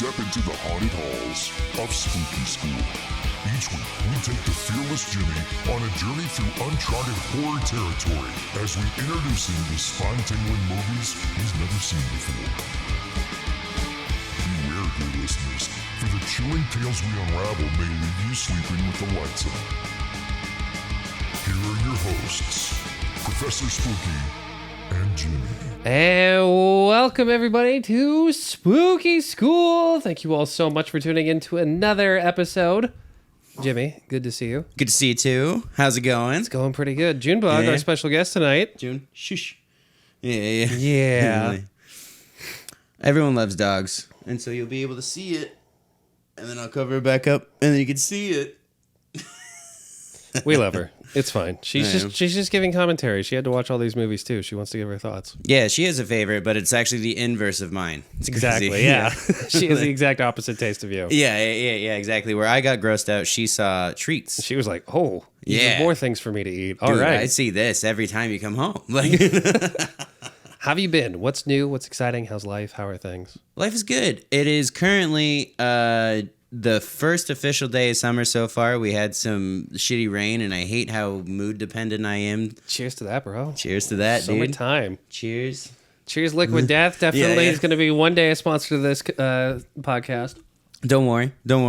step into the haunted halls of Spooky School. Each week, we take the fearless Jimmy on a journey through uncharted horror territory as we introduce him to spine-tingling movies he's never seen before. Beware, dear listeners, for the chilling tales we unravel may leave you sleeping with the lights on. Here are your hosts, Professor Spooky and Jimmy. And welcome everybody to Spooky School. Thank you all so much for tuning in to another episode. Jimmy, good to see you. Good to see you too. How's it going? It's going pretty good. Junebug, our special guest tonight. June, shush. Yeah. Everyone loves dogs, and so you'll be able to see it, and then I'll cover it back up, and then you can see it. We love her. It's fine. She's just giving commentary. She had to watch all these movies too. She wants to give her thoughts. Yeah, she has a favorite, but it's actually the inverse of mine. It's exactly, crazy. yeah. She has the exact opposite taste of you. Yeah, exactly. Where I got grossed out, she saw treats. She was like, "Oh, yeah, more things for me to eat." All Dude, right, I see this every time you come home. Like, how have you been? What's new? What's exciting? How's life? How are things? Life is good. It is currently the first official day of summer so far. We had some shitty rain, and I hate how mood dependent I am. Cheers to that, bro. Cheers to that, dude. Summertime. Cheers. Cheers, Liquid Death. Definitely is going to be one day a sponsor to this podcast. Don't worry. But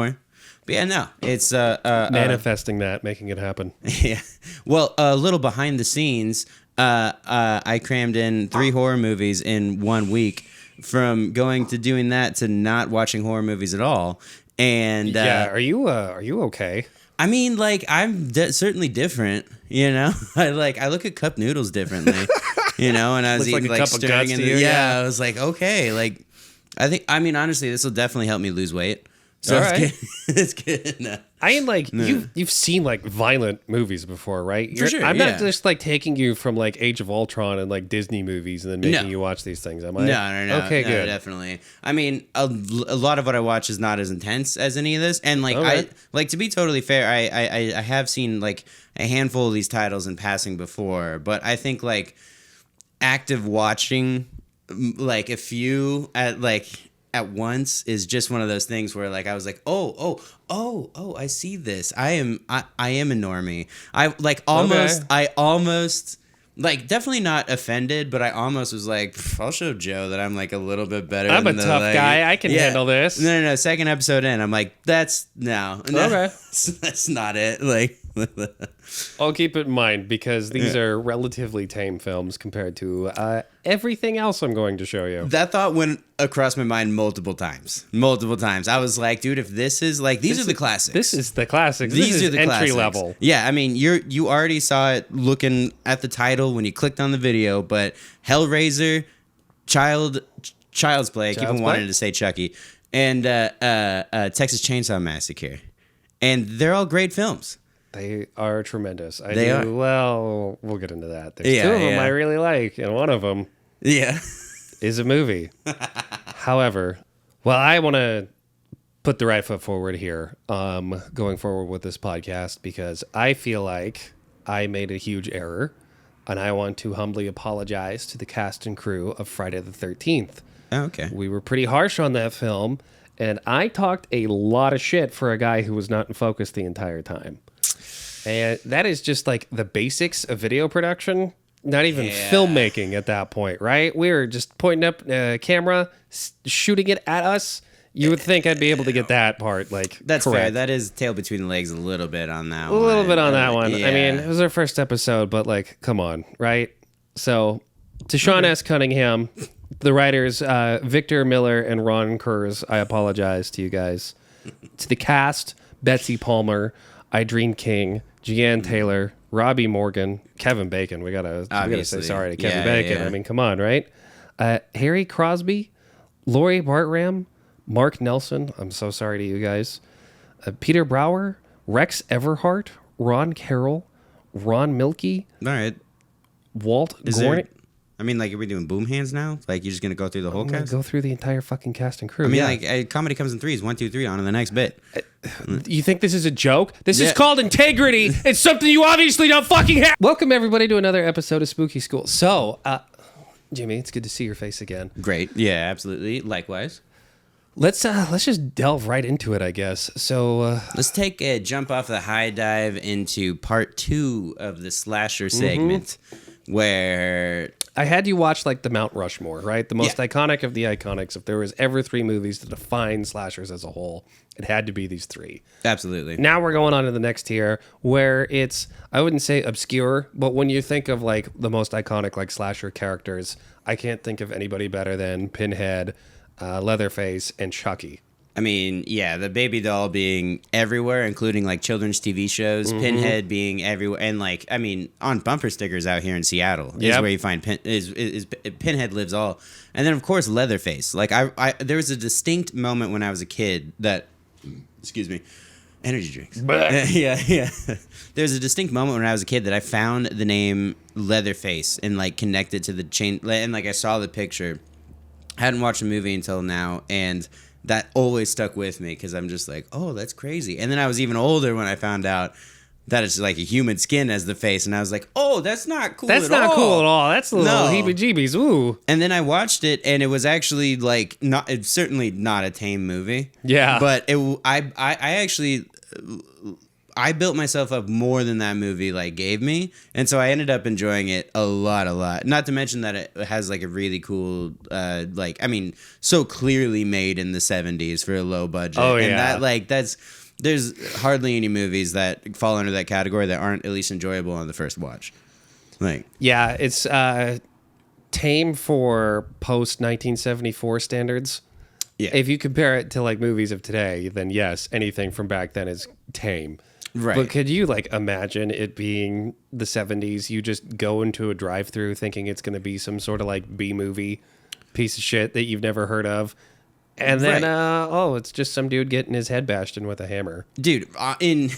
yeah, no, it's manifesting that, making it happen. Yeah. Well, a little behind the scenes. I crammed in 3 horror movies in 1 week. From going to doing that to not watching horror movies at all. And yeah, are you okay? I mean, like, I'm certainly different, you know. I look at cup noodles differently, you know. And I was eating like stirring in the, I was like, okay, like, I mean, honestly, this will definitely help me lose weight. So it's good. No. I mean, like, you've seen like violent movies before, right? For sure. I'm not just like taking you from like Age of Ultron and like Disney movies and then making you watch these things. Am I? No. Okay, good. Definitely. I mean, a lot of what I watch is not as intense as any of this, and like to be totally fair, I have seen like a handful of these titles in passing before, but I think like active watching like a few at once is just one of those things where like I was like, oh, I see this. I am a normie. I almost like definitely not offended, but I almost was like, I'll show Joe that I'm like a little bit better. I'm a tough guy. I can handle this. No. Second episode in, I'm like, that's okay. That's not it. Like, I'll keep it in mind because these are relatively tame films compared to everything else I'm going to show you. That thought went across my mind multiple times. I was like, dude, if this is like, these are the classics. This is the classics. These are the entry classics. level. Yeah, I mean, you already saw it looking at the title when you clicked on the video, but Hellraiser, Child's Play, I keep on wanting to say Chucky, and Texas Chainsaw Massacre. And they're all great films. They are tremendous. They are. Well, we'll get into that. There's 2 of them I really like, and one of them is a movie. However, I want to put the right foot forward here going forward with this podcast because I feel like I made a huge error, and I want to humbly apologize to the cast and crew of Friday the 13th. Oh, okay. We were pretty harsh on that film, and I talked a lot of shit for a guy who was not in focus the entire time. And that is just like the basics of video production, not even filmmaking at that point, right? We were just pointing up a camera, shooting it at us. You would think I'd be able to get that part that's correct. Fair. That is tail between the legs a little bit on that one. A little bit on that one. Yeah. I mean, it was our first episode, but like, come on, right? So to Sean S. Cunningham, the writers, Victor Miller and Ron Kurz, I apologize to you guys. To the cast, Betsy Palmer, Idreen King, Jeanne Taylor, Robbie Morgan, Kevin Bacon. We gotta say sorry to Kevin Bacon. Yeah. I mean, come on, right? Harry Crosby, Laurie Bartram, Mark Nelson. I'm so sorry to you guys. Peter Brower, Rex Everhart, Ron Carroll, Ron Milkey. All right. Walt Gornick. I mean, like, are we doing boom hands now? Like, you're just going to go through the whole cast? Go through the entire fucking cast and crew. I mean, like, comedy comes in threes. 1, 2, 3 on to the next bit. You think this is a joke? This is called integrity. It's something you obviously don't fucking have. Welcome, everybody, to another episode of Spooky School. So, Jimmy, it's good to see your face again. Great. Yeah, absolutely. Likewise. Let's just delve right into it, I guess. So let's take a jump off the high dive into part 2 of the slasher segment, where I had you watch like the Mount Rushmore, right? The most iconic of the iconics. If there was ever 3 movies to define slashers as a whole, it had to be these 3. Absolutely. Now we're going on to the next tier, where it's, I wouldn't say obscure, but when you think of like the most iconic like slasher characters, I can't think of anybody better than Pinhead, Leatherface, and Chucky. I mean, yeah, the baby doll being everywhere, including like children's TV shows, Pinhead being everywhere, and like, I mean, on bumper stickers out here in Seattle is where you find Pinhead lives all. And then of course Leatherface. Like I there was a distinct moment when I was a kid that, excuse me, energy drinks. yeah. There's a distinct moment when I was a kid that I found the name Leatherface and like connected to the chain, and like I saw the picture. I hadn't watched the movie until now, and that always stuck with me because I'm just like, oh, that's crazy. And then I was even older when I found out that it's like a human skin as the face, and I was like, oh, that's not cool. That's not cool at all. That's a little heebie-jeebies. Ooh. And then I watched it, and it was actually like not. It's certainly not a tame movie. Yeah. But I actually. I built myself up more than that movie like gave me, and so I ended up enjoying it a lot. Not to mention that it has like a really cool, like, I mean, so clearly made in the 70s for a low budget. Oh yeah, and that like there's hardly any movies that fall under that category that aren't at least enjoyable on the first watch. Like, yeah, it's tame for post 1974 standards. Yeah, if you compare it to like movies of today, then yes, anything from back then is tame. Right. But could you like imagine it being the 70s? You just go into a drive-thru thinking it's going to be some sort of like B-movie piece of shit that you've never heard of. And then, it's just some dude getting his head bashed in with a hammer. Dude, in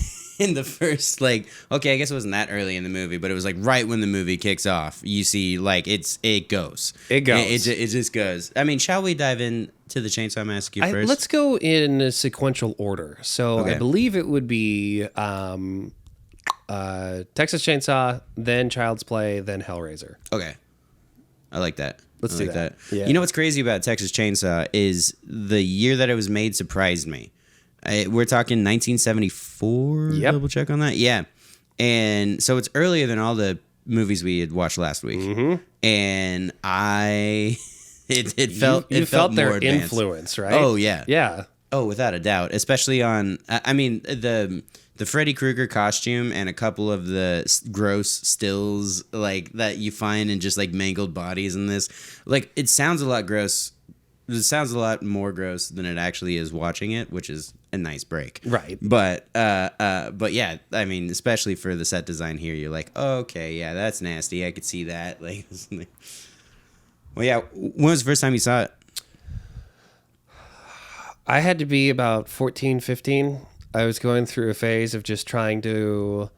the first, like, okay, I guess it wasn't that early in the movie, but it was like right when the movie kicks off, you see like it goes. It just goes. I mean, shall we dive in to the Chainsaw Massacre first? Let's go in a sequential order. So I believe it would be Texas Chainsaw, then Child's Play, then Hellraiser. Okay. I like that. Let's do that. Yeah. You know what's crazy about Texas Chainsaw is the year that it was made surprised me. We're talking 1974. Yep. Double check on that. Yeah. And so it's earlier than all the movies we had watched last week. Mm-hmm. And it felt their more advanced. Influence, right? Oh yeah. Yeah. Oh, without a doubt. Especially on, I mean, the Freddy Krueger costume and a couple of the gross stills like that you find in just like mangled bodies in this. Like, it sounds a lot gross. It sounds a lot more gross than it actually is watching it, which is a nice break. Right. But yeah, I mean, especially for the set design here, you're like, oh, okay, yeah, that's nasty. I could see that. Like, well, yeah. When was the first time you saw it? I had to be about 14, 15. I was going through a phase of just trying to,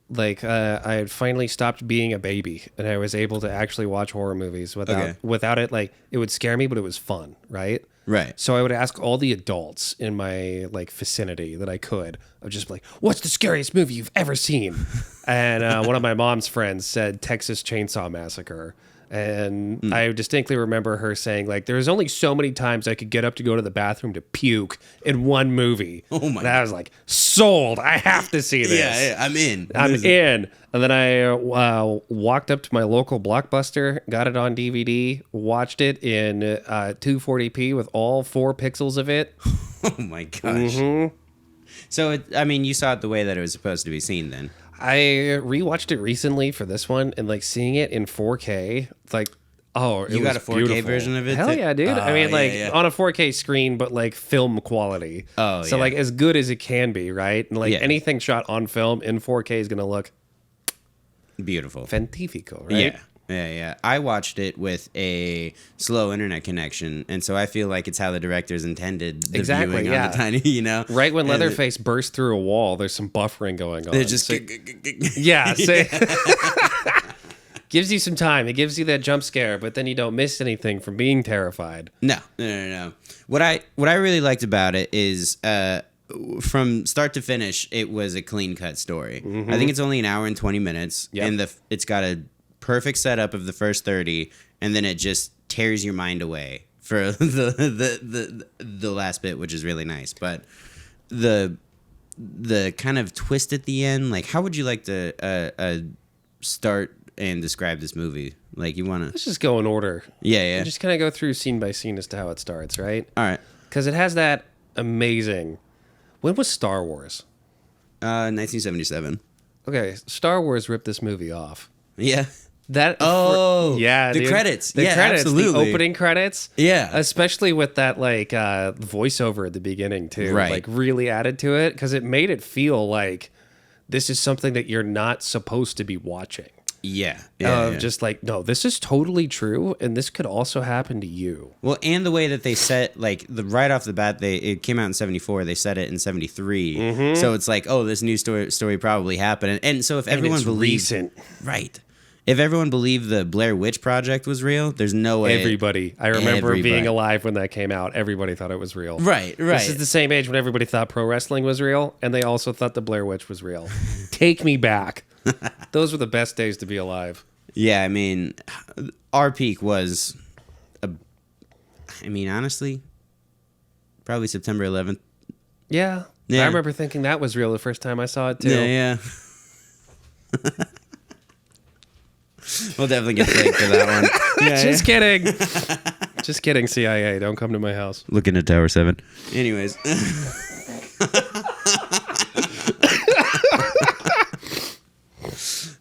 like, I had finally stopped being a baby, and I was able to actually watch horror movies without it. Like, it would scare me, but it was fun, right? Right. So I would ask all the adults in my like vicinity that I could. I would just be like, "What's the scariest movie you've ever seen?" And one of my mom's friends said Texas Chainsaw Massacre. And I distinctly remember her saying, like, there's only so many times I could get up to go to the bathroom to puke in one movie. Oh, my God. And I was like, sold. I have to see this. Yeah, I'm in. I'm in. And then I walked up to my local Blockbuster, got it on DVD, watched it in 240p with all 4 pixels of it. Oh, my gosh. Mm-hmm. So, you saw it the way that it was supposed to be seen then. I rewatched it recently for this one, and like seeing it in 4K, like, oh, you got a 4K beautiful. Version of it? Hell yeah, dude! I mean, on a 4K screen, but like film quality. Oh, so like as good as it can be, right? And like anything shot on film in 4K is gonna look beautiful, fantifico, right? Yeah. I watched it with a slow internet connection, and so I feel like it's how the directors intended the viewing on the tiny, you know? Right when Leatherface bursts through a wall, there's some buffering going on. They're just... Gives you some time. It gives you that jump scare, but then you don't miss anything from being terrified. No. What I really liked about it is... from start to finish, it was a clean-cut story. Mm-hmm. I think it's only an hour and 20 minutes, and it's got a perfect setup of the first 30, and then it just tears your mind away for the last bit, which is really nice. But the kind of twist at the end, like, how would you like to start and describe this movie? Like, you want to... Let's just go in order. Yeah. And just kind of go through scene by scene as to how it starts, right? All right. Because it has that amazing... When was Star Wars? 1977. Okay, Star Wars ripped this movie off. Yeah. Yeah, the dude. credits. The credits, absolutely. the opening credits. Yeah. Especially with that, like, voiceover at the beginning, too. Right. Like, really added to it, because it made it feel like this is something that you're not supposed to be watching. Yeah. Just like, no, this is totally true, and this could also happen to you. Well, and the way that they set, like, right off the bat, it came out in 74, they set it in 73. Mm-hmm. So it's like, oh, this new story probably happened. And so if everyone believes... Right. If everyone believed the Blair Witch Project was real, there's no way... Everybody. I remember being alive when that came out. Everybody thought it was real. Right. This is the same age when everybody thought pro wrestling was real, and they also thought the Blair Witch was real. Take me back. Those were the best days to be alive. Yeah, I mean, our peak was, honestly, probably September 11th. Yeah. I remember thinking that was real the first time I saw it, too. Yeah. We'll definitely get flagged for that one. Just kidding. Just kidding, CIA. Don't come to my house. Looking at Tower 7. Anyways.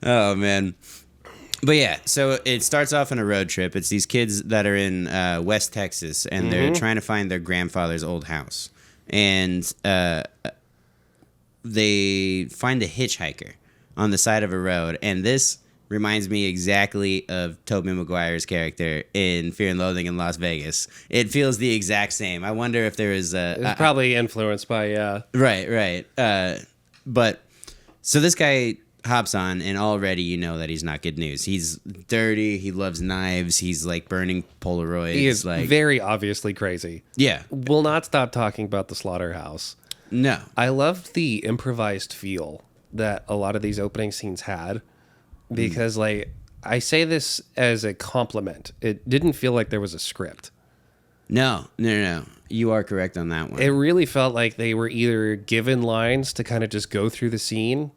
Oh, man. But yeah, so it starts off on a road trip. It's these kids that are in West Texas, and they're trying to find their grandfather's old house. And they find a hitchhiker on the side of a road. And this reminds me exactly of Tobey Maguire's character in Fear and Loathing in Las Vegas. It feels the exact same. I wonder if there is a... It's probably influenced by... Right. But, so this guy... hops on, and already you know that he's not good news. He's dirty. He loves knives. He's like burning Polaroids. He is like very obviously crazy. Yeah. Will not stop talking about the slaughterhouse. No. I loved the improvised feel that a lot of these opening scenes had, because like I say this as a compliment. It didn't feel like there was a script. No. You are correct on that one. It really felt like they were either given lines to kind of just go through the scene,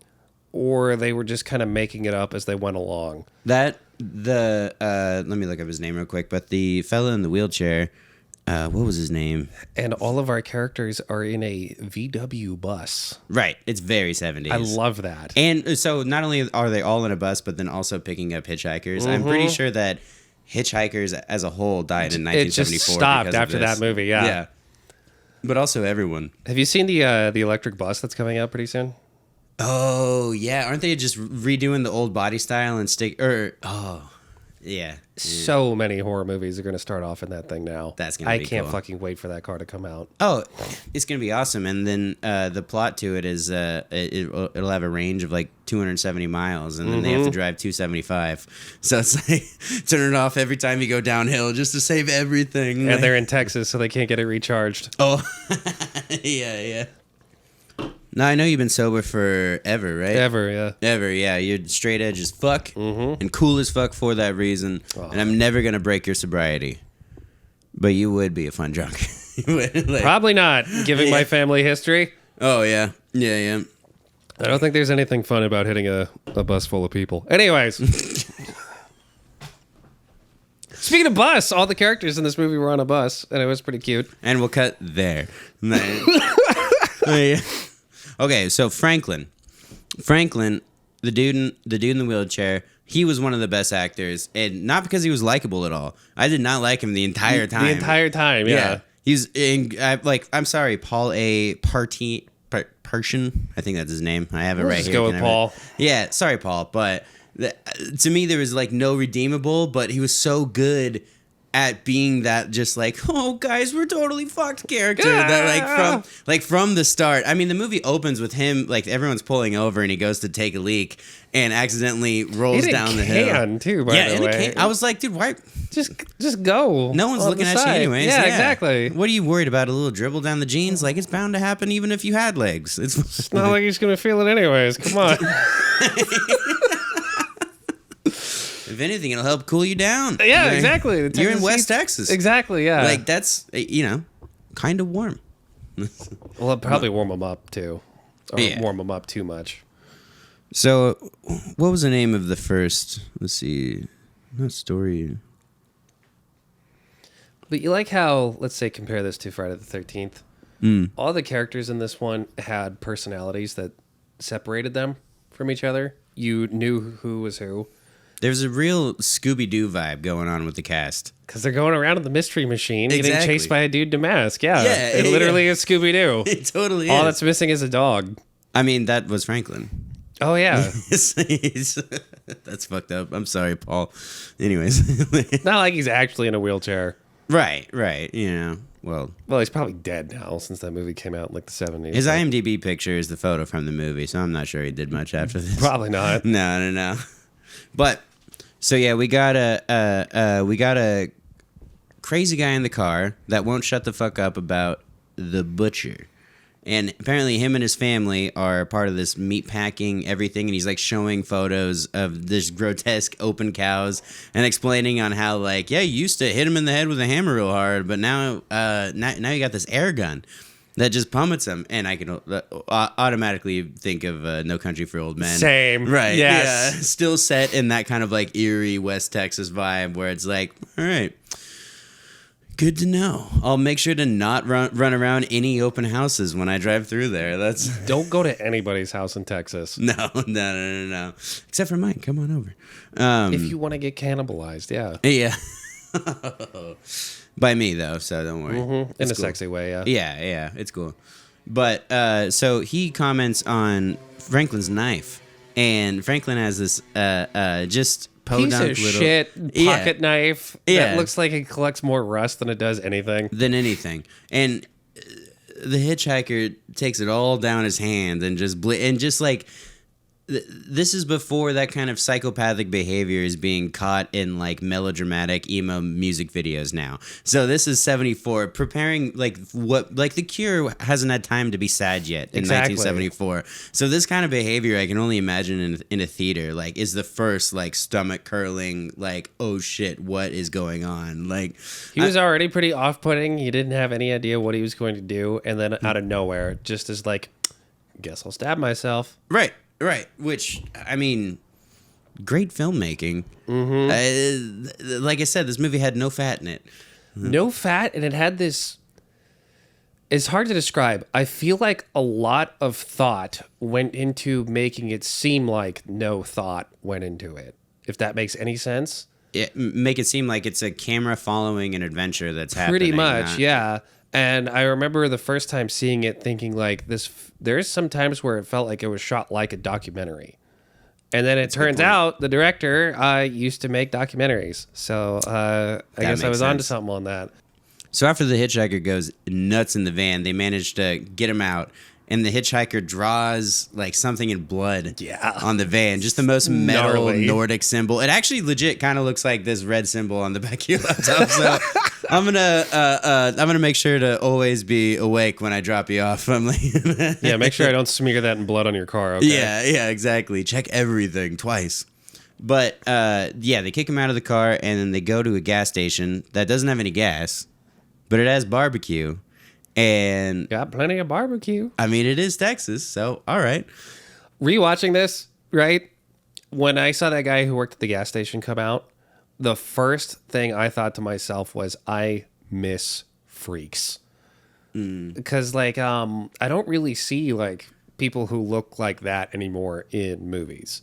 or they were just kind of making it up as they went along. Let me look up his name real quick, but the fella in the wheelchair, what was his name? And all of our characters are in a VW bus. Right. It's very 70s. I love that. And so not only are they all in a bus, but then also picking up hitchhikers. Mm-hmm. I'm pretty sure that hitchhikers as a whole died in 1974. It just stopped after that movie, yeah. But also everyone. Have you seen the electric bus that's coming out pretty soon? Oh, yeah. Aren't they just redoing the old body style and yeah. So many horror movies are going to start off in that thing now. That's going to be I can't cool. fucking wait for that car to come out. Oh, it's going to be awesome. And then the plot to it is it'll have a range of like 270 miles, and then they have to drive 275. So it's like turn it off every time you go downhill just to save everything. And they're in Texas, so they can't get it recharged. Oh, yeah. Now, I know you've been sober forever, right? Ever, yeah. You're straight edge as fuck and cool as fuck for that reason. Oh. And I'm never going to break your sobriety. But you would be a fun drunk. Probably not, given my family history. Oh, yeah. Yeah. I don't think there's anything fun about hitting a bus full of people. Anyways. Speaking of bus, all the characters in this movie were on a bus, and it was pretty cute. And we'll cut there. Okay, so Franklin, the dude in the wheelchair, he was one of the best actors, and not because he was likable at all. I did not like him the entire time. The entire time, yeah. He's in I'm sorry, Paul A. Persian. I think that's his name. I have it right here. Let's go with Paul. Yeah, sorry, Paul, but to me there was like no redeemable, but he was so good at being that just like, oh guys, we're totally fucked character that like from the start. I mean, the movie opens with him like everyone's pulling over and he goes to take a leak and accidentally rolls down the hill. Too, by the way. I was like, dude, why? Just go. No one's looking at you anyways. Yeah, exactly. What are you worried about? A little dribble down the jeans? Like it's bound to happen even if you had legs. It's not like he's gonna feel it anyways. Come on. If anything, it'll help cool you down. Yeah, like, exactly. You're in West Texas. Exactly, yeah. Like, that's, kind of warm. Well, it'll probably warm them up, too. Or warm them up too much. So, what was the name of the first, let's see, not story. But you like how, let's say, compare this to Friday the 13th. All the characters in this one had personalities that separated them from each other. You knew who was who. There's a real Scooby-Doo vibe going on with the cast. Because they're going around in the mystery machine getting chased by a dude in a mask. Yeah, it literally is Scooby-Doo. It totally All is. that's missing is a dog. I mean, that was Franklin. Oh, yeah. That's fucked up. I'm sorry, Paul. Anyways. Not like he's actually in a wheelchair. Right. Well, he's probably dead now since that movie came out in like the 70s. His IMDb picture is the photo from the movie, so I'm not sure he did much after this. Probably not. No. But so yeah, we got a crazy guy in the car that won't shut the fuck up about the butcher. And apparently him and his family are part of this meat packing everything, and he's like showing photos of this grotesque open cows and explaining on how like, yeah, you used to hit him in the head with a hammer real hard, but now you got this air gun that just plummets him. And I can automatically think of No Country for Old Men. Same. Right. Yes. Yeah. Still set in that kind of like eerie West Texas vibe where it's like, all right, good to know. I'll make sure to not run around any open houses when I drive through there. Don't go to anybody's house in Texas. No. Except for mine. Come on over. If you want to get cannibalized, yeah. Yeah. By me though, so don't worry. Mm-hmm. In a sexy way, yeah. Yeah, it's cool. But so he comments on Franklin's knife, and Franklin has this just piece of shit pocket knife that looks like it collects more rust than it does anything. And the hitchhiker takes it all down his hand and just like this is before that kind of psychopathic behavior is being caught in like melodramatic emo music videos now. So this is 74, preparing like The Cure hasn't had time to be sad yet in 1974. So this kind of behavior I can only imagine in a theater like is the first like stomach curling like, oh shit, what is going on? Like he was already pretty off-putting. He didn't have any idea what he was going to do, and then out of nowhere just is like, guess I'll stab myself. Right, which, I mean, great filmmaking. Mm-hmm. Like I said, this movie had no fat in it. No fat, and it had this... It's hard to describe. I feel like a lot of thought went into making it seem like no thought went into it, if that makes any sense. Make it seem like it's a camera following an adventure that's happening. Pretty much, yeah. And I remember the first time seeing it thinking like this, there's some times where it felt like it was shot like a documentary. And then it turns out the director used to make documentaries. So I guess I was onto something on that. So after the hitchhiker goes nuts in the van, they manage to get him out. And the hitchhiker draws like something in blood on the van. Just the most metal Nordic symbol. It actually legit kind of looks like this red symbol on the back of your laptop. So I'm gonna make sure to always be awake when I drop you off. I'm like, yeah, make sure I don't smear that in blood on your car. Okay? Yeah, exactly. Check everything twice. But they kick him out of the car and then they go to a gas station that doesn't have any gas, but it has barbecue. And got plenty of barbecue. I mean, it is Texas, so all right. Rewatching this, right? When I saw that guy who worked at the gas station come out, the first thing I thought to myself was, I miss freaks. Because, like, I don't really see, like, people who look like that anymore in movies.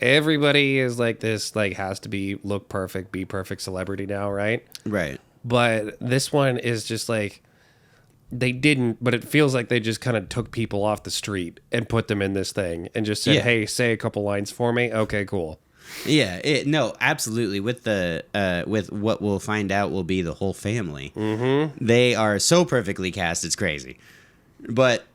Everybody is like this, like, has to look perfect, be perfect celebrity now, right? Right. But this one is just like, they didn't, but it feels like they just kind of took people off the street and put them in this thing and just said, hey, say a couple lines for me. Okay, cool. Yeah, no, absolutely. With what we'll find out will be the whole family. Mm-hmm. They are so perfectly cast, it's crazy. But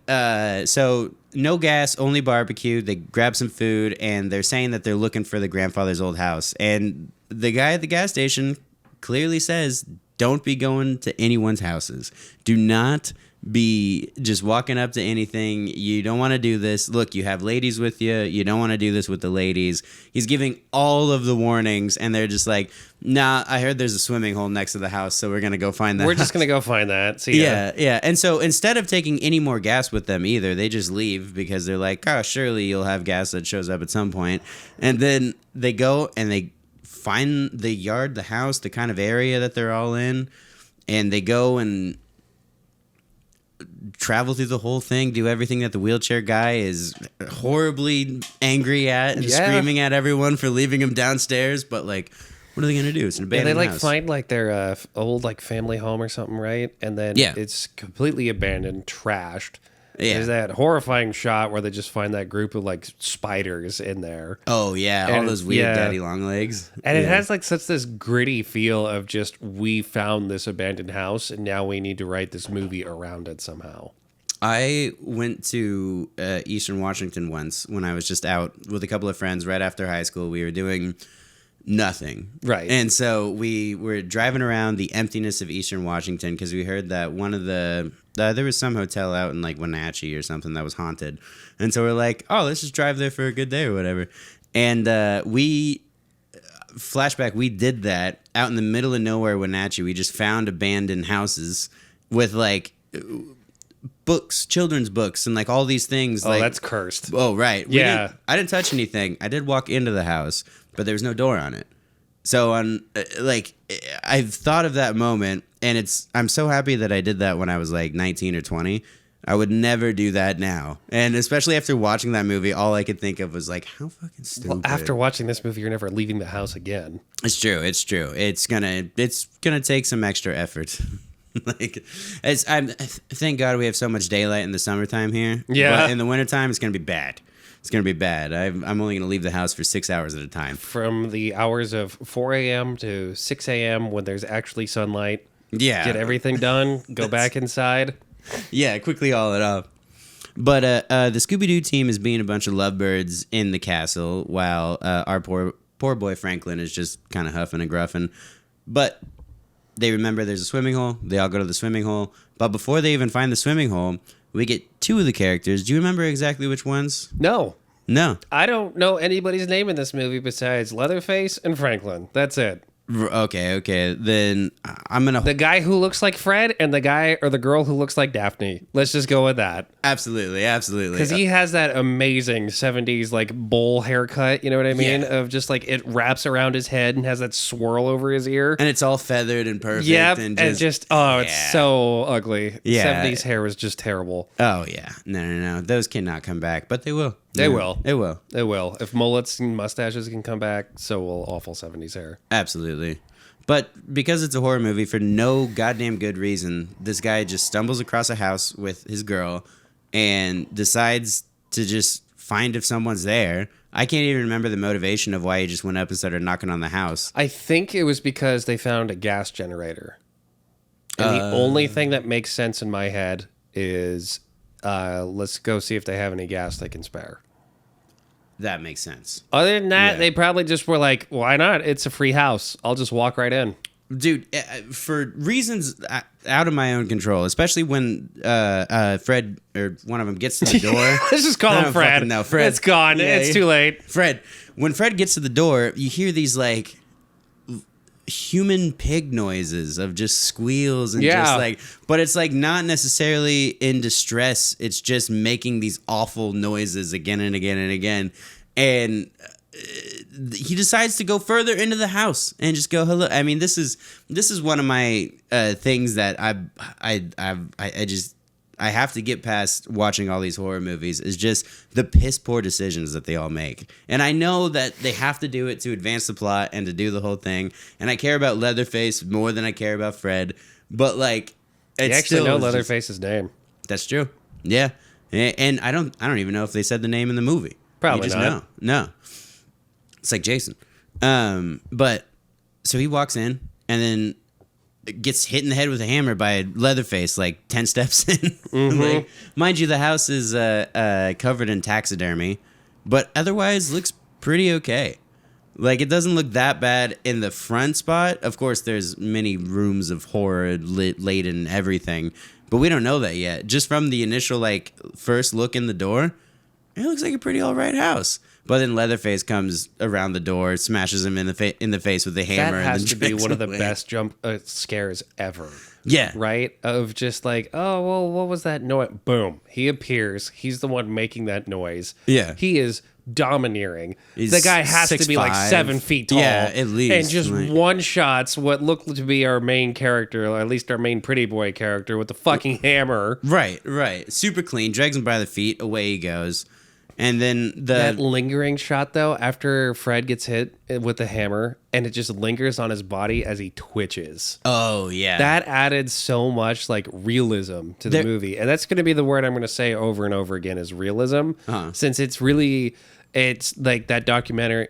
so no gas, only barbecue. They grab some food and they're saying that they're looking for the grandfather's old house. And the guy at the gas station clearly says, don't be going to anyone's houses. Do not be just walking up to anything. You don't want to do this. Look, you have ladies with you. You don't want to do this with the ladies. He's giving all of the warnings, and they're just like, nah, I heard there's a swimming hole next to the house, so we're going to go find that. We're just going to go find that. See ya. Yeah. And so instead of taking any more gas with them either, they just leave because they're like, oh, surely you'll have gas that shows up at some point. And then they go and they find the yard, the house, the kind of area that they're all in, and they go and travel through the whole thing, do everything that the wheelchair guy is horribly angry at and screaming at everyone for leaving him downstairs. But like, what are they gonna do? It's an abandoned house. house. Find like their old like family home or something, right? And then it's completely abandoned, trashed. Yeah. There's that horrifying shot where they just find that group of like spiders in there. Oh yeah, and all those weird daddy long legs. And it has like such this gritty feel of just, we found this abandoned house and now we need to write this movie around it somehow. I went to Eastern Washington once when I was just out with a couple of friends right after high school. We were doing nothing. Right. And so we were driving around the emptiness of Eastern Washington because we heard that one of the there was some hotel out in like Wenatchee or something that was haunted. And so we're like, oh, let's just drive there for a good day or whatever. And flashback, we did that out in the middle of nowhere, Wenatchee. We just found abandoned houses with like books, children's books, and like all these things. Oh, like, that's cursed. Oh, right. Yeah. I didn't touch anything. I did walk into the house, but there was no door on it. So I've thought of that moment, and I'm so happy that I did that when I was like 19 or 20. I would never do that now. And especially after watching that movie, all I could think of was like, how fucking stupid. Well, after watching this movie, you're never leaving the house again. It's true. It's gonna take some extra effort. Thank God we have so much daylight in the summertime here. Yeah. But in the wintertime, it's gonna be bad. It's going to be bad. I'm only going to leave the house for 6 hours at a time. From the hours of 4 a.m. to 6 a.m. when there's actually sunlight. Yeah. Get everything done. Go back inside. Yeah, quickly all it up. But the Scooby-Doo team is being a bunch of lovebirds in the castle while our poor boy Franklin is just kind of huffing and gruffing. But they remember there's a swimming hole. They all go to the swimming hole. But before they even find the swimming hole, we get two of the characters. Do you remember exactly which ones? No. I don't know anybody's name in this movie besides Leatherface and Franklin. That's it. Okay. Then I'm going to... The guy who looks like Fred and the guy or the girl who looks like Daphne. Let's just go with that. Absolutely. Because he has that amazing 70s like bowl haircut, you know what I mean? Yeah. Of just like it wraps around his head and has that swirl over his ear. And it's all feathered and perfect. Yep. It's so ugly. Yeah. 70s hair was just terrible. Oh, yeah. No. Those cannot come back, but they will. They will. It will. It will. If mullets and mustaches can come back, so will awful 70s hair. Absolutely. But because it's a horror movie, for no goddamn good reason, this guy just stumbles across a house with his girl and decides to just find if someone's there. I can't even remember the motivation of why he just went up and started knocking on the house. I think it was because they found a gas generator. And the only thing that makes sense in my head is... let's go see if they have any gas they can spare. That makes sense. Other than that, they probably just were like, why not? It's a free house. I'll just walk right in. Dude, for reasons out of my own control, especially when Fred, or one of them, gets to the door. Let's just call him Fred. No, Fred. It's gone. Yeah, it's too late. Fred. When Fred gets to the door, you hear these, like... human pig noises of just squeals and just like, but it's like not necessarily in distress. It's just making these awful noises again and again and again. And he decides to go further into the house and just go hello. I mean, this is one of my things that I have to get past watching all these horror movies, is just the piss poor decisions that they all make. And I know that they have to do it to advance the plot and to do the whole thing. And I care about Leatherface more than I care about Fred. But like, you actually know Leatherface's name. That's true. Yeah. And I don't even know if they said the name in the movie. Probably you just not. No. It's like Jason. But so he walks in and then gets hit in the head with a hammer by Leatherface like 10 steps in. Mm-hmm. Like, mind you, the house is covered in taxidermy, but otherwise looks pretty okay. Like, it doesn't look that bad in the front spot. Of course, there's many rooms of horror laden everything, but we don't know that yet. Just from the initial, like, first look in the door, it looks like a pretty all right house. But then Leatherface comes around the door, smashes him in the face with the hammer. That has and then to be one of the away. best jump scares ever. Yeah. Right? Of just like, oh, well, what was that noise? Boom. He appears. He's the one making that noise. Yeah. He is domineering. He's the guy has to be like 7 feet tall. Yeah, at least. And just one-shots what looked to be our main character, or at least our main pretty boy character, with the fucking hammer. Right. Super clean. Drags him by the feet. Away he goes. And then that lingering shot, though, after Fred gets hit with the hammer, and it just lingers on his body as he twitches. Oh, yeah. That added so much, like, realism to the movie. And that's going to be the word I'm going to say over and over again is realism. Since it's like that documentary.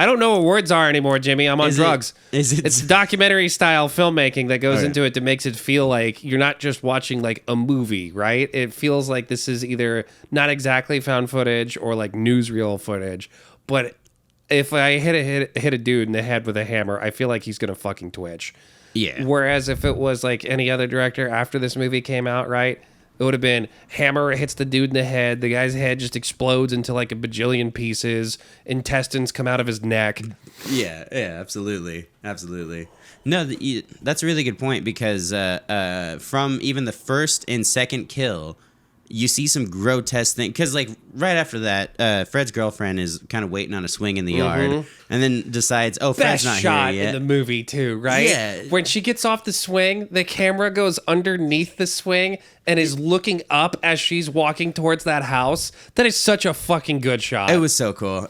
I don't know what words are anymore, Jimmy. I'm on drugs. It's documentary style filmmaking that goes into it that makes it feel like you're not just watching like a movie, right? It feels like this is either not exactly found footage or like newsreel footage. But if I hit a dude in the head with a hammer, I feel like he's gonna fucking twitch. Yeah. Whereas if it was like any other director after this movie came out, right? It would have been hammer hits the dude in the head. The guy's head just explodes into like a bajillion pieces. Intestines come out of his neck. Yeah, absolutely. No, that's a really good point because from even the first and second kill, you see some grotesque thing. Because like right after that, Fred's girlfriend is kind of waiting on a swing in the yard, and then decides, "Oh, Fred's not shot here yet." In the movie too, right? Yeah. When she gets off the swing, the camera goes underneath the swing and is looking up as she's walking towards that house. That is such a fucking good shot. It was so cool.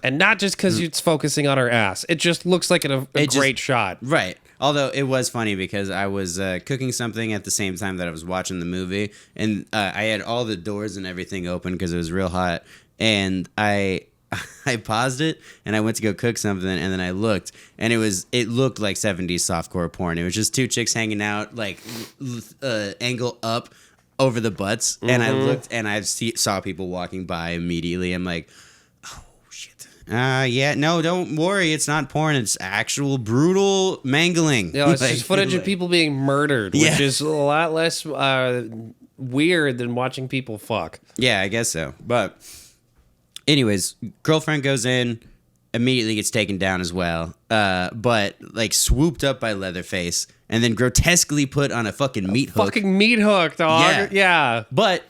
And not just because it's focusing on her ass. It just looks like a great shot. Right. Although it was funny because I was cooking something at the same time that I was watching the movie, and I had all the doors and everything open because it was real hot, and I paused it and I went to go cook something, and then I looked, and it looked like 70s softcore porn. It was just two chicks hanging out, like angle up over the butts, and I looked and I saw people walking by immediately. I'm like, oh shit. Yeah, no, don't worry. It's not porn. It's actual brutal mangling. Yeah, it's just footage of people being murdered, which is a lot less weird than watching people fuck. Yeah, I guess so. But anyways, girlfriend goes in, immediately gets taken down as well. But like swooped up by Leatherface and then grotesquely put on a fucking meat hook. Fucking meat hook, dog. Yeah. But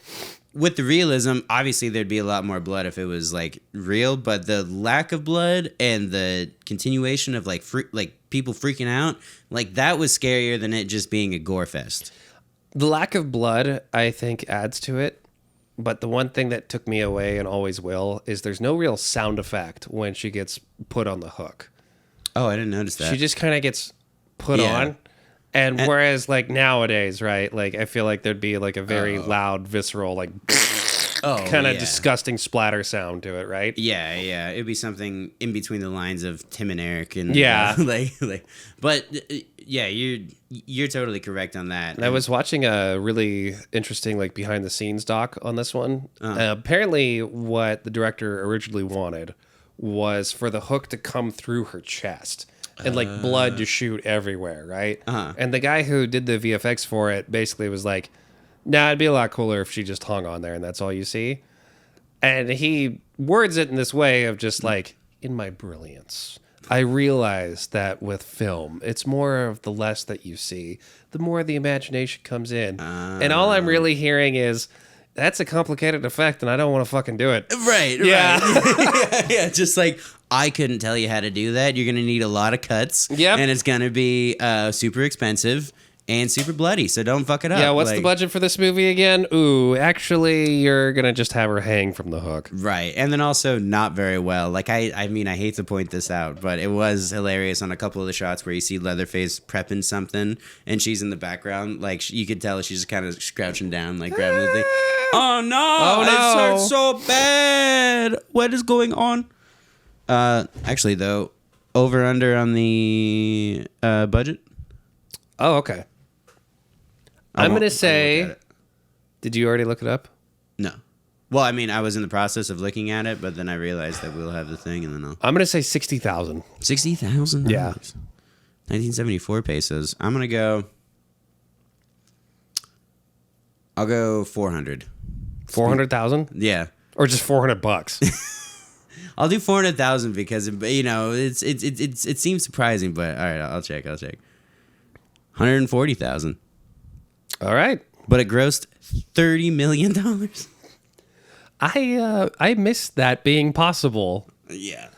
with the realism, obviously there'd be a lot more blood if it was like real, but the lack of blood and the continuation of like people freaking out, like that was scarier than it just being a gore fest. The lack of blood, I think, adds to it. But the one thing that took me away and always will is there's no real sound effect when she gets put on the hook. Oh, I didn't notice that. She just kind of gets put on. And whereas like nowadays, right, like I feel like there'd be like a very loud, visceral, like kind of disgusting splatter sound to it, right? Yeah. It'd be something in between the lines of Tim and Eric and but yeah, you're totally correct on that. And I was watching a really interesting like behind the scenes doc on this one. Apparently what the director originally wanted was for the hook to come through her chest. And like blood to shoot everywhere, right? And the guy who did the VFX for it basically was like, nah, it'd be a lot cooler if she just hung on there and that's all you see. And he words it in this way of just like, in my brilliance, I realize that with film, it's more of the less that you see, the more the imagination comes in. And all I'm really hearing is, that's a complicated effect and I don't want to fucking do it. Right. Yeah, just like, I couldn't tell you how to do that. You're going to need a lot of cuts. Yep. And it's going to be super expensive and super bloody, so don't fuck it up. Yeah, what's the budget for this movie again? Ooh, actually, you're going to just have her hang from the hook. Right, and then also not very well. Like, I mean, I hate to point this out, but it was hilarious on a couple of the shots where you see Leatherface prepping something, and she's in the background. Like, you could tell she's just kind of crouching down, like, grabbing the thing. Oh, no! It hurts so bad! What is going on? Actually, though, over under on the budget. Oh, okay. I'm going to say, did you already look it up? No. Well, I mean, I was in the process of looking at it, but then I realized that we'll have the thing, and then I'm gonna say 60,000. 60,000. Yeah. 1974 pesos. I'm gonna go. I'll go 400. 400,000? Yeah. Or just $400? I'll do 400,000 because it seems surprising, but all right, I'll check. 140,000. All right. But it grossed $30 million. I miss that being possible. Yeah.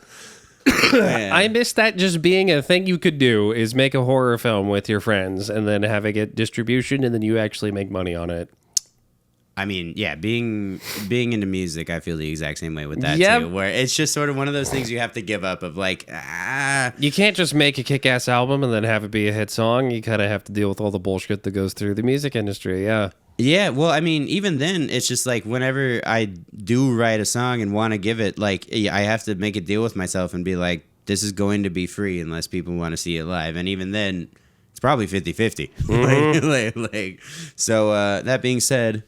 I miss that just being a thing you could do is make a horror film with your friends and then having it distribution and then you actually make money on it. I mean, yeah, being into music, I feel the exact same way with that too. Where it's just sort of one of those things you have to give up of like, You can't just make a kick-ass album and then have it be a hit song. You kind of have to deal with all the bullshit that goes through the music industry, yeah. Yeah, well, I mean, even then, it's just like whenever I do write a song and want to give it, like, I have to make a deal with myself and be like, this is going to be free unless people want to see it live. And even then, it's probably 50-50. Mm-hmm. So that being said,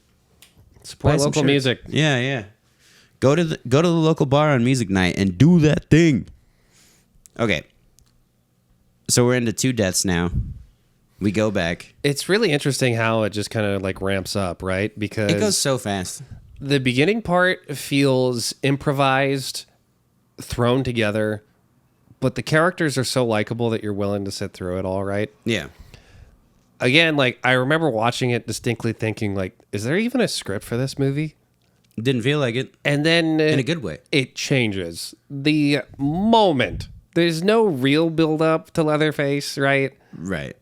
support local music. Yeah. Go to the local bar on music night and do that thing. Okay. So we're into 2 deaths now. We go back. It's really interesting how it just kind of like ramps up, right? Because it goes so fast. The beginning part feels improvised, thrown together, but the characters are so likable that you're willing to sit through it all, right? Yeah. Again, like I remember watching it distinctly thinking like, is there even a script for this movie? Didn't feel like it. And then in a good way. It changes. The moment. There's no real build up to Leatherface, right? Right.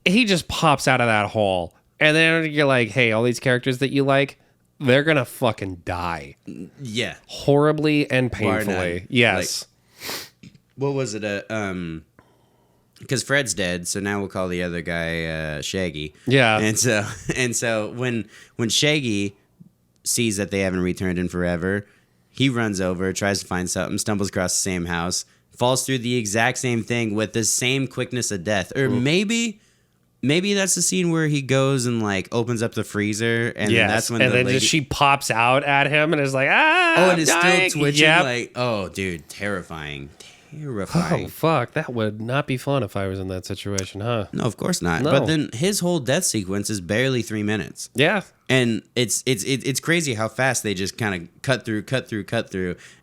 He just pops out of that hole. And then you're like, hey, all these characters that you like, they're going to fucking die. Yeah. Horribly and painfully. Yes. Like, what was it? Because Fred's dead, so now we'll call the other guy Shaggy. Yeah. And so when Shaggy sees that they haven't returned in forever, he runs over, tries to find something, stumbles across the same house, falls through the exact same thing with the same quickness of death. Or maybe that's the scene where he goes and like opens up the freezer, and then that's when she pops out at him and is like, oh, and it's dying. still twitching. Yep. Like, oh, dude, terrifying. Oh, fuck. That would not be fun if I was in that situation, huh? No, of course not. No. But then his whole death sequence is barely 3 minutes. Yeah. And it's crazy how fast they just kind of cut through.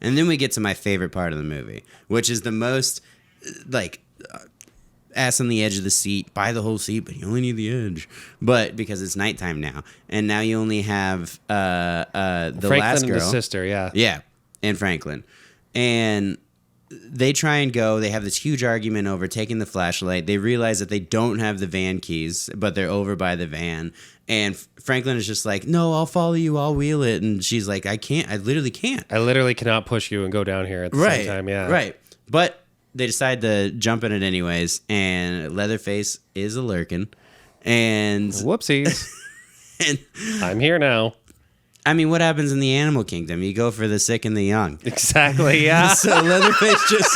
And then we get to my favorite part of the movie, which is the most, like, ass on the edge of the seat, buy the whole seat, but you only need the edge. But because it's nighttime now, and now you only have the Franklin last girl. And his sister, yeah. Yeah, and Franklin. And they try and go. They have this huge argument over taking the flashlight. They realize that they don't have the van keys, but they're over by the van. And Franklin is just like, no, I'll follow you. I'll wheel it. And she's like, I can't. I literally can't. I literally cannot push you and go down here at the same time. Yeah. Right. But they decide to jump in it anyways. And Leatherface is a lurkin'. And whoopsies. And I'm here now. I mean, what happens in the animal kingdom? You go for the sick and the young. Exactly, yeah. So Leatherface just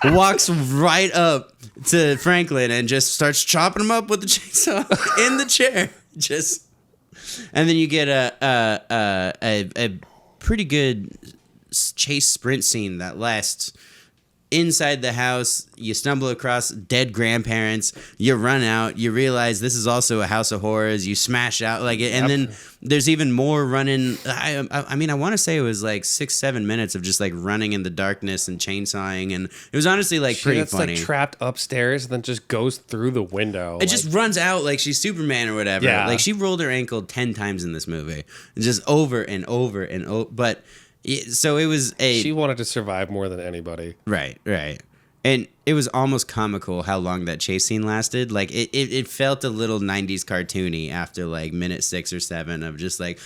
walks right up to Franklin and just starts chopping him up with the chainsaw in the chair. And then you get a pretty good chase sprint scene that lasts. Inside the house, you stumble across dead grandparents. You run out. You realize this is also a house of horrors. You smash out like it, and then there's even more running. I mean, I want to say it was like 6-7 minutes of just like running in the darkness and chainsawing, and it was honestly like pretty funny. Like trapped upstairs, and then just goes through the window. It just runs out like she's Superman or whatever. Yeah. Like she rolled her ankle 10 times in this movie, just over and over and over. But. So it was she wanted to survive more than anybody. Right. And it was almost comical how long that chase scene lasted. Like it felt a little 90s cartoony after like minute 6 or 7 of just like,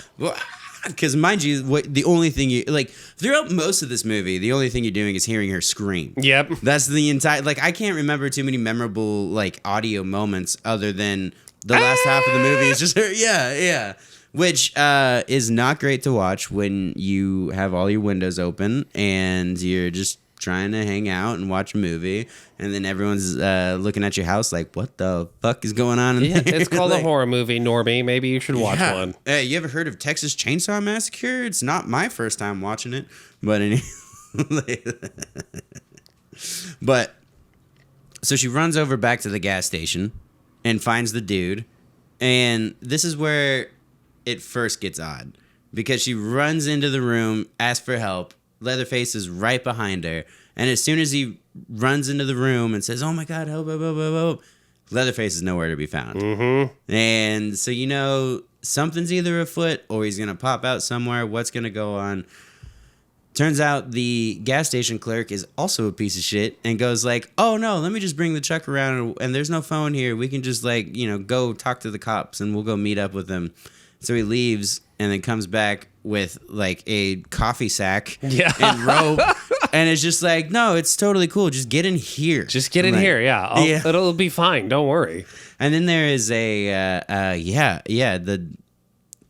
because mind you, the only thing you like throughout most of this movie, the only thing you're doing is hearing her scream. Yep. That's the entire, like, I can't remember too many memorable like audio moments other than the last half of the movie is just her. Yeah. Which is not great to watch when you have all your windows open and you're just trying to hang out and watch a movie, and then everyone's looking at your house like, what the fuck is going on in there? It's called a horror movie, Normie. Maybe you should watch one. Hey, you ever heard of Texas Chainsaw Massacre? It's not my first time watching it, but anyway. But so she runs over back to the gas station and finds the dude, and this is where it first gets odd, because she runs into the room, asks for help. Leatherface is right behind her, and as soon as he runs into the room and says, "Oh my God, help, help, help, help, help," Leatherface is nowhere to be found. Mm-hmm. And so something's either afoot or he's gonna pop out somewhere. What's gonna go on? Turns out the gas station clerk is also a piece of shit and goes like, "Oh no, let me just bring the truck around, and there's no phone here. We can just go talk to the cops and we'll go meet up with them." So he leaves and then comes back with like a coffee sack and rope, and it's just like, "No, it's totally cool. Just get in here. Just get in here. Yeah, it'll be fine. Don't worry." And then there is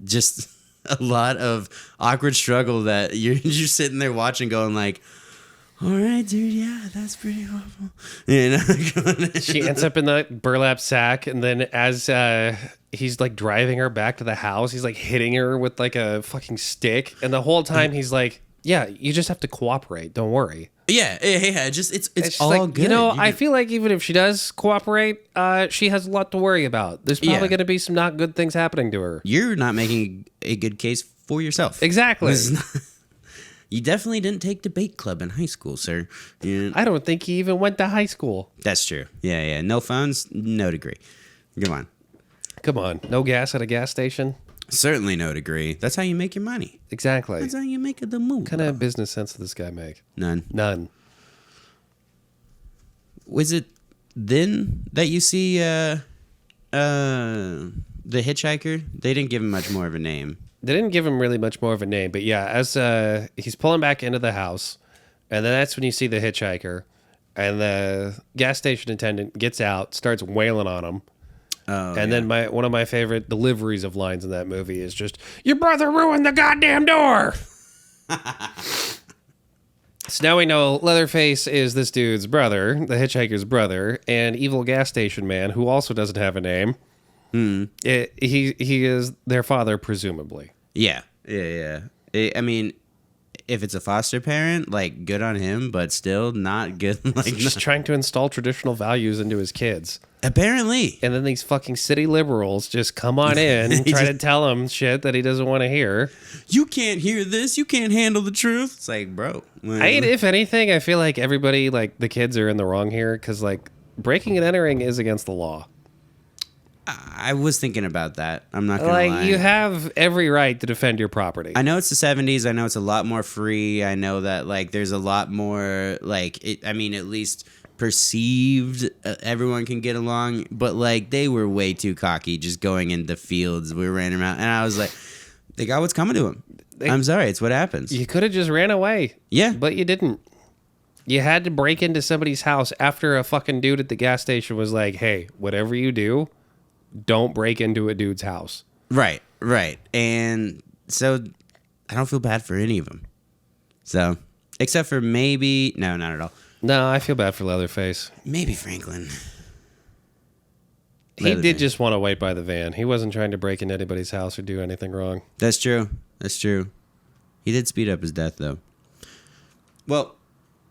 just a lot of awkward struggle that you're sitting there watching, going like, "All right, dude, yeah, that's pretty awful." She ends up in the burlap sack, and then as he's like driving her back to the house, he's like hitting her with like a fucking stick, and the whole time he's like, "Yeah, you just have to cooperate. Don't worry." Yeah. It's all like, good. I feel like even if she does cooperate, she has a lot to worry about. There's probably going to be some not good things happening to her. You're not making a good case for yourself. Exactly. You definitely didn't take debate club in high school, sir. I don't think he even went to high school. That's true. Yeah. No phones, no degree. Come on. No gas at a gas station? Certainly no degree. That's how you make your money. Exactly. That's how you make the move. What kind of business sense does this guy make? None. Was it then that you see the hitchhiker? They didn't give him much more of a name. They didn't give him really much more of a name, but yeah, as he's pulling back into the house, and then that's when you see the hitchhiker, and the gas station attendant gets out, starts wailing on him. Then one of my favorite deliveries of lines in that movie is just, "Your brother ruined the goddamn door." So now we know Leatherface is this dude's brother, the hitchhiker's brother, and evil gas station man who also doesn't have a name. He is their father, presumably. Yeah. I mean, if it's a foster parent, like, good on him, but still not good. Like, just trying to install traditional values into his kids. Apparently. And then these fucking city liberals just come on in and try to tell him shit that he doesn't want to hear. You can't hear this. You can't handle the truth. It's like, bro. If anything, I feel like everybody, like, the kids are in the wrong here, because, like, breaking and entering is against the law. I was thinking about that. I'm not going to lie. You have every right to defend your property. I know it's the 70s. I know it's a lot more free. I know that, like, there's a lot more, like, at least perceived everyone can get along. But, like, they were way too cocky just going into fields. We ran around. And I was like, they got what's coming to them. I'm sorry. It's what happens. You could have just ran away. Yeah. But you didn't. You had to break into somebody's house after a fucking dude at the gas station was like, "Hey, whatever you do, don't break into a dude's house." Right. And so I don't feel bad for any of them. So, except for maybe... No, not at all. No, I feel bad for Leatherface. Maybe Franklin. He did just want to wait by the van. He wasn't trying to break into anybody's house or do anything wrong. That's true. He did speed up his death, though. Well,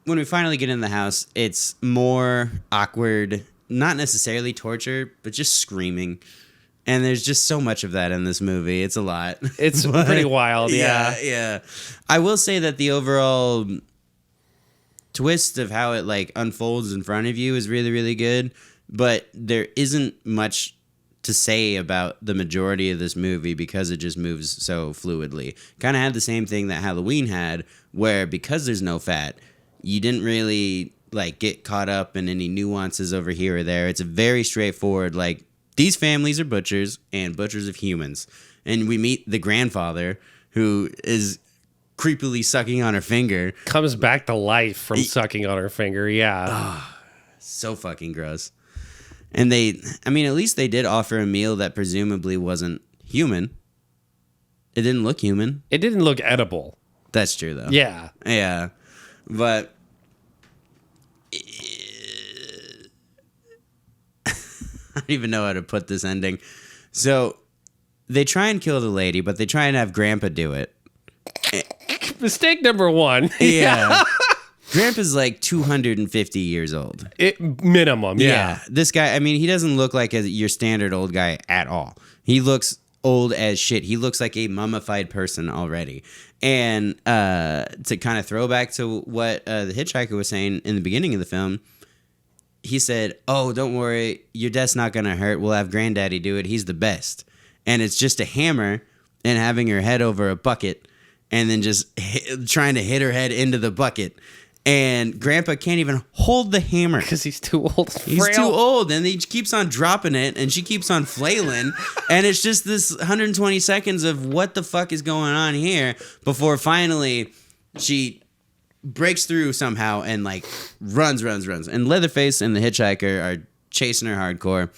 when we finally get in the house, it's more awkward... Not necessarily torture, but just screaming. And there's just so much of that in this movie. It's a lot. It's pretty wild, yeah. I will say that the overall twist of how it, like, unfolds in front of you is really, really good. But there isn't much to say about the majority of this movie because it just moves so fluidly. Kind of had the same thing that Halloween had, where because there's no fat, you didn't really... like, get caught up in any nuances over here or there. It's a very straightforward, like, these families are butchers and butchers of humans. And we meet the grandfather who is creepily sucking on her finger. Comes back to life from sucking on her finger, yeah. Oh, so fucking gross. And at least they did offer a meal that presumably wasn't human. It didn't look human. It didn't look edible. That's true, though. Yeah. Yeah. But... don't even know how to put this ending. So they try and kill the lady, but they try and have Grandpa do it. Mistake number one. Yeah. Grandpa's like 250 years old. Minimum, yeah. This guy, I mean, he doesn't look like your standard old guy at all. He looks old as shit. He looks like a mummified person already. And to kind of throw back to what the hitchhiker was saying in the beginning of the film, he said, "Oh, don't worry, your death's not going to hurt. We'll have Granddaddy do it. He's the best." And it's just a hammer and having her head over a bucket and then just trying to hit her head into the bucket. And Grandpa can't even hold the hammer. Because he's too old. He's too old, and he keeps on dropping it, and she keeps on flailing. And it's just this 120 seconds of what the fuck is going on here before finally she breaks through somehow and, like, runs. And Leatherface and the hitchhiker are chasing her hardcore,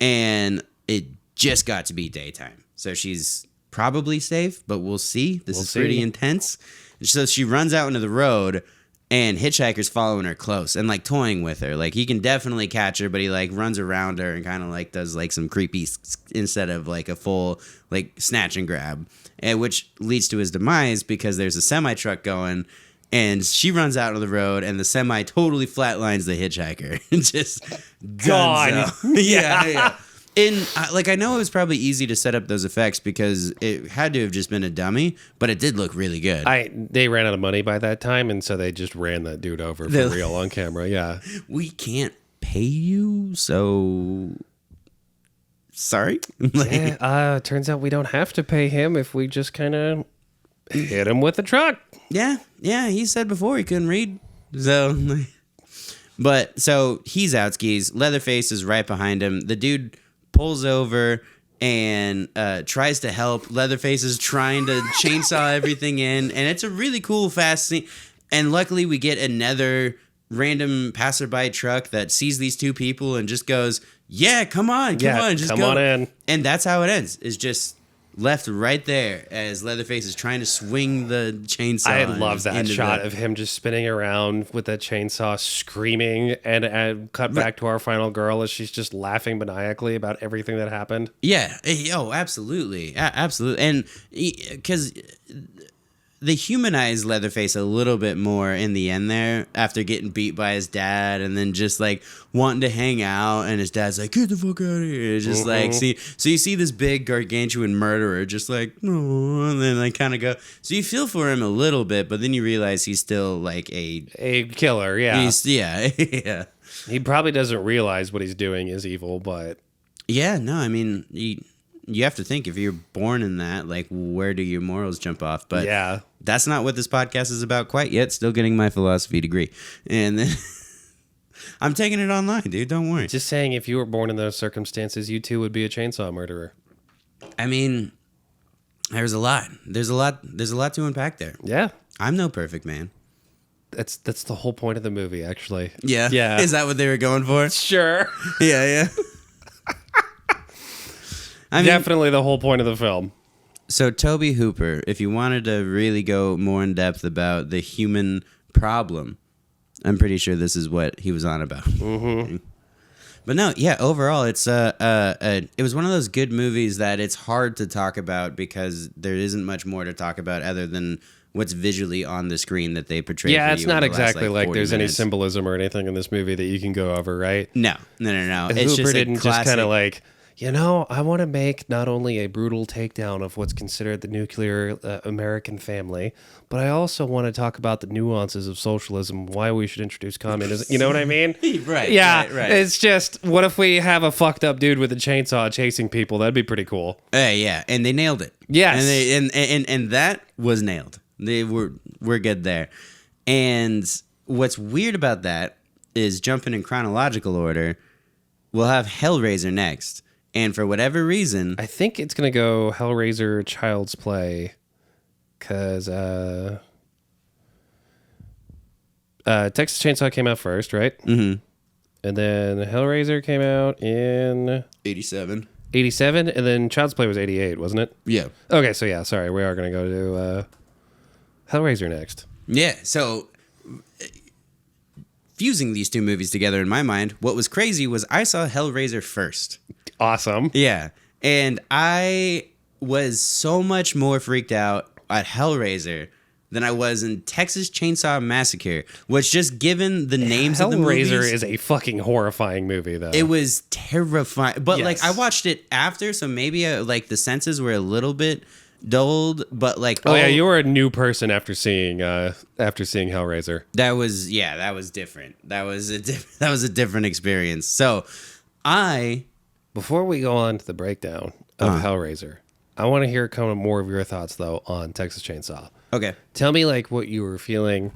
and it just got to be daytime. So she's probably safe, but we'll see. This is pretty intense. So she runs out into the road, and Hitchhiker's following her close and, like, toying with her. Like, he can definitely catch her, but he, like, runs around her and kind of, like, does, like, some creepy instead of, like, a full, like, snatch and grab. And which leads to his demise because there's a semi-truck going, and she runs out of the road, and the semi totally flatlines the hitchhiker. Just gone. Yeah. And, like, I know it was probably easy to set up those effects because it had to have just been a dummy, but it did look really good. They ran out of money by that time, and so they just ran that dude over for real on camera, yeah. We can't pay you, so... Sorry? Turns out we don't have to pay him if we just kind of hit him with a truck. Yeah, he said before he couldn't read, so... But, so, he's out skis. Leatherface is right behind him. The dude pulls over and tries to help. Leatherface is trying to chainsaw everything in, and it's a really cool, fast scene. And luckily, we get another random passerby truck that sees these two people and just goes, "Yeah, come on, just come go on in." And that's how it ends. It's just left right there as Leatherface is trying to swing the chainsaw. I love that shot of him just spinning around with that chainsaw, screaming, and cut back to our final girl as she's just laughing maniacally about everything that happened. Yeah. Oh, absolutely. Absolutely. And because they humanized Leatherface a little bit more in the end there after getting beat by his dad and then just like wanting to hang out, and his dad's like, "Get the fuck out of here." Just like, so you see this big gargantuan murderer just like, "No," and then like kind of go. So you feel for him a little bit, but then you realize he's still like a killer. Yeah. Yeah. He probably doesn't realize what he's doing is evil, but yeah, no, I mean, you have to think if you're born in that, like, where do your morals jump off? But yeah, that's not what this podcast is about quite yet. Still getting my philosophy degree. And then I'm taking it online, dude. Don't worry. Just saying, if you were born in those circumstances, you too would be a chainsaw murderer. I mean, there's a lot to unpack there. Yeah. I'm no perfect man. That's the whole point of the movie, actually. Yeah. Yeah. Is that what they were going for? Sure. Yeah. I mean, definitely the whole point of the film. So Tobe Hooper, if you wanted to really go more in depth about the human problem, I'm pretty sure this is what he was on about. Mm-hmm. But no, yeah, overall, it was one of those good movies that it's hard to talk about because there isn't much more to talk about other than what's visually on the screen that they portray. Yeah, for it's you not in the exactly last, like there's minutes. any symbolism or anything in this movie that you can go over, right? No. It's Hooper just didn't just kind of like, I want to make not only a brutal takedown of what's considered the nuclear American family, but I also want to talk about the nuances of socialism, why we should introduce communism. You know what I mean? Right. Yeah. Right. It's just, what if we have a fucked up dude with a chainsaw chasing people? That'd be pretty cool. Yeah, and they nailed it. Yes. And that was nailed. We're good there. And what's weird about that is jumping in chronological order, we'll have Hellraiser next. And for whatever reason, I think it's going to go Hellraiser Child's Play because Texas Chainsaw came out first, right? Mm-hmm. And then Hellraiser came out in 87. 87, and then Child's Play was 88, wasn't it? Yeah. Okay, so yeah, sorry, we are going to go to Hellraiser next. Yeah, so fusing these two movies together in my mind. What was crazy was I saw Hellraiser first. Awesome. Yeah. And I was so much more freaked out at Hellraiser than I was in Texas Chainsaw Massacre, which just given the names of the movies... Hellraiser is a fucking horrifying movie, though. It was terrifying. But, yes. like, I watched it after, so maybe, like, the senses were a little bit dulled, but, like... Oh, yeah, you were a new person after seeing Hellraiser. That was different. That was a different experience. So, Before we go on to the breakdown of Hellraiser, I want to hear kind of more of your thoughts, though, on Texas Chainsaw. Okay. Tell me, like, what you were feeling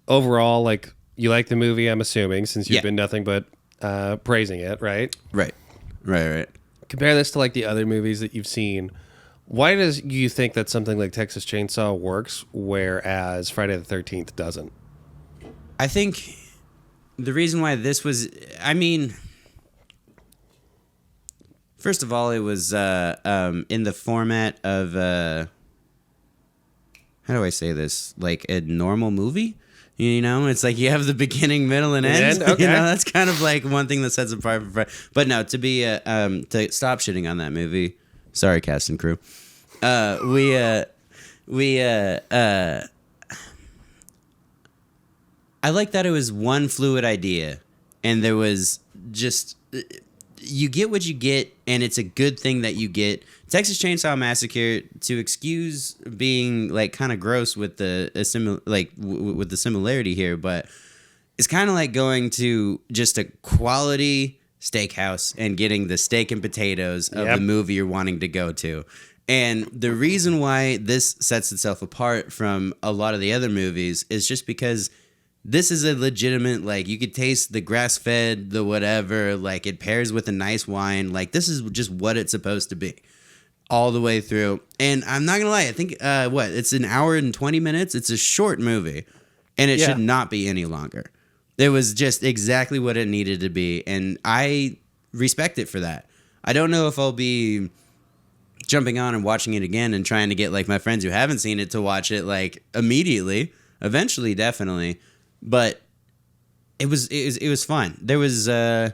overall. Like, you like the movie, I'm assuming, since you've been nothing but praising it, right? Right. Compare this to, like, the other movies that you've seen. Why does you think that something like Texas Chainsaw works, whereas Friday the 13th doesn't? I think the reason why this was... I mean... First of all, it was in the format of... how do I say this? Like a normal movie? You know, it's like you have the beginning, middle, and end. Okay. You know, that's kind of like one thing that sets it apart. But no, to stop shitting on that movie. Sorry, cast and crew. I like that it was one fluid idea, and there was just... You get what you get, and it's a good thing that you get. Texas Chainsaw Massacre, to excuse being like kind of gross with the with the similarity here, but it's kind of like going to just a quality steakhouse and getting the steak and potatoes of the movie you're wanting to go to. And the reason why this sets itself apart from a lot of the other movies is just because this is a legitimate, like, you could taste the grass-fed, the whatever, like, it pairs with a nice wine. Like, this is just what it's supposed to be all the way through. And I'm not going to lie, I think, it's an hour and 20 minutes? It's a short movie, and it should not be any longer. It was just exactly what it needed to be, and I respect it for that. I don't know if I'll be jumping on and watching it again and trying to get, like, my friends who haven't seen it to watch it, like, immediately. Eventually, definitely. But it was fun. There was there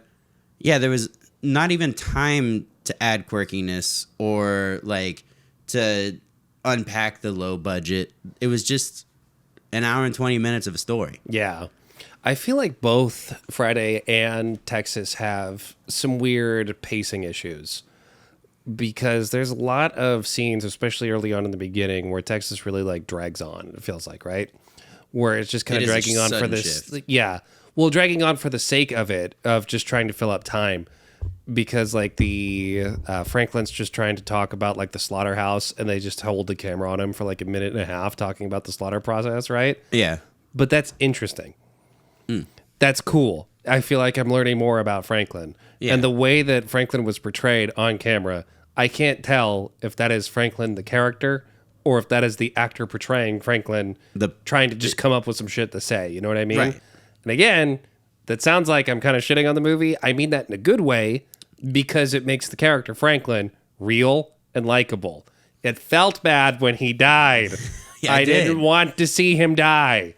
was not even time to add quirkiness or like to unpack the low budget. It was just an hour and 20 minutes of a story. Yeah. I feel like both Friday and Texas have some weird pacing issues because there's a lot of scenes, especially early on in the beginning, where Texas really like drags on, it feels like, right? Where it's just kind of dragging on for this. Shift. Yeah. Well, dragging on for the sake of it, of just trying to fill up time. Because like the Franklin's just trying to talk about like the slaughterhouse and they just hold the camera on him for like a minute and a half talking about the slaughter process, right? Yeah. But that's interesting. That's cool. I feel like I'm learning more about Franklin. Yeah. And the way that Franklin was portrayed on camera, I can't tell if that is Franklin the character or if that is the actor portraying Franklin trying to just come up with some shit to say. You know what I mean? Right. And again, that sounds like I'm kind of shitting on the movie. I mean that in a good way because it makes the character Franklin real and likable. It felt bad when he died. I didn't want to see him die.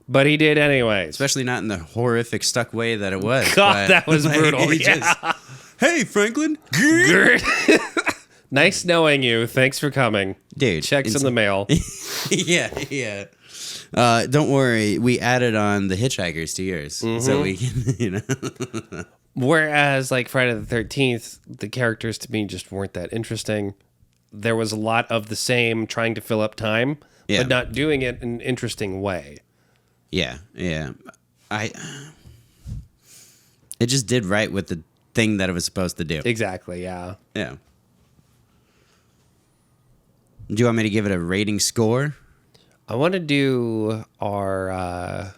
But he did anyways. Especially not in the horrific stuck way that it was. God, that was brutal. Hey, Franklin. Nice knowing you. Thanks for coming. Dude. Checks in the mail. Yeah. Don't worry. We added on the hitchhikers to yours. So we can, you know. Whereas, like, Friday the 13th, the characters to me just weren't that interesting. There was a lot of the same trying to fill up time, but not doing it in an interesting way. Yeah. It just did right with the thing that it was supposed to do. Exactly, yeah. Yeah. Do you want me to give it a rating score? I want to do our...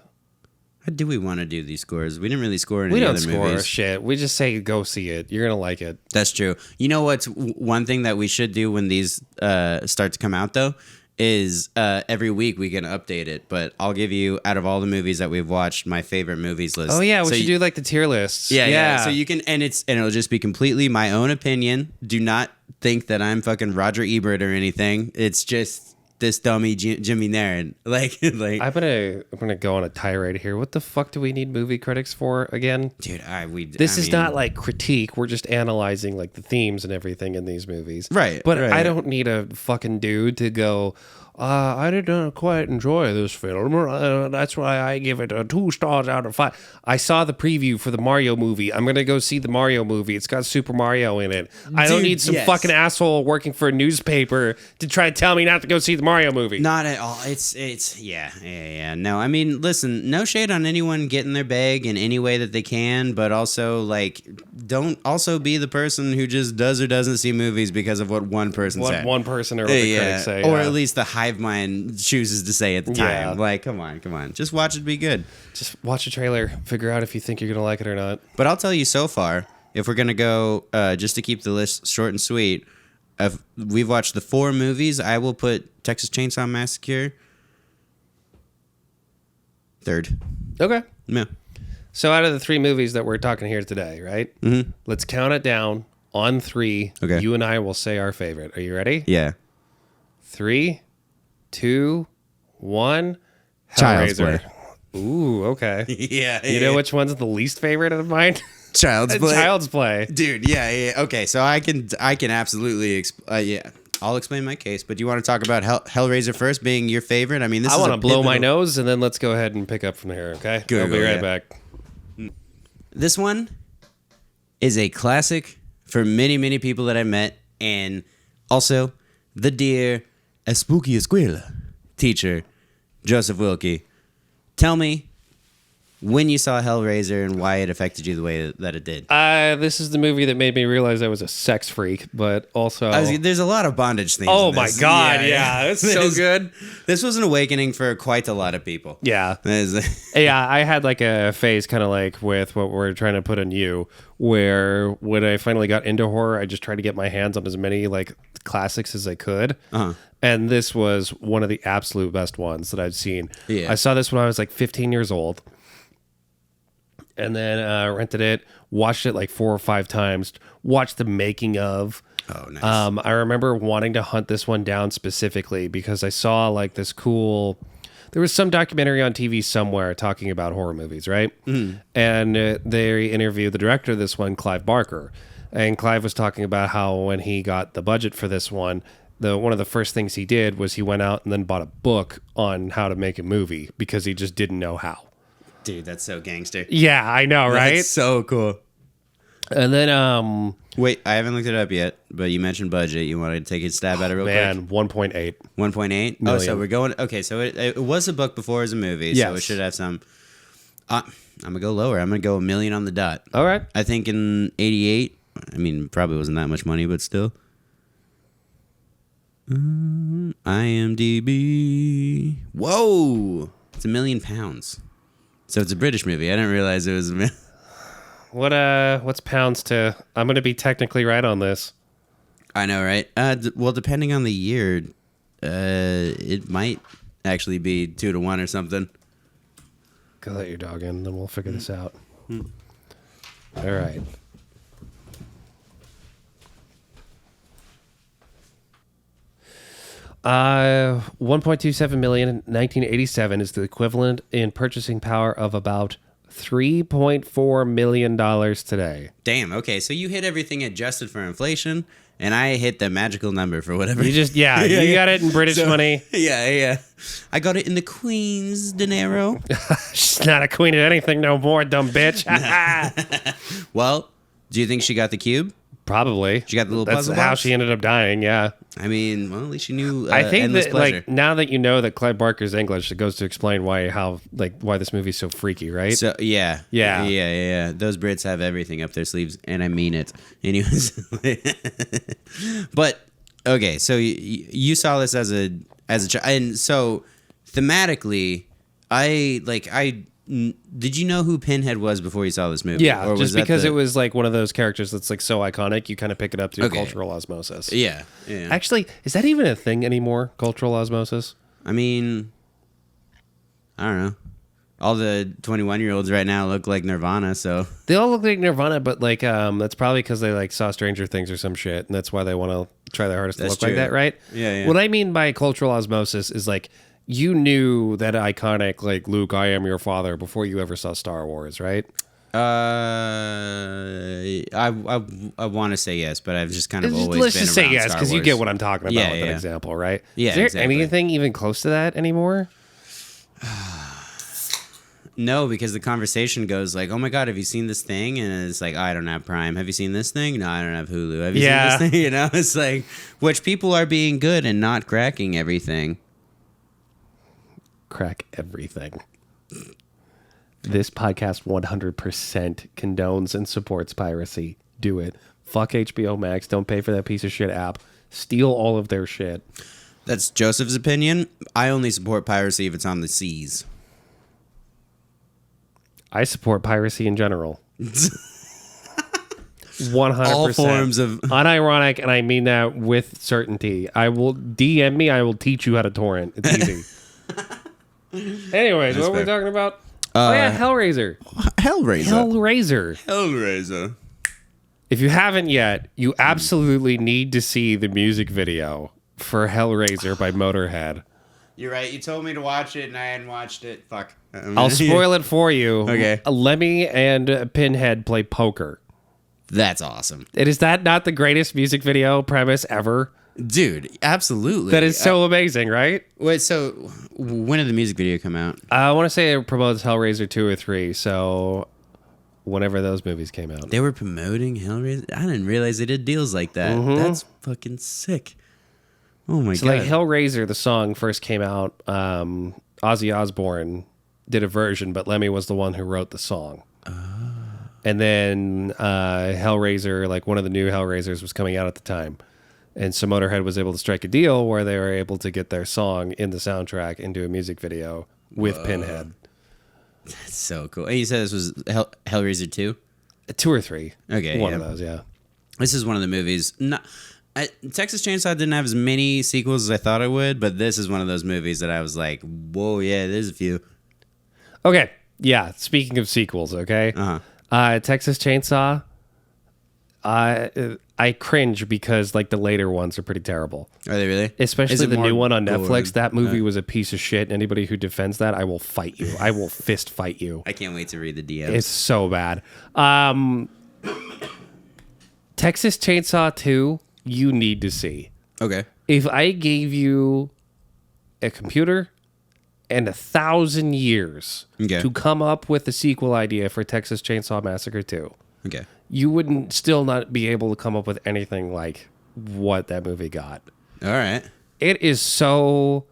How do we want to do these scores? We didn't really score any other movies. We don't score shit. We just say go see it. You're going to like it. That's true. You know what's one thing that we should do when these start to come out, though, is every week we can update it. But I'll give you, out of all the movies that we've watched, my favorite movies list. Oh, yeah. We should do like the tier lists. Yeah. So you can, and it'll just be completely my own opinion. Do not think that I'm fucking Roger Ebert or anything. It's just this dummy Jimmy Nairn. Like I'm gonna go on a tirade here. What the fuck do we need movie critics for again? Dude, this is not like critique. We're just analyzing like the themes and everything in these movies. Right. But right. I don't need a fucking dude to go, I didn't quite enjoy this film. That's why I give it a 2 stars out of 5. I saw the preview for the Mario movie. I'm going to go see the Mario movie. It's got Super Mario in it. I don't need some fucking asshole working for a newspaper to try to tell me not to go see the Mario movie. Not at all. It's yeah. No, I mean, listen, no shade on anyone getting their bag in any way that they can, but also, like, don't also be the person who just does or doesn't see movies because of what one person said. What one person or what the critics say. Or at least the hive mind chooses to say at the time. Yeah. Like, come on. Just watch it be good. Just watch a trailer. Figure out if you think you're going to like it or not. But I'll tell you so far, if we're going to go, just to keep the list short and sweet, we've watched the 4 movies. I will put Texas Chainsaw Massacre 3rd. Okay. Yeah. So out of the 3 movies that we're talking here today, right? Mm-hmm. Let's count it down on 3. Okay. You and I will say our favorite. Are you ready? Yeah. 3, 2, 1. Child's Hellraiser. Play. Ooh, okay. Yeah. You know which one's the least favorite of mine? Child's Play. Child's Play. Dude, yeah. Okay, so I can absolutely I'll explain my case, but do you want to talk about Hellraiser first being your favorite? I mean, I want to blow my nose and then let's go ahead and pick up from here, okay? Good, I'll be right back. This one is a classic for many, many people that I met, and also the dear a spooky escuela teacher, Joseph Wilkie. Tell me when you saw Hellraiser and why it affected you the way that it did. This is the movie that made me realize I was a sex freak, but also... there's a lot of bondage themes. Oh my God, yeah. It's so good. This was an awakening for quite a lot of people. Yeah. Yeah, I had like a phase kind of like with what we're trying to put on you, where when I finally got into horror, I just tried to get my hands on as many like classics as I could. Uh-huh. And this was one of the absolute best ones that I've seen. Yeah. I saw this when I was like 15 years old. And then rented it, watched it like 4 or 5 times, watched the making of. Oh, nice. I remember wanting to hunt this one down specifically because I saw like this cool... There was some documentary on TV somewhere talking about horror movies, right? Mm-hmm. And they interviewed the director of this one, Clive Barker. And Clive was talking about how when he got the budget for this one, one of the first things he did was he went out and then bought a book on how to make a movie because he just didn't know how. Dude, that's so gangster. Yeah, I know, right? That's so cool. And then, wait, I haven't looked it up yet, but you mentioned budget. You want to take a stab at it real quick? 1.8. 1.8? Oh, so we're going... Okay, so it was a book before it was a movie, so it should have some... I'm going to go lower. I'm going to go $1 million on the dot. All right. I think in 88, I mean, probably wasn't that much money, but still... IMDb... Whoa! It's £1 million. So it's a British movie. I didn't realize it was... What's pounds to... I'm going to be technically right on this. I know, right? Well, depending on the year, it might actually be 2 to 1 or something. Go let your dog in, then we'll figure this out. All right. $1.27 million in 1987 is the equivalent in purchasing power of about $3.4 million today. Damn. Okay, so you hit everything adjusted for inflation, and I hit the magical number for whatever. You just you got it in British money. Yeah. I got it in the Queen's dinero. She's not a queen at anything no more, dumb bitch. Well, do you think she got the cube? Probably. She got the little That's puzzle how box? she ended up dying, yeah. I mean, well, at least she knew I think endless that, pleasure. like, now that you know that Clive Barker's English, it goes to explain why this movie's so freaky, right? So, yeah. Those Brits have everything up their sleeves, and I mean it. Anyways. But, okay, so you saw this as a child, and so, thematically, did you know who Pinhead was before you saw this movie? Yeah, or just because it was like one of those characters that's like so iconic, you kind of pick it up through cultural osmosis. Yeah. Actually, is that even a thing anymore, cultural osmosis? I mean, I don't know. All the 21-year-olds right now look like Nirvana, so... They all look like Nirvana, but like that's probably because they like saw Stranger Things or some shit, and that's why they want to try their hardest to look like that, right? Yeah. What I mean by cultural osmosis is like you knew that iconic like Luke, I am your father before you ever saw Star Wars, right? I want to say yes, but I've just kind of always let's been just say around yes Star because you Wars. get what I'm talking about with that Yeah. example, right? Yeah, Is there exactly. anything even close to that anymore? No, because the conversation goes like, "Oh my God, have you seen this thing?" And it's like, "I don't have Prime. Have you seen this thing? No, I don't have Hulu. Have you seen this thing?" You know, it's like, which people are being good and not cracking everything. Crack everything. This podcast 100% condones and supports piracy. Do it. Fuck HBO Max. Don't pay for that piece of shit app. Steal all of their shit. That's Joseph's opinion. I only support piracy if it's on the seas. I support piracy in general. 100%. All forms of... Unironic, and I mean that with certainty. I will DM me. I will teach you how to torrent. It's easy. Anyways, what were we talking about? Hellraiser. Hellraiser. If you haven't yet, you absolutely need to see the music video for Hellraiser by Motorhead. You're right. You told me to watch it, and I hadn't watched it. Fuck. I'll spoil it for you. Okay. Lemmy and Pinhead play poker. That's awesome. Is that not the greatest music video premise ever? Dude, absolutely. That is so amazing, right? Wait, so when did the music video come out? I want to say it promotes Hellraiser 2 or 3, so whenever those movies came out. They were promoting Hellraiser? I didn't realize they did deals like that. Mm-hmm. That's fucking sick. Oh my God. Like Hellraiser, the song first came out, Ozzy Osbourne did a version, but Lemmy was the one who wrote the song. And then Hellraiser, like one of the new Hellraisers was coming out at the time. And so Motorhead was able to strike a deal where they were able to get their song in the soundtrack into a music video with Pinhead. That's so cool. And you said this was Hellraiser 2? 2 or 3. Okay, One of those, yeah. This is one of the movies. Texas Chainsaw didn't have as many sequels as I thought it would, but this is one of those movies that I was like, whoa, yeah, there's a few. Okay, yeah. Speaking of sequels, okay? Texas Chainsaw, I cringe because like the later ones are pretty terrible. Are they really? Especially the new one on Netflix. That movie was a piece of shit. And anybody who defends that, I will fight you. I will fist fight you. I can't wait to read the DMs. It's so bad. Texas Chainsaw 2, you need to see. Okay. If I gave you a computer and 1,000 years to come up with a sequel idea for Texas Chainsaw Massacre 2, okay, you wouldn't still not be able to come up with anything like what that movie got. All right. It is so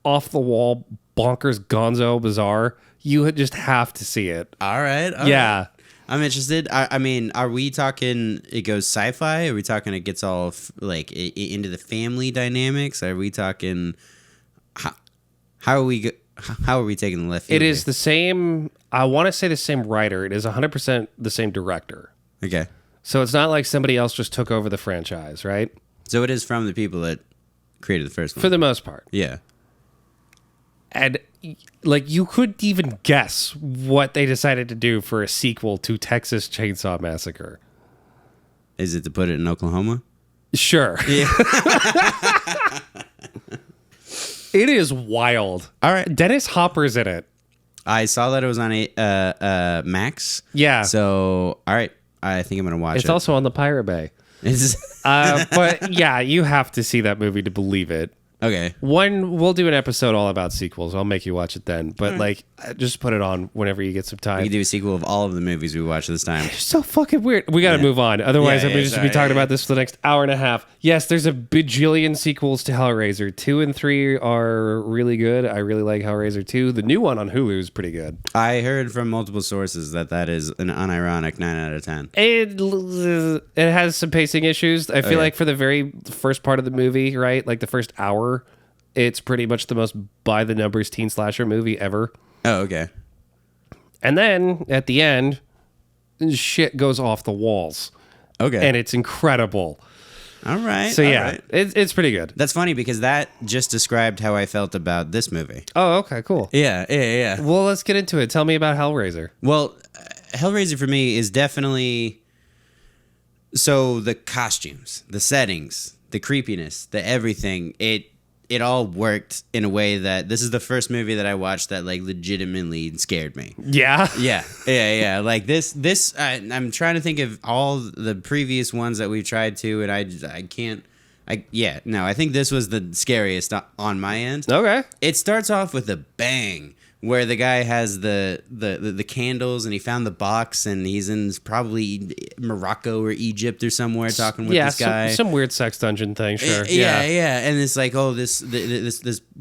off the wall, bonkers, gonzo, bizarre. You just have to see it. All right. Yeah. I'm interested. I mean, are we talking it goes sci-fi? Are we talking it gets all like into the family dynamics? Are we talking how are we taking the left field? It is the same, I want to say the same writer. It is 100% the same director. Okay. So it's not like somebody else just took over the franchise, right? So it is from the people that created the first one. For the most part. Yeah. And like you couldn't even guess what they decided to do for a sequel to Texas Chainsaw Massacre. Is it to put it in Oklahoma? Sure. Yeah. It is wild. All right. Dennis Hopper's in it. I saw that it was on a Max. Yeah. So, all right. I think I'm going to watch it. It's also on the Pirate Bay. But yeah, you have to see that movie to believe it. Okay. We'll do an episode all about sequels. I'll make you watch it then. But like, just put it on whenever you get some time. We can do a sequel of all of the movies we watched this time. It's so fucking weird. We got to move on. Otherwise, I'm just going to be talking about this for the next hour and a half. Yes, there's a bajillion sequels to Hellraiser. 2 and 3 are really good. I really like Hellraiser 2. The new one on Hulu is pretty good. I heard from multiple sources that is an unironic 9 out of 10. It has some pacing issues. I feel like for the very first part of the movie, right? Like the first hour, it's pretty much the most by the numbers teen slasher movie ever. Oh, okay. And then at the end, shit goes off the walls. Okay. And it's incredible. All right. So yeah, it's pretty good. That's funny because that just described how I felt about this movie. Oh, okay, cool. Yeah. Well, let's get into it. Tell me about Hellraiser. Well, Hellraiser for me is definitely... So the costumes, the settings, the creepiness, the everything. It all worked in a way that this is the first movie that I watched that like legitimately scared me. Yeah. Yeah. Like this, I'm trying to think of all the previous ones that we've tried to, and I can't. I think this was the scariest on my end. Okay. It starts off with a bang, where the guy has the candles, and he found the box, and he's in probably Morocco or Egypt or somewhere talking with this guy. Some weird sex dungeon thing, sure. Yeah. And it's like, oh, this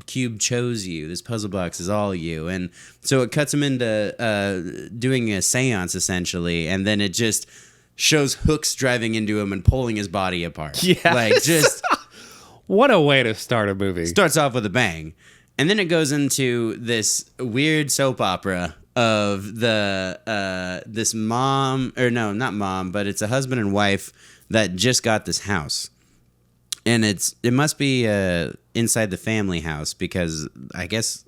cube chose you. This puzzle box is all you. And so it cuts him into doing a seance, essentially, and then it just shows hooks driving into him and pulling his body apart. Yeah. Like, just... What a way to start a movie. Starts off with a bang. And then it goes into this weird soap opera of this mom, or no, not mom, but it's a husband and wife that just got this house. And it must be inside the family house, because I guess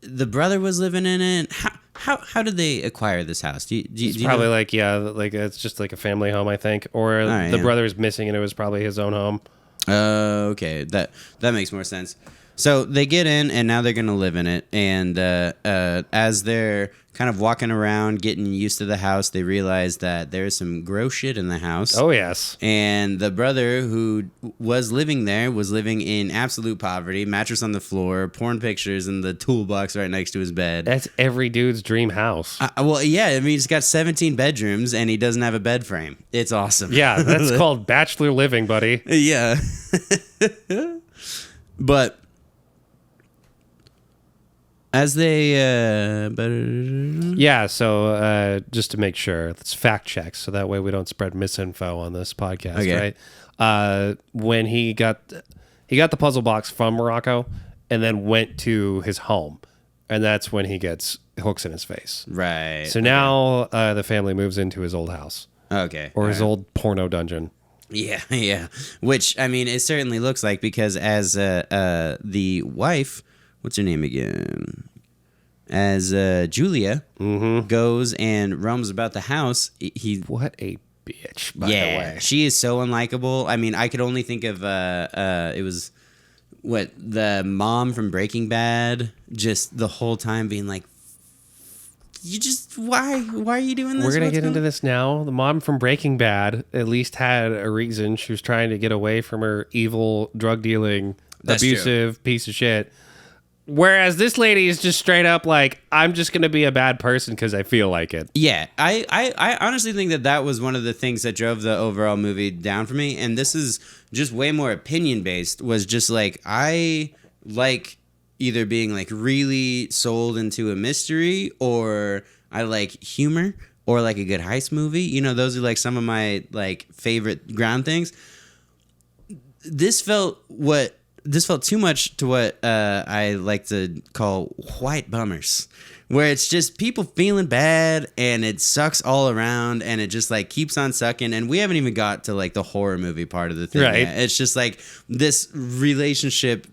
the brother was living in it. How did they acquire this house? Do you probably know? like it's just like a family home, I think, or the brother's missing and it was probably his own home. Okay, that makes more sense. So they get in, and now they're going to live in it. And as they're kind of walking around, getting used to the house, they realize that there's some gross shit in the house. Oh, yes. And the brother who was living there was living in absolute poverty, mattress on the floor, porn pictures in the toolbox right next to his bed. That's every dude's dream house. Well, yeah, I mean, he's got 17 bedrooms, and he doesn't have a bed frame. It's awesome. Yeah, that's called bachelor living, buddy. Yeah. But... as they, so just to make sure, let's fact check so that way we don't spread misinfo on this podcast, okay. Right? When he got the puzzle box from Morocco and then went to his home, and that's when he gets hooks in his face. Right. So now the family moves into his old house. Okay. Or his old porno dungeon. Yeah. Which, I mean, it certainly looks like, because as the wife... what's her name again? As Julia goes and roams about the house, what a bitch, by the way. She is so unlikable. I mean, I could only think of it was the mom from Breaking Bad, just the whole time being like, you just why are you doing this? We're gonna get into this now. The mom from Breaking Bad at least had a reason. She was trying to get away from her evil, drug dealing, abusive piece of shit. Whereas this lady is just straight up like, I'm just going to be a bad person because I feel like it. Yeah, I honestly think that was one of the things that drove the overall movie down for me. And this is just way more opinion based, was just like, I like either being like really sold into a mystery, or I like humor, or like a good heist movie. You know, those are like some of my like favorite ground things. This felt too much to what I like to call white bummers, where it's just people feeling bad and it sucks all around and it just like keeps on sucking. And we haven't even got to like the horror movie part of the thing yet. It's just like this relationship,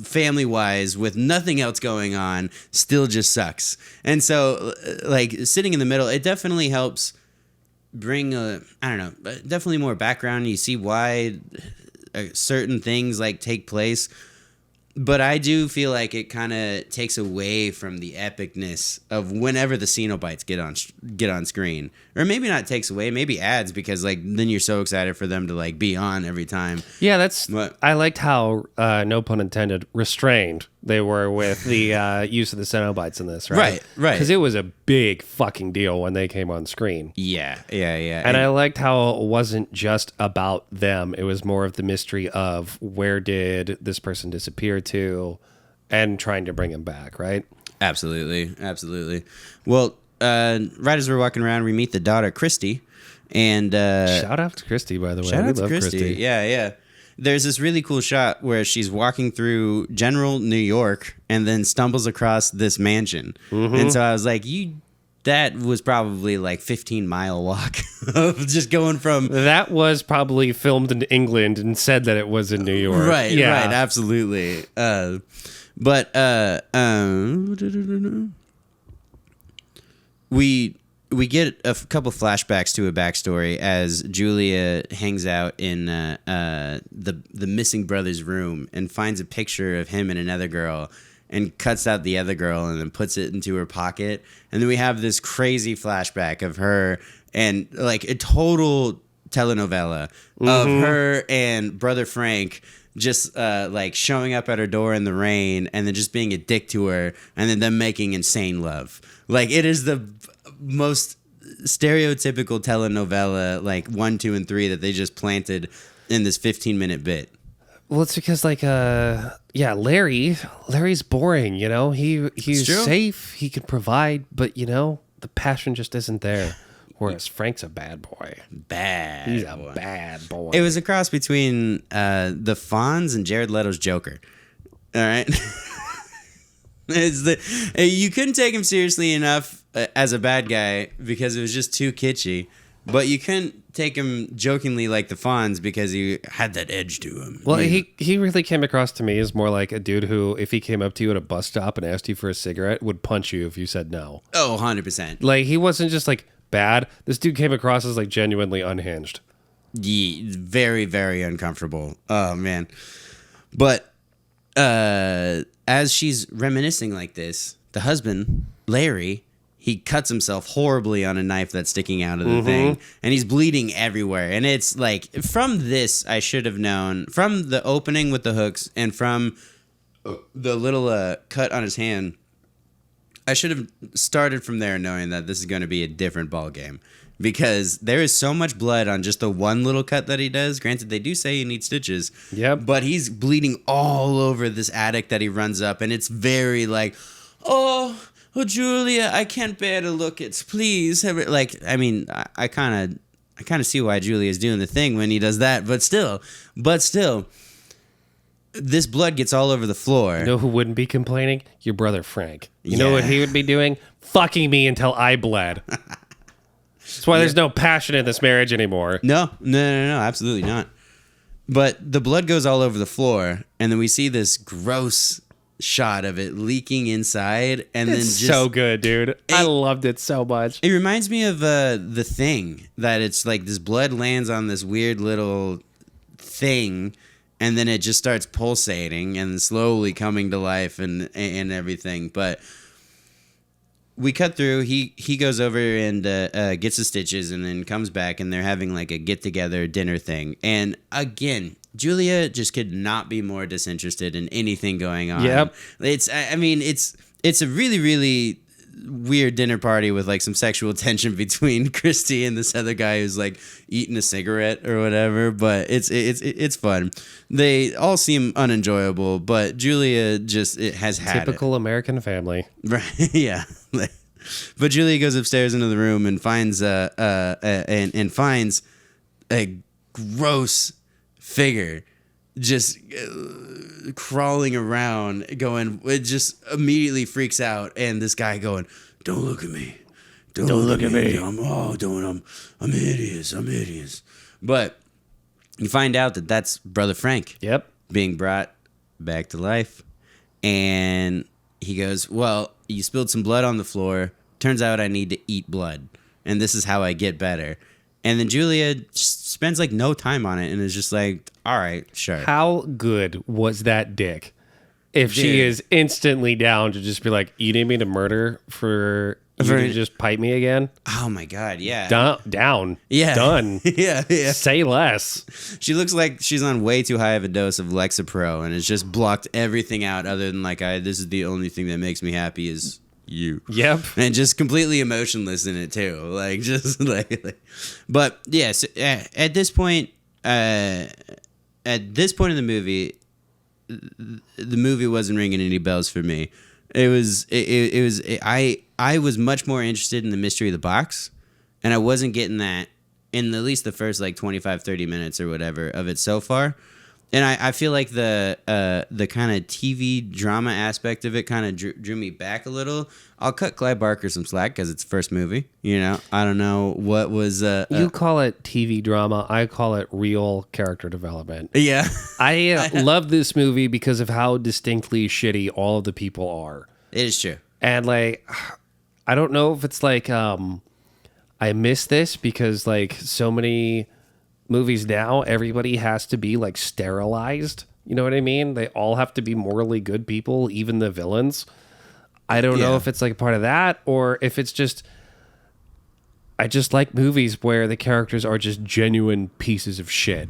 family wise, with nothing else going on, still just sucks. And so like sitting in the middle, it definitely helps bring definitely more background. You see why certain things like take place, but I do feel like it kind of takes away from the epicness of whenever the Cenobites get on screen, or maybe not takes away, maybe adds, because like then you're so excited for them to like be on every time. Yeah, I liked how no pun intended restrained they were with the use of the Cenobites in this, right? Right. Because it was a big fucking deal when they came on screen. Yeah. And I liked how it wasn't just about them. It was more of the mystery of where did this person disappear to, and trying to bring him back, right? Absolutely. Well, right as we're walking around, we meet the daughter, Christy. And shout out to Christy, by the way. Shout out to Christy. Yeah. There's this really cool shot where she's walking through general New York and then stumbles across this mansion. Mm-hmm. And so I was like, that was probably like 15-mile walk of just going from... That was probably filmed in England and said that it was in New York. Right, absolutely. We we get a couple flashbacks to a backstory as Julia hangs out in the missing brother's room and finds a picture of him and another girl and cuts out the other girl and then puts it into her pocket. And then we have this crazy flashback of her and like a total telenovela of her and brother Frank just like showing up at her door in the rain and then just being a dick to her and then them making insane love. Like it is the most stereotypical telenovela, like 1, 2, and 3 that they just planted in this 15-minute bit. Well, it's because like Larry's boring, you know. He's safe, he can provide, but you know, the passion just isn't there. Whereas Frank's a bad boy. He's a bad boy. It was a cross between the Fonz and Jared Leto's Joker. All right. You couldn't take him seriously enough as a bad guy because it was just too kitschy, but you couldn't take him jokingly like the Fonz because he had that edge to him. Well, he really came across to me as more like a dude who, if he came up to you at a bus stop and asked you for a cigarette, would punch you if you said no. Oh, 100%. Like, he wasn't just like bad. This dude came across as like genuinely unhinged. Yeah, very, very uncomfortable. Oh, man. But as she's reminiscing like this, the husband, Larry, he cuts himself horribly on a knife that's sticking out of the thing, and he's bleeding everywhere. And it's like, from this, I should have known, from the opening with the hooks and from the little cut on his hand, I should have started from there knowing that this is going to be a different ball game. Because there is so much blood on just the one little cut that he does. Granted, they do say he needs stitches. Yep. But he's bleeding all over this attic that he runs up. And it's very like, oh, Julia, I can't bear to look at, please. Like, I mean, I kind of see why Julia's doing the thing when he does that. But still, this blood gets all over the floor. You know who wouldn't be complaining? Your brother Frank. You know what he would be doing? Fucking me until I bled. That's why there's no passion in this marriage anymore. No, absolutely not. But the blood goes all over the floor, and then we see this gross shot of it leaking inside, and it's then just so good, dude. I loved it so much. It reminds me of The Thing, that it's like this blood lands on this weird little thing, and then it just starts pulsating and slowly coming to life and everything. But we cut through. He goes over and gets the stitches and then comes back, and they're having like a get-together dinner thing. And again, Julia just could not be more disinterested in anything going on. Yep. It's a really, really weird dinner party with like some sexual tension between Christy and this other guy who's like eating a cigarette or whatever, but it's fun. They all seem unenjoyable, but Julia just has had typical American family. Right. Yeah. But Julia goes upstairs into the room and finds finds a gross figure just crawling around, going, it just immediately freaks out, and this guy going, don't look at me, don't look at me, I'm hideous. But you find out that that's brother Frank. Yep. Being brought back to life, and he goes, well, you spilled some blood on the floor, turns out I need to eat blood, and this is how I get better. And then Julia just spends like no time on it and is just like, all right, sure. How good was that dick? If she is instantly down to just be like, you need me to murder for you to just pipe me again? Oh my God, yeah. Down. Yeah. Done. Yeah. Say less. She looks like she's on way too high of a dose of Lexapro and has just blocked everything out other than like, this is the only thing that makes me happy is you. Yep. And just completely emotionless in it too. Like just like but yes, at this point in the movie, the movie wasn't ringing any bells for me. I was much more interested in the mystery of the box, and I wasn't getting that in at least the first like 25-30 minutes or whatever of it so far. And I feel like the kind of TV drama aspect of it kind of drew me back a little. I'll cut Clive Barker some slack because it's the first movie. You know, I don't know what was. You call it TV drama. I call it real character development. Yeah. I love this movie because of how distinctly shitty all of the people are. It is true. And like, I don't know if it's like I miss this because like so many movies now, everybody has to be like sterilized. You know what I mean? They all have to be morally good people, even the villains. I don't know if it's like part of that or if it's just, I just like movies where the characters are just genuine pieces of shit.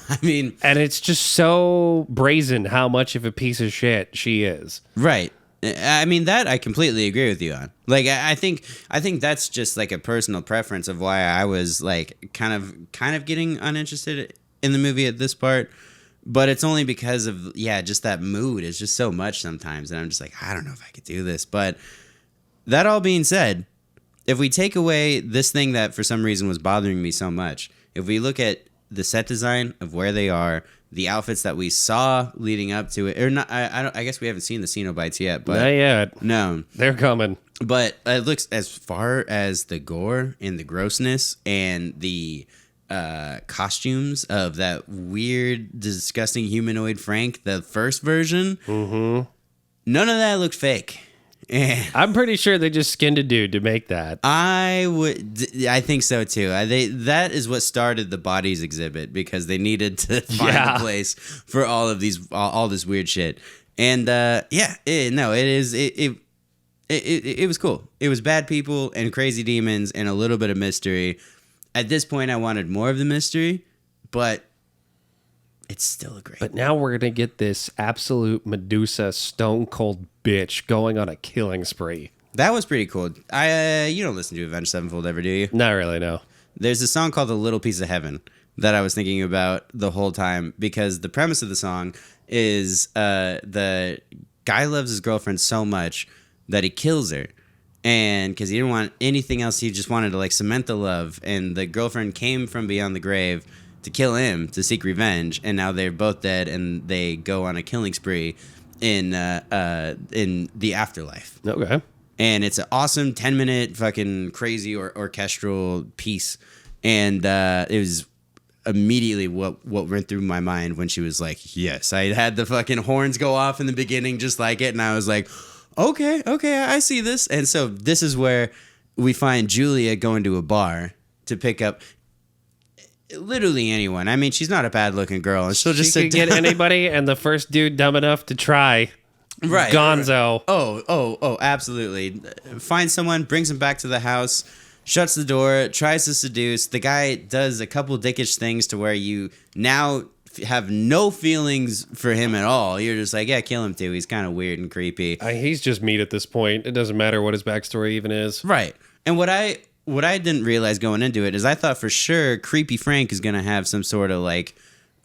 I mean, and it's just so brazen how much of a piece of shit she is. Right. I mean, that I completely agree with you on. Like, I think that's just like a personal preference of why I was like kind of getting uninterested in the movie at this part. But it's only because of, just that mood is just so much sometimes. And I'm just like, I don't know if I could do this. But that all being said, if we take away this thing that for some reason was bothering me so much, if we look at the set design of where they are, the outfits that we saw leading up to it, or not, I guess we haven't seen the Cenobites yet, but not yet. No, they're coming. But it looks, as far as the gore and the grossness and the costumes of that weird, disgusting humanoid Frank, the first version, none of that looked fake. I'm pretty sure they just skinned a dude to make that. I think so too. That is what started the bodies exhibit because they needed to find a place for all of these, all this weird shit. And it was cool. It was bad people and crazy demons and a little bit of mystery. At this point, I wanted more of the mystery, but it's still a great. But now we're gonna get this absolute Medusa stone cold bitch going on a killing spree. That was pretty cool. You don't listen to Avenged Sevenfold ever, do you? Not really, no. There's a song called "A Little Piece of Heaven" that I was thinking about the whole time because the premise of the song is the guy loves his girlfriend so much that he kills her. And because he didn't want anything else, he just wanted to like cement the love. And the girlfriend came from beyond the grave to kill him, to seek revenge. And now they're both dead, and they go on a killing spree in the afterlife. Okay. And it's an awesome 10-minute fucking crazy orchestral piece. And it was immediately what went through my mind when she was like, yes. I had the fucking horns go off in the beginning just like it. And I was like, okay, I see this. And so this is where we find Julia going to a bar to pick up literally anyone. I mean, she's not a bad-looking girl, and she'll just sit down. Get anybody, and the first dude dumb enough to try, right? Gonzo. Oh, absolutely. Finds someone, brings him back to the house, shuts the door, tries to seduce. The guy does a couple dickish things to where you now have no feelings for him at all. You're just like, yeah, kill him too. He's kind of weird and creepy. He's just meat at this point. It doesn't matter what his backstory even is. Right. And what I didn't realize going into it is I thought for sure Creepy Frank is going to have some sort of like,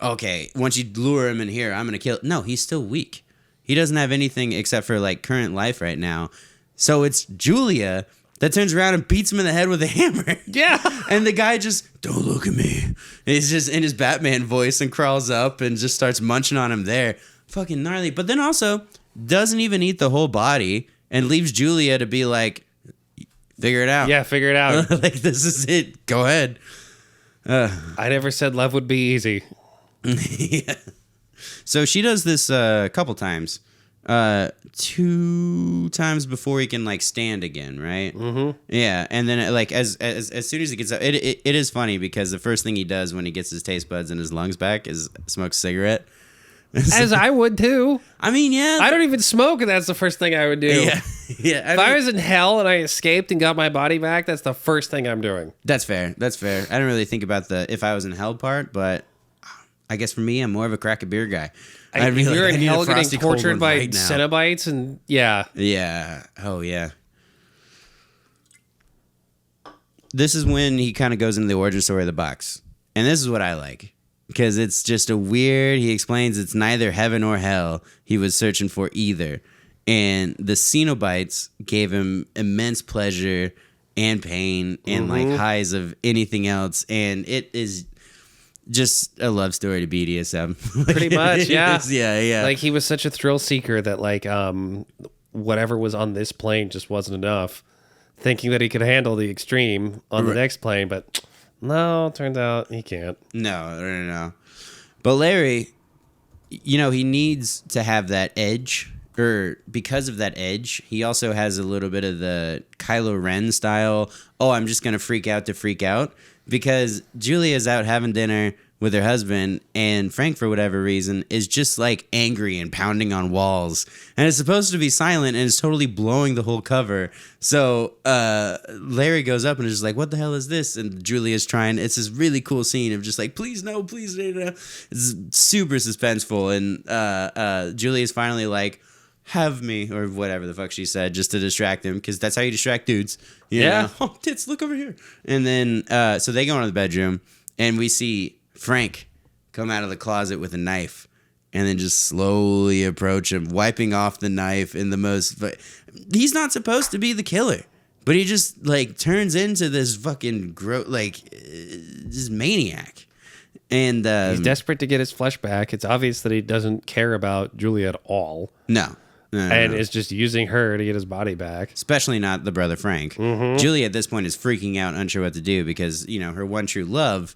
okay, once you lure him in here, I'm going to kill. No, he's still weak. He doesn't have anything except for like current life right now. So it's Julia that turns around and beats him in the head with a hammer. Yeah. And the guy just, don't look at me. And he's just in his Batman voice and crawls up and just starts munching on him there. Fucking gnarly. But then also doesn't even eat the whole body and leaves Julia to be like, figure it out. Yeah, figure it out. Like, this is it. Go ahead. I never said love would be easy. Yeah. So she does this a couple times. 2 times before he can like stand again, right? Mm-hmm. Yeah, and then like as soon as he gets up, it is funny because the first thing he does when he gets his taste buds and his lungs back is smoke a cigarette. As I would too. I mean, yeah. I don't even smoke, and that's the first thing I would do. Yeah. If I was in hell and I escaped and got my body back, that's the first thing I'm doing. That's fair. I didn't really think about the if I was in hell part, but I guess for me, I'm more of a crack a beer guy. You're in hell getting tortured by Cenobites, and yeah. Yeah. Oh, yeah. This is when he kind of goes into the origin story of the box. And this is what I like. Because it's just he explains it's neither heaven or hell. He was searching for either. And the Cenobites gave him immense pleasure and pain and like highs of anything else. And it is just a love story to BDSM. Pretty much, yeah. Yeah. Like he was such a thrill seeker that like whatever was on this plane just wasn't enough. Thinking that he could handle the extreme on the next plane, but no, turns out he can't. No. But Larry, he needs to have that edge because of that edge, he also has a little bit of the Kylo Ren style. Oh, I'm just gonna freak out to freak out, because Julia's out having dinner with her husband, and Frank, for whatever reason, is just like angry and pounding on walls, and it's supposed to be silent, and it's totally blowing the whole cover. So Larry goes up and is just like, "What the hell is this?" And Julia's trying. It's this really cool scene of just like, "Please no, please no." It's super suspenseful, and Julia's finally like, "Have me," or whatever the fuck she said, just to distract him, because that's how you distract dudes. You know? Oh, tits, look over here. And then so they go into the bedroom, and we see Frank come out of the closet with a knife, and then just slowly approach him, wiping off the knife in the most. But he's not supposed to be the killer, but he just like turns into this fucking this maniac. And he's desperate to get his flesh back. It's obvious that he doesn't care about Julia at all. No. And is just using her to get his body back. Especially not the brother Frank. Mm-hmm. Julia at this point is freaking out, unsure what to do, because her one true love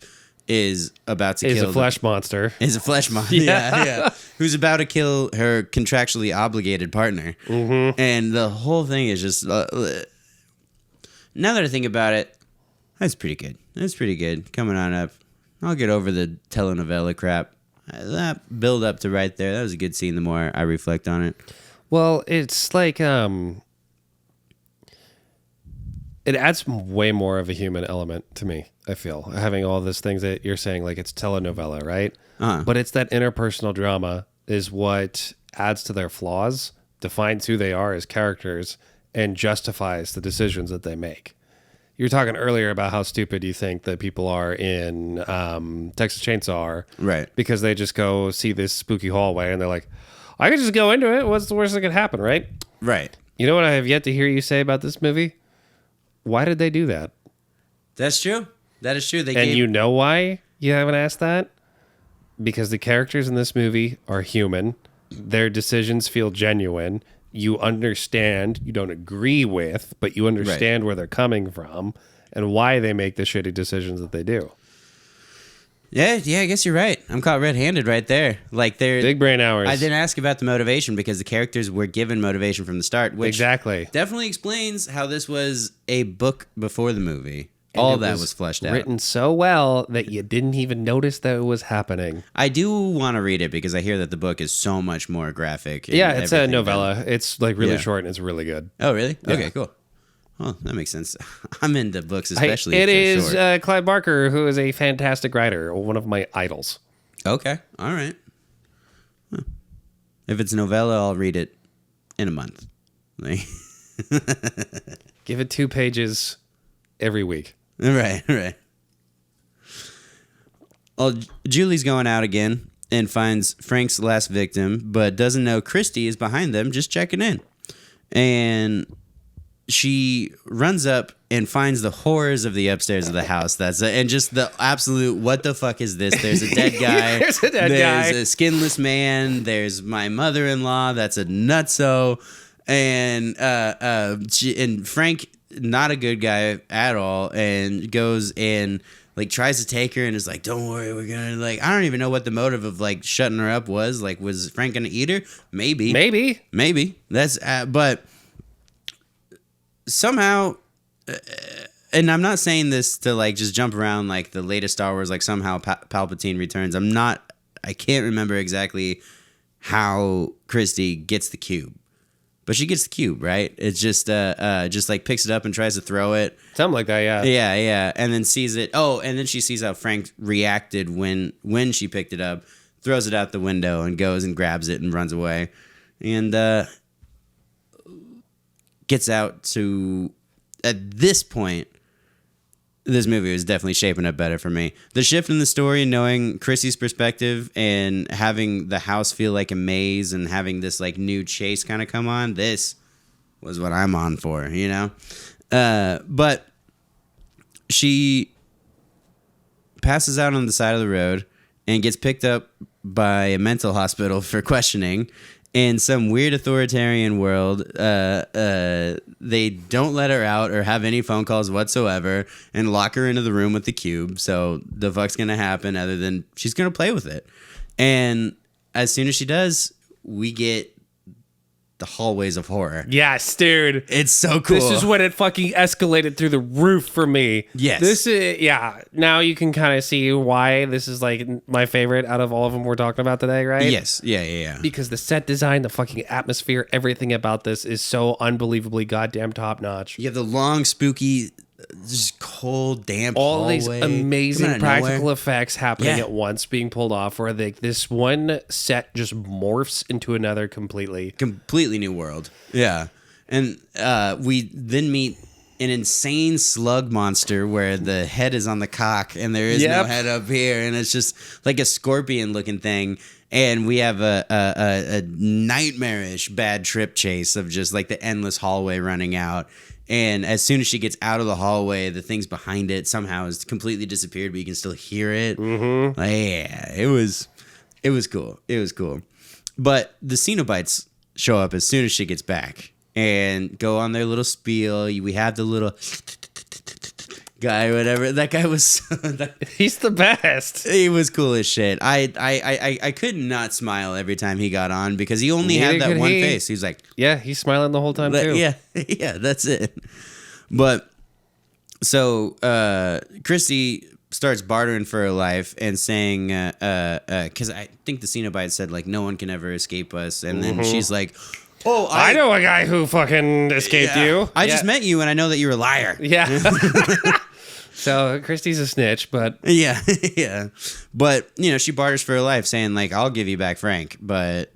is about to kill a flesh monster. Is a flesh monster. Yeah. Who's about to kill her contractually obligated partner. Mm-hmm. And the whole thing is just now that I think about it, that's pretty good. That's pretty good. Coming on up. I'll get over the telenovela crap. That build up to right there. That was a good scene the more I reflect on it. Well, it's like it adds way more of a human element to me, I feel, having all these things that you're saying, like it's telenovela, right? Uh-huh. But it's that interpersonal drama is what adds to their flaws, defines who they are as characters, and justifies the decisions that they make. You were talking earlier about how stupid you think that people are in Texas Chainsaw are. Right. Because they just go see this spooky hallway and they're like, I could just go into it. What's the worst that could happen, right? Right. You know what I have yet to hear you say about this movie? Why did they do that? That's true. That is true. You know why you haven't asked that? Because the characters in this movie are human. Their decisions feel genuine. You understand, you don't agree with, but you understand where they're coming from and why they make the shitty decisions that they do. Yeah, I guess you're right. I'm caught red-handed right there. Like they're big brain hours. I didn't ask about the motivation because the characters were given motivation from the start, which exactly definitely explains how this was a book before the movie. And all that was fleshed out. Written so well that you didn't even notice that it was happening. I do want to read it because I hear that the book is so much more graphic. Yeah, it's a novella. It's like really short and it's really good. Oh, really? Yeah. Okay, cool. Well, that makes sense. I'm into books, especially It if they're is Clive Barker, who is a fantastic writer, one of my idols. Okay, all right. Huh. If it's a novella, I'll read it in a month. Give it 2 pages every week. Right. Well, Julie's going out again and finds Frank's last victim, but doesn't know Christy is behind them, just checking in. And she runs up and finds the horrors of the upstairs of the house. And just the absolute, what the fuck is this? There's a dead guy. There's a skinless man. There's my mother-in-law. That's a nutso. And Frank, not a good guy at all, and goes and like tries to take her and is like, don't worry, we're gonna like, I don't even know what the motive of like shutting her up was. Like, was Frank gonna eat her? Maybe that's but somehow and I'm not saying this to like just jump around like the latest Star Wars, like somehow Palpatine returns. I can't remember exactly how Christy gets the cube. But she gets the cube, right? It's just like picks it up and tries to throw it. Something like that, yeah. Yeah. And then sees it. Oh, and then she sees how Frank reacted when she picked it up, throws it out the window, and goes and grabs it and runs away. And gets out to... At this point, this movie was definitely shaping up better for me. The shift in the story, knowing Chrissy's perspective and having the house feel like a maze and having this like new chase kind of come on, this was what I'm on for, you know? But she passes out on the side of the road and gets picked up by a mental hospital for questioning. In some weird authoritarian world, they don't let her out or have any phone calls whatsoever and lock her into the room with the cube. So the fuck's going to happen other than she's going to play with it. And as soon as she does, we get the hallways of horror. Yes, dude. It's so cool. This is when it fucking escalated through the roof for me. Yes. This is, yeah. Now you can kind of see why this is like my favorite out of all of them we're talking about today, right? Yes. Yeah. Because the set design, the fucking atmosphere, everything about this is so unbelievably goddamn top notch. You have the long, spooky, just cold, damp all hallway. These amazing practical effects happening at once being pulled off, where this one set just morphs into another completely new world. Yeah. And we then meet an insane slug monster where the head is on the cock and there is no head up here, and it's just like a scorpion looking thing. And we have a nightmarish bad trip chase of just like the endless hallway running out. And as soon as she gets out of the hallway, the things behind it somehow has completely disappeared, but you can still hear it. Mm-hmm. Like, yeah, it was cool. It was cool. But the Cenobites show up as soon as she gets back and go on their little spiel. We have the little guy, whatever. That guy was he's the best. He was cool as shit. I could not smile every time he got on because he only had that one face. He was like, yeah, he's smiling the whole time too. Yeah, that's it. But so Christy starts bartering for her life and saying, because I think the Cenobite said like no one can ever escape us, and then she's like, oh, I know a guy who fucking escaped you. I just met you, and I know that you're a liar. Yeah. So Christy's a snitch, but yeah. But she barters for her life, saying like, "I'll give you back Frank, but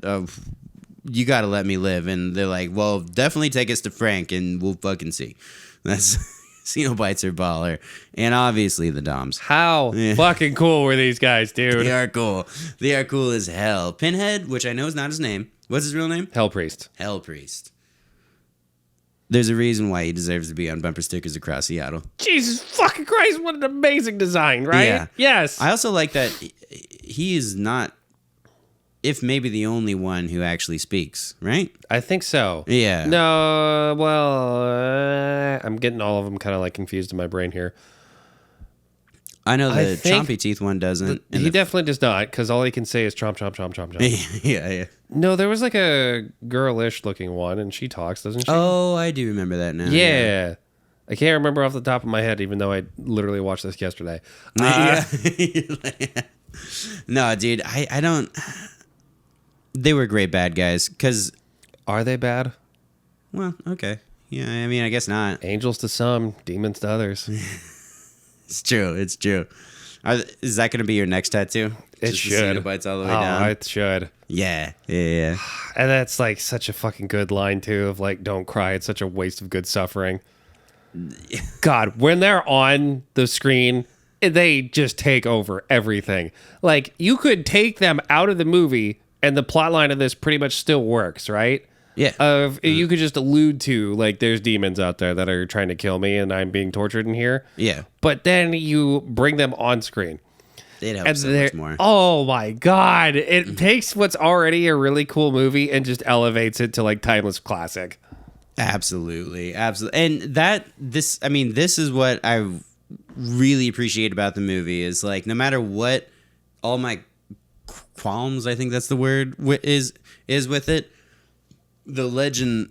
you got to let me live." And they're like, "Well, definitely take us to Frank, and we'll fucking see." That's Cenobites are baller, and obviously the Doms. How fucking cool were these guys, dude? They are cool. They are cool as hell. Pinhead, which I know is not his name. What's his real name? Hell Priest. Hell Priest. There's a reason why he deserves to be on bumper stickers across Seattle. Jesus fucking Christ, what an amazing design, right? Yeah. Yes. I also like that he is not, if maybe the only one who actually speaks, right? I think so. Yeah. No, well, I'm getting all of them kind of like confused in my brain here. I know the chompy teeth one doesn't. He definitely does not, because all he can say is chomp, chomp, chomp, chomp, chomp. Yeah. No, there was like a girlish looking one, and she talks, doesn't she? Oh, I do remember that now. Yeah. I can't remember off the top of my head, even though I literally watched this yesterday. No, dude, I don't. They were great bad guys, because. Are they bad? Well, okay. Yeah, I mean, I guess not. Angels to some, demons to others. It's true. Is that going to be your next tattoo? It just should. The Cenobites all the way down? Oh, it should. Yeah. And that's like such a fucking good line too of like, don't cry. It's such a waste of good suffering. God, when they're on the screen, they just take over everything. Like you could take them out of the movie and the plot line of this pretty much still works, right? Yeah. You could just allude to like there's demons out there that are trying to kill me and I'm being tortured in here. Yeah. But then you bring them on screen. It helps so much more. Oh my God. It takes what's already a really cool movie and just elevates it to like timeless classic. Absolutely. And this is what I really appreciate about the movie is like, no matter what all my qualms, I think that's the word, is with it, the legend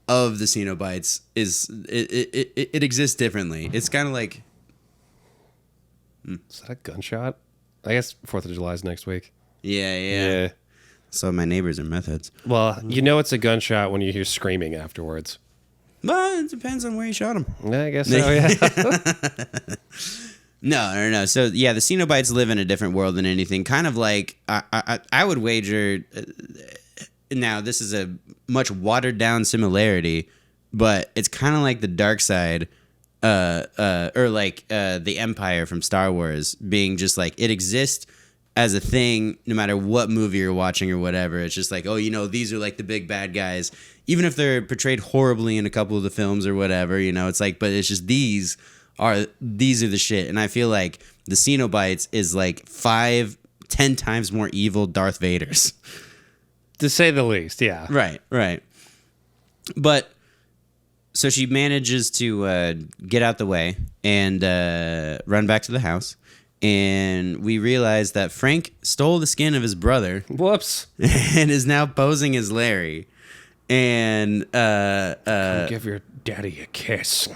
of the Cenobites it exists differently. It's kind of like... Is that a gunshot? I guess 4th of July is next week. Yeah. So my neighbors are meth heads. Well, you know it's a gunshot when you hear screaming afterwards. Well, it depends on where you shot them. Yeah, I guess so, yeah. No. So, yeah, the Cenobites live in a different world than anything. Kind of like, I would wager... Now, this is a much watered-down similarity, but it's kind of like the dark side... or like the Empire from Star Wars being just like it exists as a thing no matter what movie you're watching or whatever. It's just like, oh, these are like the big bad guys, even if they're portrayed horribly in a couple of the films or whatever, it's like, but it's just these are the shit. And I feel like the Cenobites is like 5-10 times more evil Darth Vaders, to say the least. Yeah, right. But so she manages to get out the way and run back to the house. And we realize that Frank stole the skin of his brother. Whoops. And is now posing as Larry. And Come give your daddy a kiss.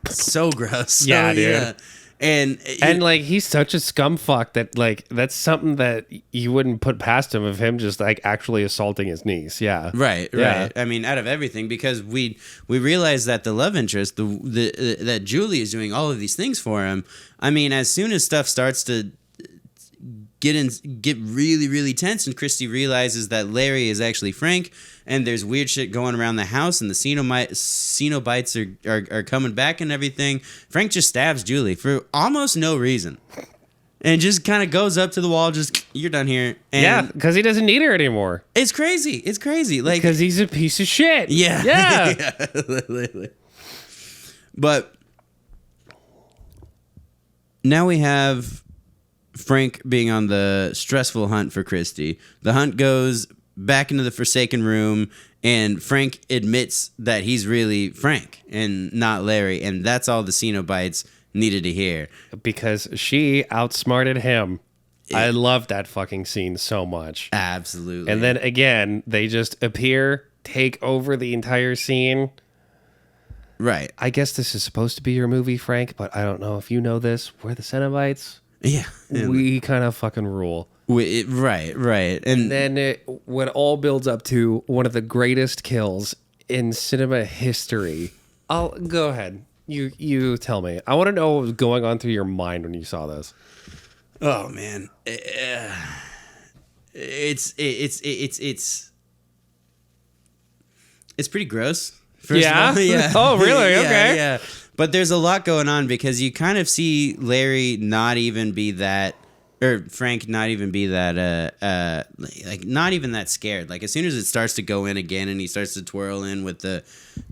So gross. Yeah, dude. Yeah. And like he's such a scumfuck that like that's something that you wouldn't put past him of him just like actually assaulting his niece. Yeah. Right. Yeah. I mean, out of everything, because we realize that the love interest, that Julie is doing all of these things for him. I mean, as soon as stuff starts to get really, really tense, and Christy realizes that Larry is actually Frank, and there's weird shit going around the house, and the Cenobites are coming back and everything. Frank just stabs Julie for almost no reason, and just kind of goes up to the wall, just, you're done here. And yeah, because he doesn't need her anymore. It's crazy. Like, because he's a piece of shit. Yeah. Yeah. But now we have Frank being on the stressful hunt for Christy. The hunt goes back into the Forsaken room, and Frank admits that he's really Frank and not Larry, and that's all the Cenobites needed to hear. Because she outsmarted him. I love that fucking scene so much. Absolutely. And then again, they just appear, take over the entire scene. Right. I guess this is supposed to be your movie, Frank, but I don't know if you know this. We're the Cenobites. Yeah. We kind of fucking rule. Right. And then what all builds up to one of the greatest kills in cinema history. I'll go ahead. You tell me. I want to know what was going on through your mind when you saw this. Oh man. It's pretty gross. First of all. Yeah. Oh, really? Okay. Yeah. But there's a lot going on, because you kind of see Larry not even be that, or Frank not even be that, like not even that scared. Like as soon as it starts to go in again, and he starts to twirl in with the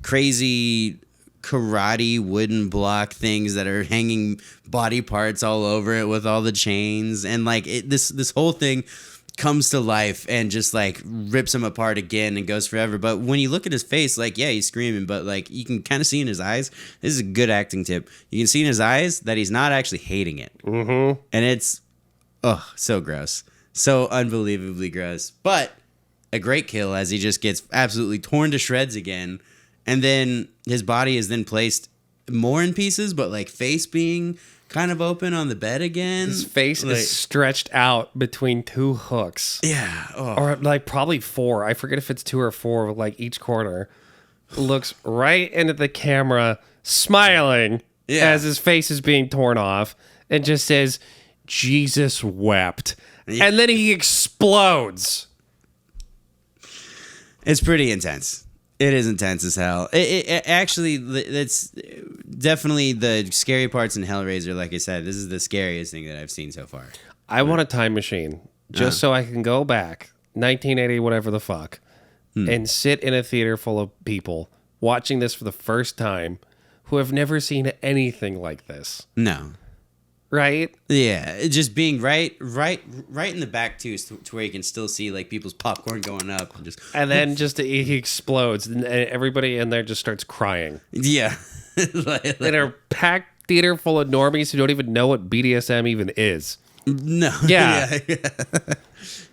crazy karate wooden block things that are hanging body parts all over it with all the chains, and like this whole thing comes to life and just like rips him apart again and goes forever. But when you look at his face, like, yeah, he's screaming, but like you can kind of see in his eyes, this is a good acting tip, you can see in his eyes that he's not actually hating it. Mm-hmm. And it's so gross, so unbelievably gross, but a great kill, as he just gets absolutely torn to shreds again. And then his body is then placed more in pieces, but like face being kind of open on the bed again. His face is stretched out between two hooks. Yeah. Oh. Or like probably four. I forget if it's 2 or 4 with like each corner. Looks right into the camera, smiling as his face is being torn off, and just says, Jesus wept. Yeah. And then he explodes. It's pretty intense. It is intense as hell. It actually, that's definitely the scary parts in Hellraiser. Like I said, this is the scariest thing that I've seen so far. I want a time machine just so I can go back, 1980, whatever the fuck, and sit in a theater full of people watching this for the first time who have never seen anything like this. No. Right? Yeah, just being right in the back too, to where you can still see like people's popcorn going up, and then just he explodes, and everybody in there just starts crying. Yeah, in a packed theater full of normies who don't even know what BDSM even is. No. Yeah.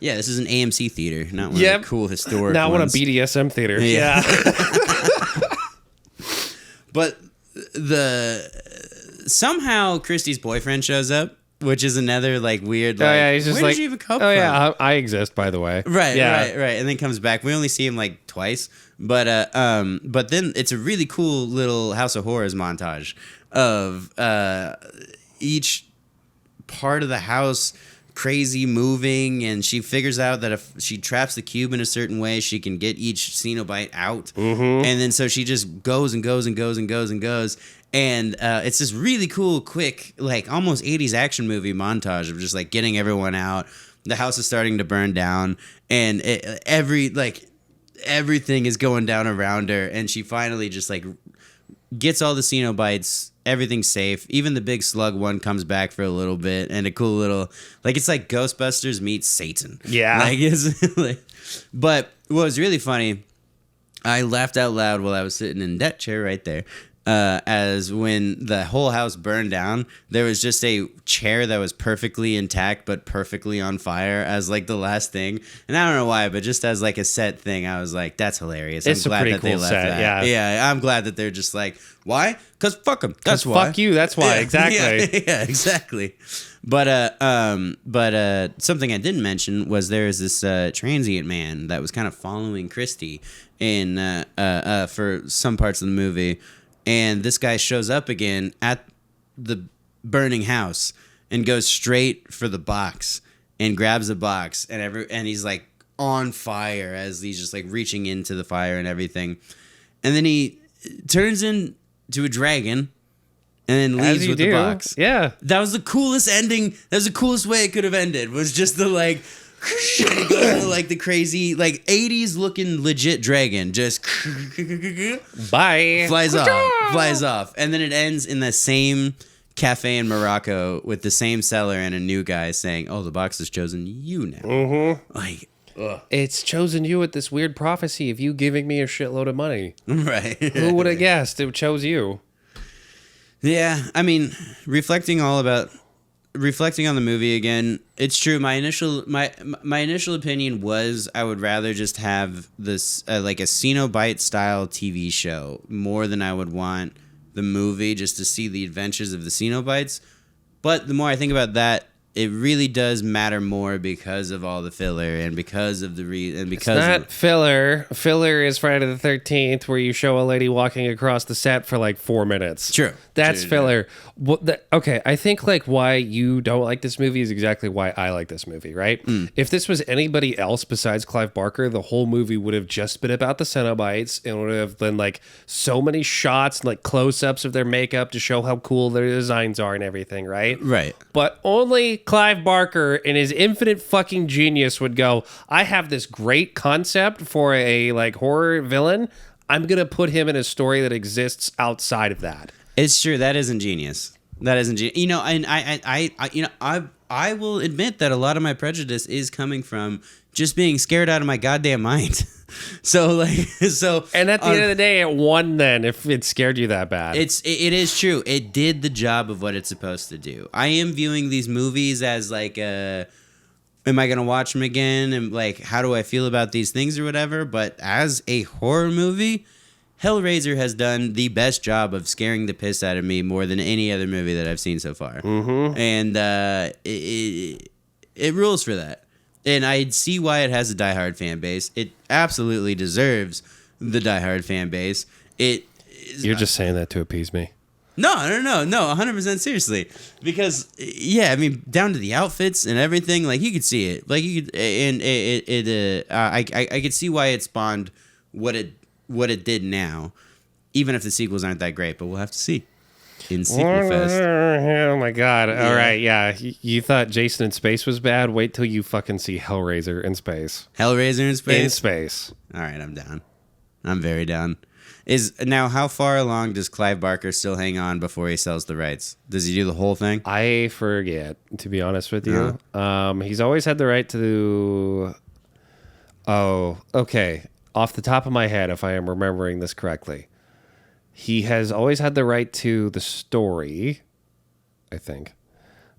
Yeah, this is an AMC theater, not one of the cool historic not ones. one of BDSM theater. Yeah. But somehow Christy's boyfriend shows up, which is another like weird. Like, he's just where like, did you even come from? Oh yeah, I exist, by the way. Right, and then comes back. We only see him like twice, but then it's a really cool little House of Horrors montage of each part of the house crazy moving, and she figures out that if she traps the cube in a certain way, she can get each Cenobite out. And then so she just goes and goes and goes and goes and goes. And it's this really cool, quick, like almost 80s action movie montage of just like getting everyone out. The house is starting to burn down, and everything is going down around her. And she finally just like gets all the Cenobites. Everything's safe. Even the big slug one comes back for a little bit, and a cool little, like, it's like Ghostbusters meets Satan. Yeah. Like, it's like, but what was really funny, I laughed out loud while I was sitting in that chair right there. as when the whole house burned down, there was just a chair that was perfectly intact but perfectly on fire as like the last thing. And I don't know why, but just as like a set thing, I was like, that's hilarious. It's I'm glad a pretty that cool they left set, that. Yeah, I'm glad that they're just like, why? Because fuck them. That's why. Fuck you. That's why. Yeah, exactly. Yeah, exactly. But something I didn't mention was there is this transient man that was kind of following Christy in for some parts of the movie. And this guy shows up again at the burning house and goes straight for the box and grabs the box and he's like on fire as he's just like reaching into the fire and everything. And then he turns into a dragon and then leaves with the box. Yeah. That was the coolest ending. That was the coolest way it could have ended. Was just the like and he goes into like the crazy like 80s looking legit dragon just bye flies off and then it ends in the same cafe in Morocco with the same seller and a new guy saying, oh, the box has chosen you now. Like, ugh. It's chosen you with this weird prophecy of you giving me a shitload of money. Right. Who would have guessed it chose you? Yeah, I mean, reflecting on the movie again, it's true. My initial opinion was I would rather just have this like a Cenobite style TV show more than I would want the movie just to see the adventures of the Cenobites. But the more I think about that, it really does matter more because of all the filler and because of it's not filler. Filler is Friday the 13th, where you show a lady walking across the set for like 4 minutes. True. That's filler. Okay, I think like why you don't like this movie is exactly why I like this movie, right? If this was anybody else besides Clive Barker, the whole movie would have just been about the Cenobites and would have been like so many shots, like close-ups of their makeup to show how cool their designs are and everything, right? Right. But only Clive Barker in his infinite fucking genius would go, I have this great concept for a like horror villain. I'm going to put him in a story that exists outside of that. It's true. That isn't genius. You know, and I will admit that a lot of my prejudice is coming from just being scared out of my goddamn mind. And at the end of the day, it won then if it scared you that bad. It is true. It did the job of what it's supposed to do. I am viewing these movies as like am I going to watch them again? And like, how do I feel about these things or whatever? But as a horror movie, Hellraiser has done the best job of scaring the piss out of me more than any other movie that I've seen so far. And it rules for that. And I see why it has a diehard fan base. It absolutely deserves the diehard fan base. You're just saying that to appease me. No, 100% seriously. Because yeah, I mean, down to the outfits and everything, like you could see it. Like you could, and I could see why it spawned what it did now, even if the sequels aren't that great. But we'll have to see in Sequel Fest. Oh my god! Yeah. All right, yeah. You thought Jason in Space was bad? Wait till you fucking see Hellraiser in space. Hellraiser in space. In space. All right, I'm down. I'm very down. Now how far along does Clive Barker still hang on before he sells the rights? Does he do the whole thing? I forget, to be honest with you. He's always had the right to. Oh, okay. Off the top of my head, if I am remembering this correctly, he has always had the right to the story, I think.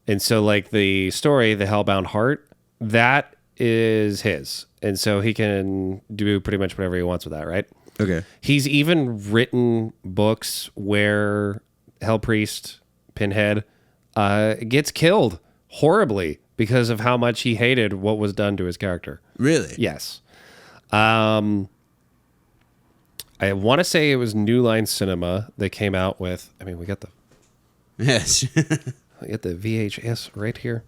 And so, like, the story, The Hellbound Heart, that is his. And so he can do pretty much whatever he wants with that, right? Okay. He's even written books where Hellpriest, Pinhead, gets killed horribly because of how much he hated what was done to his character. Really? Yes. I want to say it was New Line Cinema that came out with. I mean, we got the VHS right here.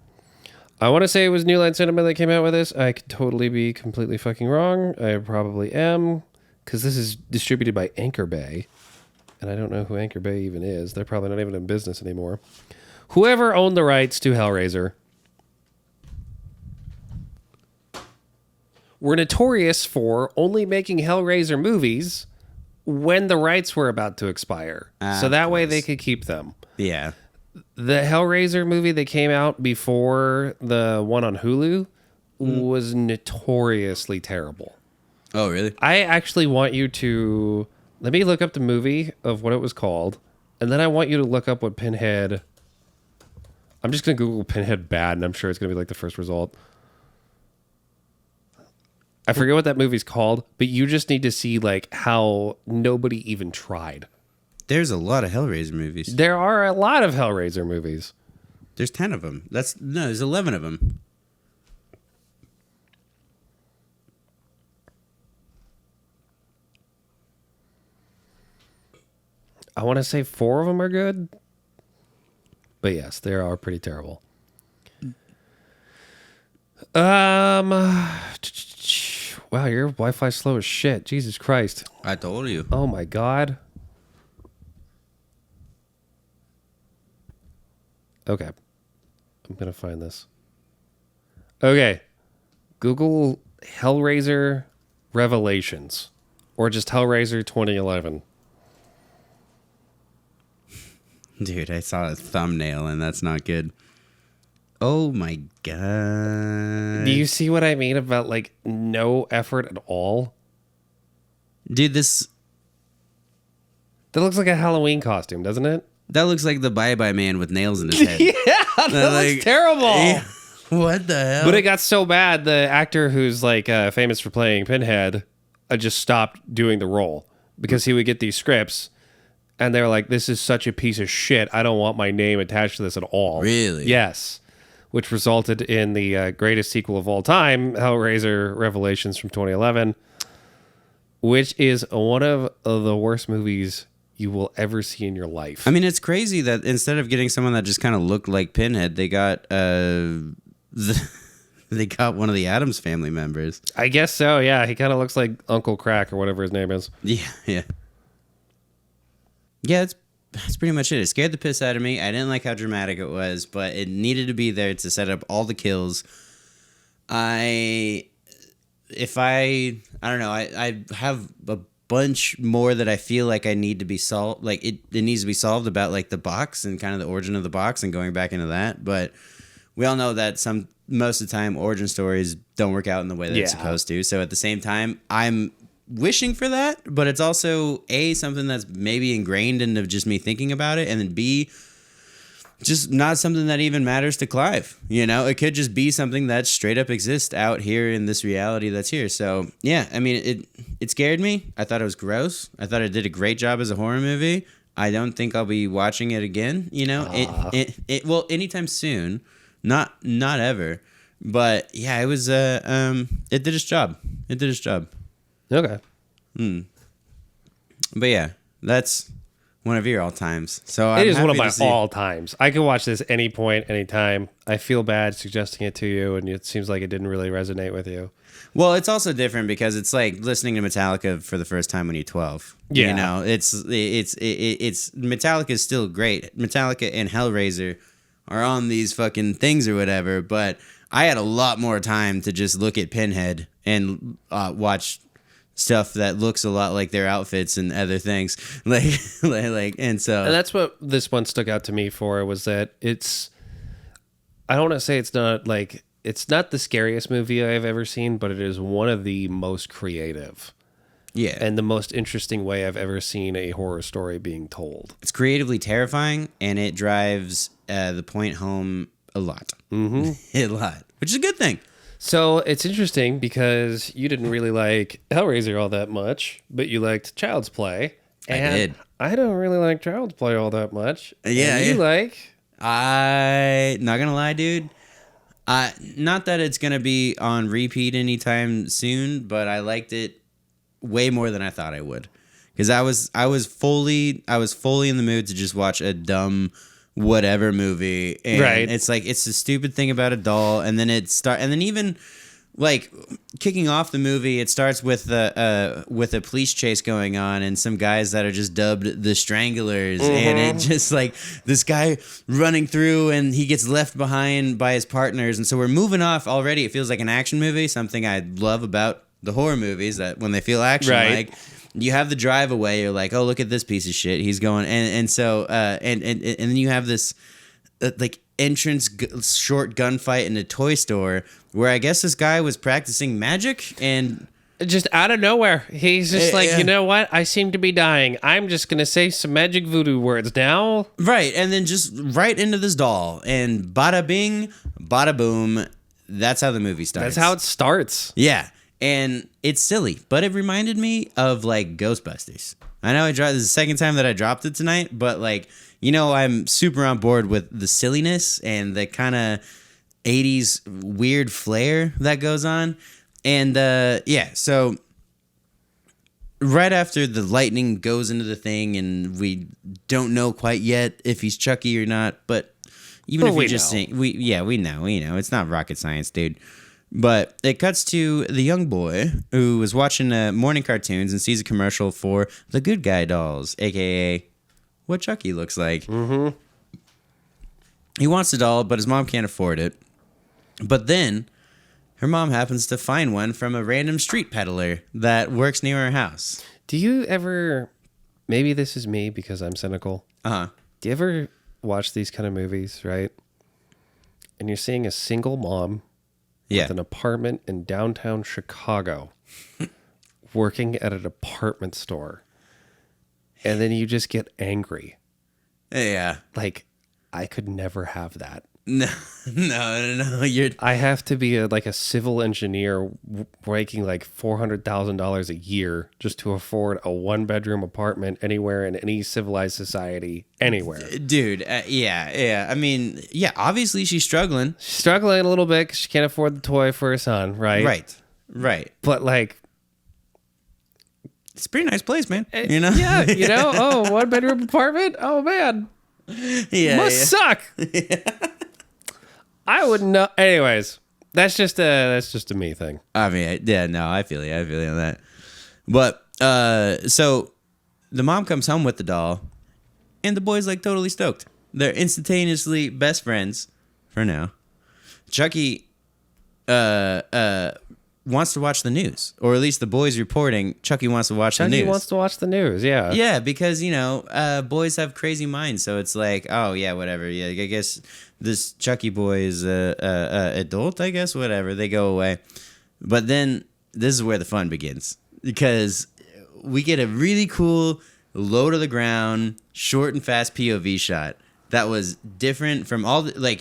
I want to say it was New Line Cinema that came out with this. I could totally be completely fucking wrong. I probably am, because this is distributed by Anchor Bay, and I don't know who Anchor Bay even is. They're probably not even in business anymore. Whoever owned the rights to Hellraiser were notorious for only making Hellraiser movies when the rights were about to expire. So that way they could keep them. Yeah. The Hellraiser movie that came out before the one on Hulu was notoriously terrible. Oh, really? I actually want you to Let me look up the movie of what it was called, and then I want you to look up what Pinhead... I'm just going to Google Pinhead bad, and I'm sure it's going to be like the first result. I forget what that movie's called, but you just need to see like how nobody even tried. There's a lot of Hellraiser movies. There are a lot of Hellraiser movies. There's 10 of them. There's 11 of them. I want to say 4 of them are good. But yes, they are pretty terrible. Wow, your Wi-Fi's slow as shit. Jesus Christ. I told you. Oh my God. Okay. I'm going to find this. Okay. Google Hellraiser Revelations. Or just Hellraiser 2011. Dude, I saw a thumbnail and that's not good. Oh my God. Do you see what I mean about like no effort at all? Dude, that looks like a Halloween costume, doesn't it? That looks like the Bye-Bye Man with nails in his head. Yeah, that looks terrible. Yeah. What the hell? But it got so bad, the actor who's like famous for playing Pinhead just stopped doing the role because he would get these scripts and they were like, this is such a piece of shit. I don't want my name attached to this at all. Really? Yes. Which resulted in the greatest sequel of all time, Hellraiser Revelations from 2011, which is one of the worst movies you will ever see in your life. I mean, it's crazy that instead of getting someone that just kind of looked like Pinhead, they got they got one of the Addams Family members. I guess so, yeah. He kind of looks like Uncle Crack or whatever his name is. Yeah. Yeah, that's pretty much it. It scared the piss out of me. I didn't like how dramatic it was, but it needed to be there to set up all the kills. I don't know. I have a bunch more that I feel like I need to be solved. Like it needs to be solved about like the box and kind of the origin of the box and going back into that. But we all know that most of the time origin stories don't work out in the way that it's supposed to. So at the same time, I'm wishing for that, but it's also A, something that's maybe ingrained into just me thinking about it, and then B, just not something that even matters to Clive. You know, it could just be something that straight up exists out here in this reality that's here. So yeah, I mean, it scared me. I thought it was gross. I thought it did a great job as a horror movie. I don't think I'll be watching it again. You know, well, anytime soon, not ever. But yeah, it was it did its job. It did its job. Okay. But yeah, that's one of your all times. So it is one of my all times. I can watch this any point, anytime. I feel bad suggesting it to you, and it seems like it didn't really resonate with you. Well, it's also different because it's like listening to Metallica for the first time when you're 12. Yeah. You know, it's Metallica is still great. Metallica and Hellraiser are on these fucking things or whatever, but I had a lot more time to just look at Pinhead and watch stuff that looks a lot like their outfits and other things and that's what this one stuck out to me for, was that I don't want to say it's not the scariest movie I've ever seen, but it is one of the most creative, and the most interesting way I've ever seen a horror story being told. It's creatively terrifying, and it drives the point home a lot. A lot, which is a good thing. So it's interesting because you didn't really like Hellraiser all that much, but you liked Child's Play. And I did. I don't really like Child's Play all that much. Yeah. And you like? Not gonna lie, dude. Not that it's gonna be on repeat anytime soon, but I liked it way more than I thought I would. Because I was fully in the mood to just watch a dumb whatever movie, and right. It's like it's a stupid thing about a doll, and then even like kicking off the movie, it starts with a police chase going on and some guys that are just dubbed the Stranglers, and it just like this guy running through and he gets left behind by his partners, and so we're moving off already. It feels like an action movie, something I love about the horror movies, that when they feel action like. You have the drive away. You're like, oh, look at this piece of shit. He's going, and then you have this like entrance short gunfight in a toy store where I guess this guy was practicing magic, and just out of nowhere. He's just you know what? I seem to be dying. I'm just going to say some magic voodoo words now. Right. And then just right into this doll. And bada bing, bada boom. That's how the movie starts. That's how it starts. Yeah. And it's silly, but it reminded me of like Ghostbusters. I know this is the second time that I dropped it tonight, but like, you know, I'm super on board with the silliness and the kind of 80s weird flair that goes on. And so right after the lightning goes into the thing, and we don't know quite yet if he's Chucky or not, but even if we just think, we know, it's not rocket science, dude. But it cuts to the young boy who was watching morning cartoons and sees a commercial for the Good Guy dolls, aka what Chucky looks like. Mm-hmm. He wants the doll, but his mom can't afford it. But then her mom happens to find one from a random street peddler that works near her house. Do you ever, maybe this is me because I'm cynical. Uh-huh. Do you ever watch these kind of movies, right? And you're seeing a single mom with an apartment in downtown Chicago working at a department store. And then you just get angry. Yeah. Like, I could never have that. No. I have to be a civil engineer making like $400,000 a year just to afford a 1-bedroom apartment anywhere in any civilized society, anywhere. Dude, yeah. I mean, yeah, obviously she's struggling. She's struggling a little bit because she can't afford the toy for her son, right? Right. But like, it's a pretty nice place, man. You know? Yeah, 1-bedroom apartment? Oh, man. Yeah. Must suck. Yeah. I wouldn't know. Anyways, that's just a me thing. I mean, I feel you on that. But so the mom comes home with the doll, and the boy's like totally stoked. They're instantaneously best friends for now. Chucky wants to watch the news, or at least the boy's reporting Chucky wants to watch the news. Chucky wants to watch the news, yeah. Yeah, because, boys have crazy minds, so it's like, oh, yeah, whatever. Yeah, I guess this Chucky boy is adult, I guess, whatever. They go away. But then this is where the fun begins, because we get a really cool, low to the ground, short and fast POV shot that was different from all the,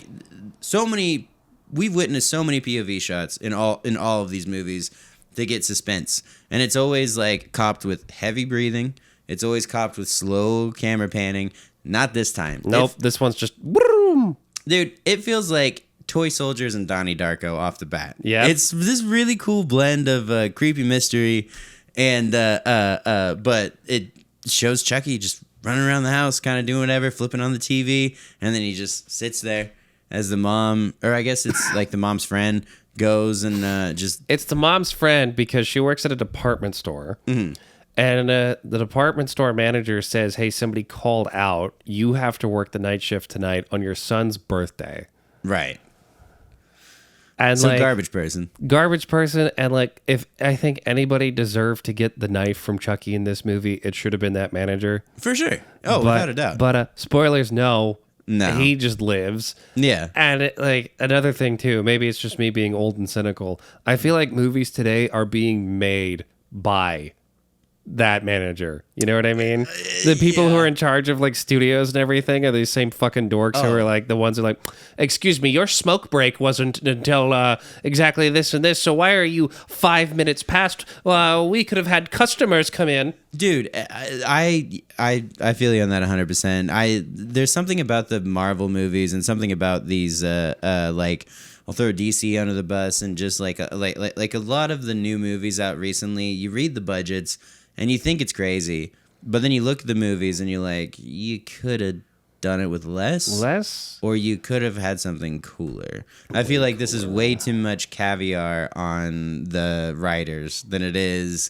so many. We've witnessed so many POV shots in all of these movies to get suspense, and it's always copped with heavy breathing. It's always copped with slow camera panning. Not this time. Nope, this one's just boom. Dude, it feels like Toy Soldiers and Donnie Darko off the bat. Yeah, it's this really cool blend of creepy mystery and but it shows Chucky just running around the house, kind of doing whatever, flipping on the TV, and then he just sits there. As the mom, or I guess it's like the mom's friend, goes and just... It's the mom's friend because she works at a department store. Mm-hmm. And the department store manager says, hey, somebody called out. You have to work the night shift tonight on your son's birthday. Right. And so garbage person. And if I think anybody deserved to get the knife from Chucky in this movie, it should have been that manager. For sure. Oh, without a doubt. But spoilers, no. No. He just lives. Yeah. And another thing too, maybe it's just me being old and cynical. I feel like movies today are being made by that manager. You know what I mean? The people who are in charge of studios and everything are these same fucking dorks who are the ones who are excuse me, your smoke break wasn't until exactly this and this, so why are you 5 minutes past? We could have had customers come in. Dude, I feel you on that 100%. There's something about the Marvel movies and something about these I'll throw DC under the bus, and just like a lot of the new movies out recently, you read the budgets and you think it's crazy, but then you look at the movies and you're like, you could have done it with less, or you could have had something cooler. I feel like this is way too much caviar on the writers than it is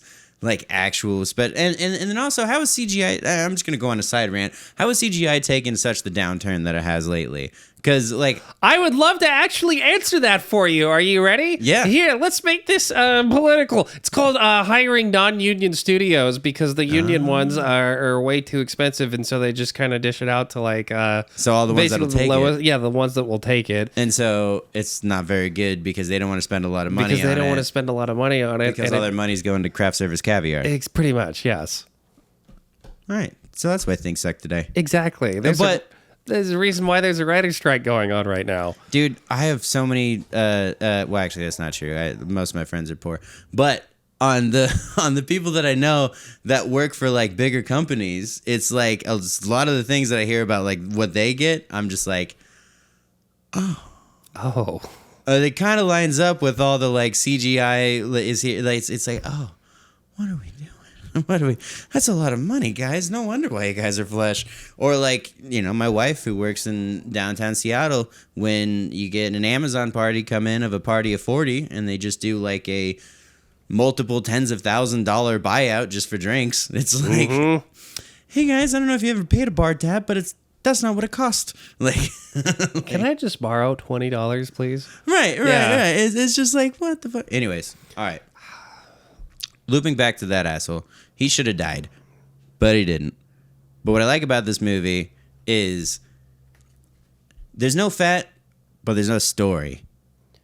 actual and then also, how is CGI? I'm just gonna go on a side rant. How is CGI taking such the downturn that it has lately? Because, like... I would love to actually answer that for you. Are you ready? Yeah. Here, let's make this political. It's called hiring non-union studios because the union ones are way too expensive, and so they just kind of dish it out to, like... so all the ones that'll take it. Yeah, the ones that will take it. And so it's not very good because they don't want to spend a lot of money on it. Because they don't want to spend a lot of money on it. Because all their money's going to craft service caviar. It's pretty much, yes. All right. So that's why things suck today. Exactly. There's a reason why there's a writer's strike going on right now. Dude, I have so many... well, actually, that's not true. Most of my friends are poor. But on the people that I know that work for, like, bigger companies, it's like a lot of the things that I hear about, like, what they get, I'm just like, oh. It kind of lines up with all the, like, CGI is here. Like, it's like, oh, what are we doing? That's a lot of money, guys. No wonder why you guys are flesh. Or, like, you know, my wife who works in downtown Seattle, when you get an Amazon party come in of a party of 40 and they just do like a multiple tens of $1,000s buyout just for drinks. It's like, hey guys, I don't know if you ever paid a bar tab, but that's not what it cost. Like, can I just borrow $20, please? Right. It's just like, what the fuck? Anyways, all right. Looping back to that asshole, he should have died, but he didn't. But what I like about this movie is there's no fat, but there's no story.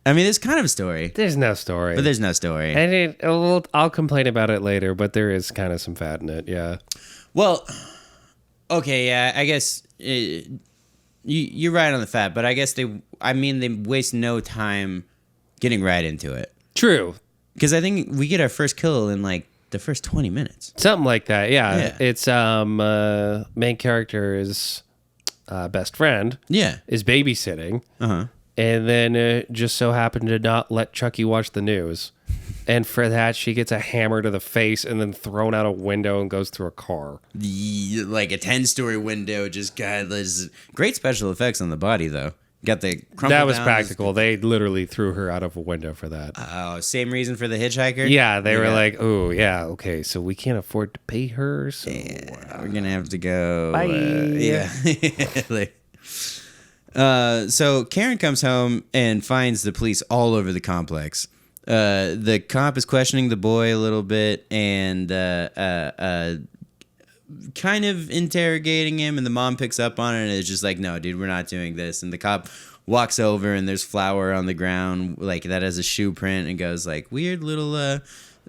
I mean, there's kind of a story. There's no story. But there's no story. And I'll complain about it later, but there is kind of some fat in it, yeah. Well, okay, yeah, I guess you're right on the fat, but I guess they waste no time getting right into it. True. Because I think we get our first kill in, like, the first 20 minutes. Something like that, yeah. It's main character is best friend. Yeah. Is babysitting. Uh-huh. And then just so happened to not let Chucky watch the news. And for that, she gets a hammer to the face and then thrown out a window and goes through a car. Like a 10-story window. Just got this great special effects on the body, though. Got the crumple That was down. practical. They literally threw her out of a window for that. Oh, same reason for the hitchhiker? Yeah, they were like, oh, yeah, okay, so we can't afford to pay her, so... Yeah, we're going to have to go... Bye. So Karen comes home and finds the police all over the complex. The cop is questioning the boy a little bit and kind of interrogating him, and the mom picks up on it and is just like, no, dude, we're not doing this. And the cop walks over and there's flour on the ground like that has a shoe print and goes like, weird little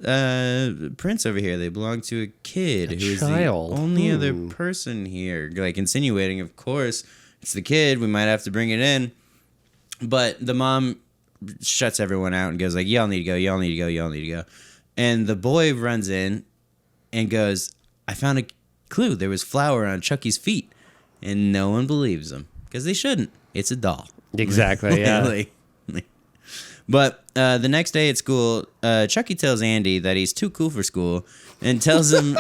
prints over here. They belong to a kid who's the only other person here. Like insinuating, of course, it's the kid. We might have to bring it in. But the mom shuts everyone out and goes like, y'all need to go, y'all need to go, y'all need to go. And the boy runs in and goes, I found a clue. There was flour on Chucky's feet. And no one believes him. Because they shouldn't. It's a doll. Exactly, yeah. But the next day at school, Chucky tells Andy that he's too cool for school and tells him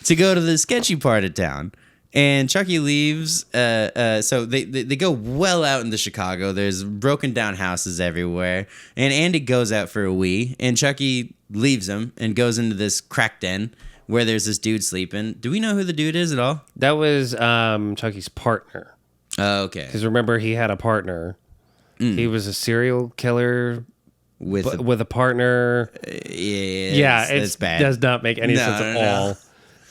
to go to the sketchy part of town. And Chucky leaves. So they go well out into Chicago. There's broken down houses everywhere. And Andy goes out for a wee. And Chucky leaves him and goes into this crack den where there's this dude sleeping. Do we know who the dude is at all? That was Chucky's partner. Oh, okay. Because remember, he had a partner. He was a serial killer with a partner. Yeah, it's bad. Does not make any sense at all.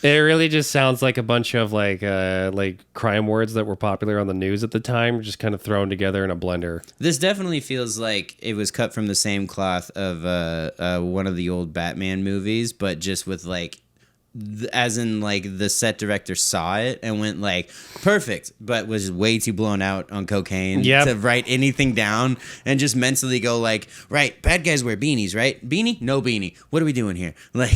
It really just sounds like a bunch of like crime words that were popular on the news at the time, just kind of thrown together in a blender. This definitely feels like it was cut from the same cloth of one of the old Batman movies, but just with like, as in like the set director saw it and went like, perfect, but was way too blown out on cocaine to write anything down and just mentally go like, right, bad guys wear beanies, right? Beanie? No beanie. What are we doing here? Like,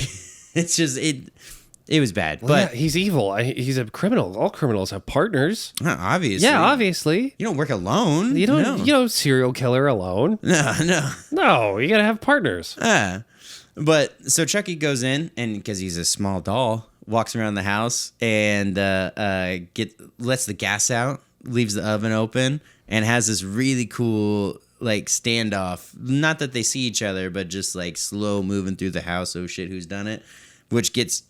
it's just, it was bad. Well, but yeah, he's evil. He's a criminal. All criminals have partners. Obviously. Yeah, obviously. You don't work alone. You don't serial killer alone. No, you gotta have partners. But so Chucky goes in, and because he's a small doll, walks around the house and lets the gas out, leaves the oven open, and has this really cool like standoff. Not that they see each other, but just like slow moving through the house. Oh shit, who's done it? Which gets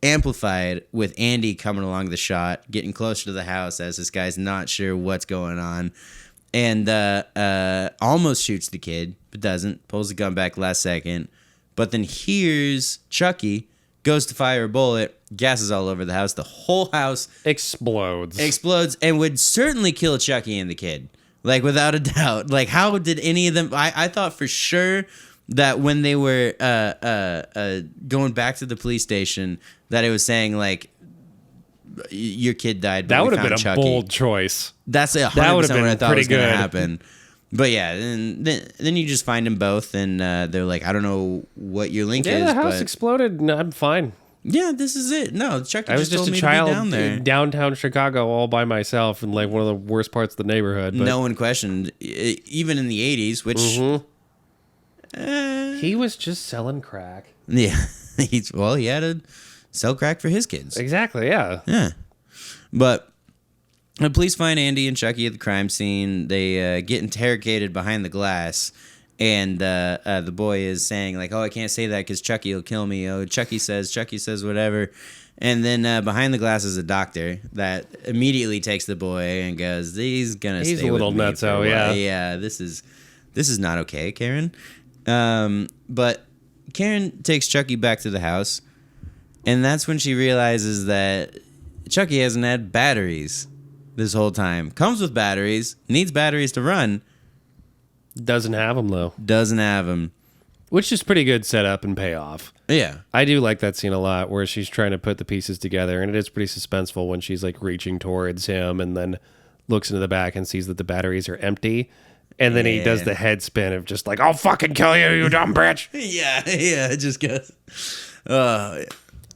amplified with Andy coming along the shot, getting closer to the house as this guy's not sure what's going on, and almost shoots the kid, but doesn't. Pulls the gun back last second, but then hears Chucky, goes to fire a bullet, gases all over the house. The whole house explodes, and would certainly kill Chucky and the kid, like without a doubt. Like, how did any of them? I thought for sure that when they were going back to the police station, that it was saying like, your kid died. But that would have been Chucky. A bold choice. That's 100% what I thought was going to happen. But yeah, and then you just find them both, and they're like, I don't know what your link is. Yeah, the house exploded. No, I'm fine. Yeah, this is it. No, Chucky I was just told a me child to be down there. Downtown Chicago all by myself in like one of the worst parts of the neighborhood. But no one questioned, even in the 80s, which... he was just selling crack. Yeah. He had to sell crack for his kids. Exactly, yeah. Yeah. But the police find Andy and Chucky at the crime scene. They get interrogated behind the glass. And the boy is saying, like, oh, I can't say that because Chucky will kill me. Oh, Chucky says whatever. And then behind the glass is a doctor that immediately takes the boy and goes, he's going to stay with me. He's a little nutso, yeah. Yeah, this is not okay, Karen. But Karen takes Chucky back to the house, and that's when she realizes that Chucky hasn't had batteries this whole time. Comes with batteries, needs batteries to run. Doesn't have them, though. Doesn't have them. Which is pretty good setup and payoff. Yeah. I do like that scene a lot, where she's trying to put the pieces together, and it is pretty suspenseful when she's like reaching towards him and then looks into the back and sees that the batteries are empty. And then he does the head spin of just like, I'll fucking kill you, you dumb bitch. Yeah, it just goes.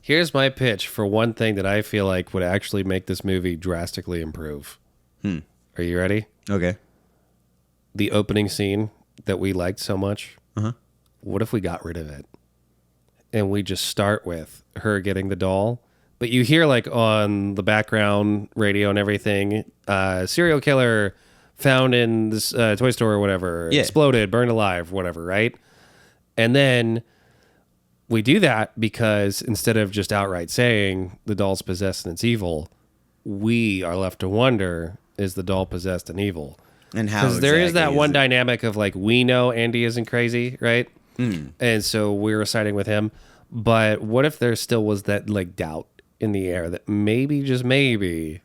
Here's my pitch for one thing that I feel like would actually make this movie drastically improve. Are you ready? Okay. The opening scene that we liked so much. Uh-huh. What if we got rid of it? And we just start with her getting the doll. But you hear like on the background radio and everything, serial killer found in this toy store or whatever, exploded, burned alive, whatever, right? And then we do that because instead of just outright saying the doll's possessed and it's evil, we are left to wonder, is the doll possessed and evil? And how Because there is that one dynamic of like, we know Andy isn't crazy, right? And so we're siding with him. But what if there still was that like doubt in the air that maybe, just maybe,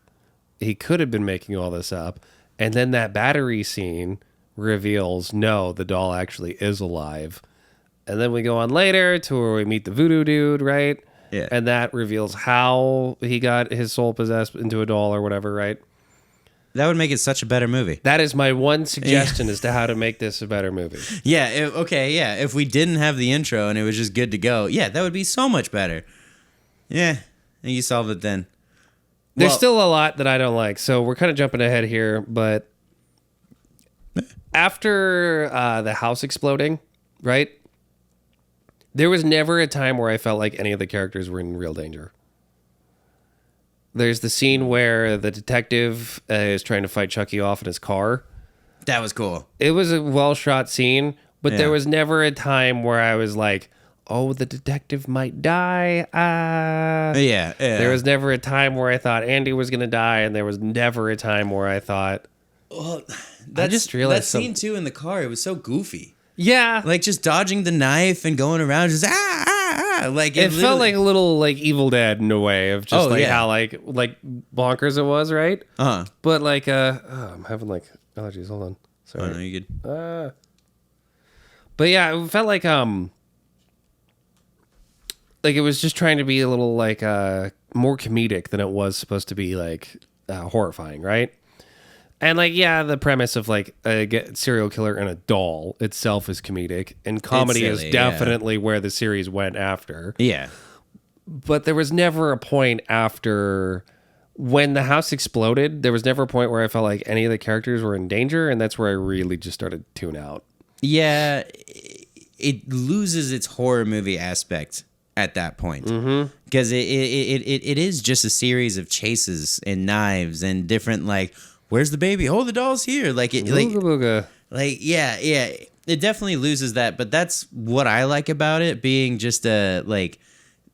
he could have been making all this up? And then that battery scene reveals, no, the doll actually is alive. And then we go on later to where we meet the voodoo dude, right? Yeah. And that reveals how he got his soul possessed into a doll or whatever, right? That would make it such a better movie. That is my one suggestion as to how to make this a better movie. Yeah, if we didn't have the intro and it was just good to go, that would be so much better. Yeah, and you solved it then. There's still a lot that I don't like, so we're kind of jumping ahead here, but after the house exploding, right, there was never a time where I felt like any of the characters were in real danger. There's the scene where the detective is trying to fight Chucky off in his car. That was cool. It was a well-shot scene, but there was never a time where I was like, oh, the detective might die. Yeah. There was never a time where I thought Andy was going to die, and there was never a time where I thought... Well, I just realized that scene, too, in the car, it was so goofy. Yeah. Like, just dodging the knife and going around, just like it felt like a little like Evil Dead in a way of just how like bonkers it was, right? But like I'm having like allergies. Hold on. Sorry. Oh, no, you good. But yeah, it felt like it was just trying to be a little like more comedic than it was supposed to be like horrifying, right? And like, yeah, the premise of like a serial killer and a doll itself is comedic, and comedy is definitely where the series went after. Yeah. But there was never a point after when the house exploded, there was never a point where I felt like any of the characters were in danger, and that's where I really just started to tune out. Yeah, it loses its horror movie aspect at that point. Because it is just a series of chases and knives and different like... Where's the baby? Oh, the doll's here. Like it, Booga. Yeah. It definitely loses that, but that's what I like about it being just a like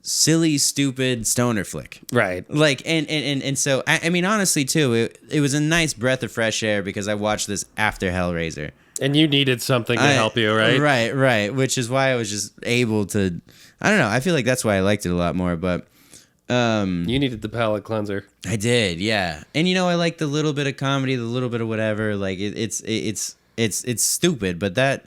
silly, stupid stoner flick. Right. Like, and so, I mean, honestly, too, it was a nice breath of fresh air because I watched this after Hellraiser. And you needed something to help you, right? Right. Which is why I was just able to, I don't know, I feel like that's why I liked it a lot more, but... you needed the palate cleanser. I did, yeah. And, I like the little bit of comedy, the little bit of whatever, like, it's stupid, but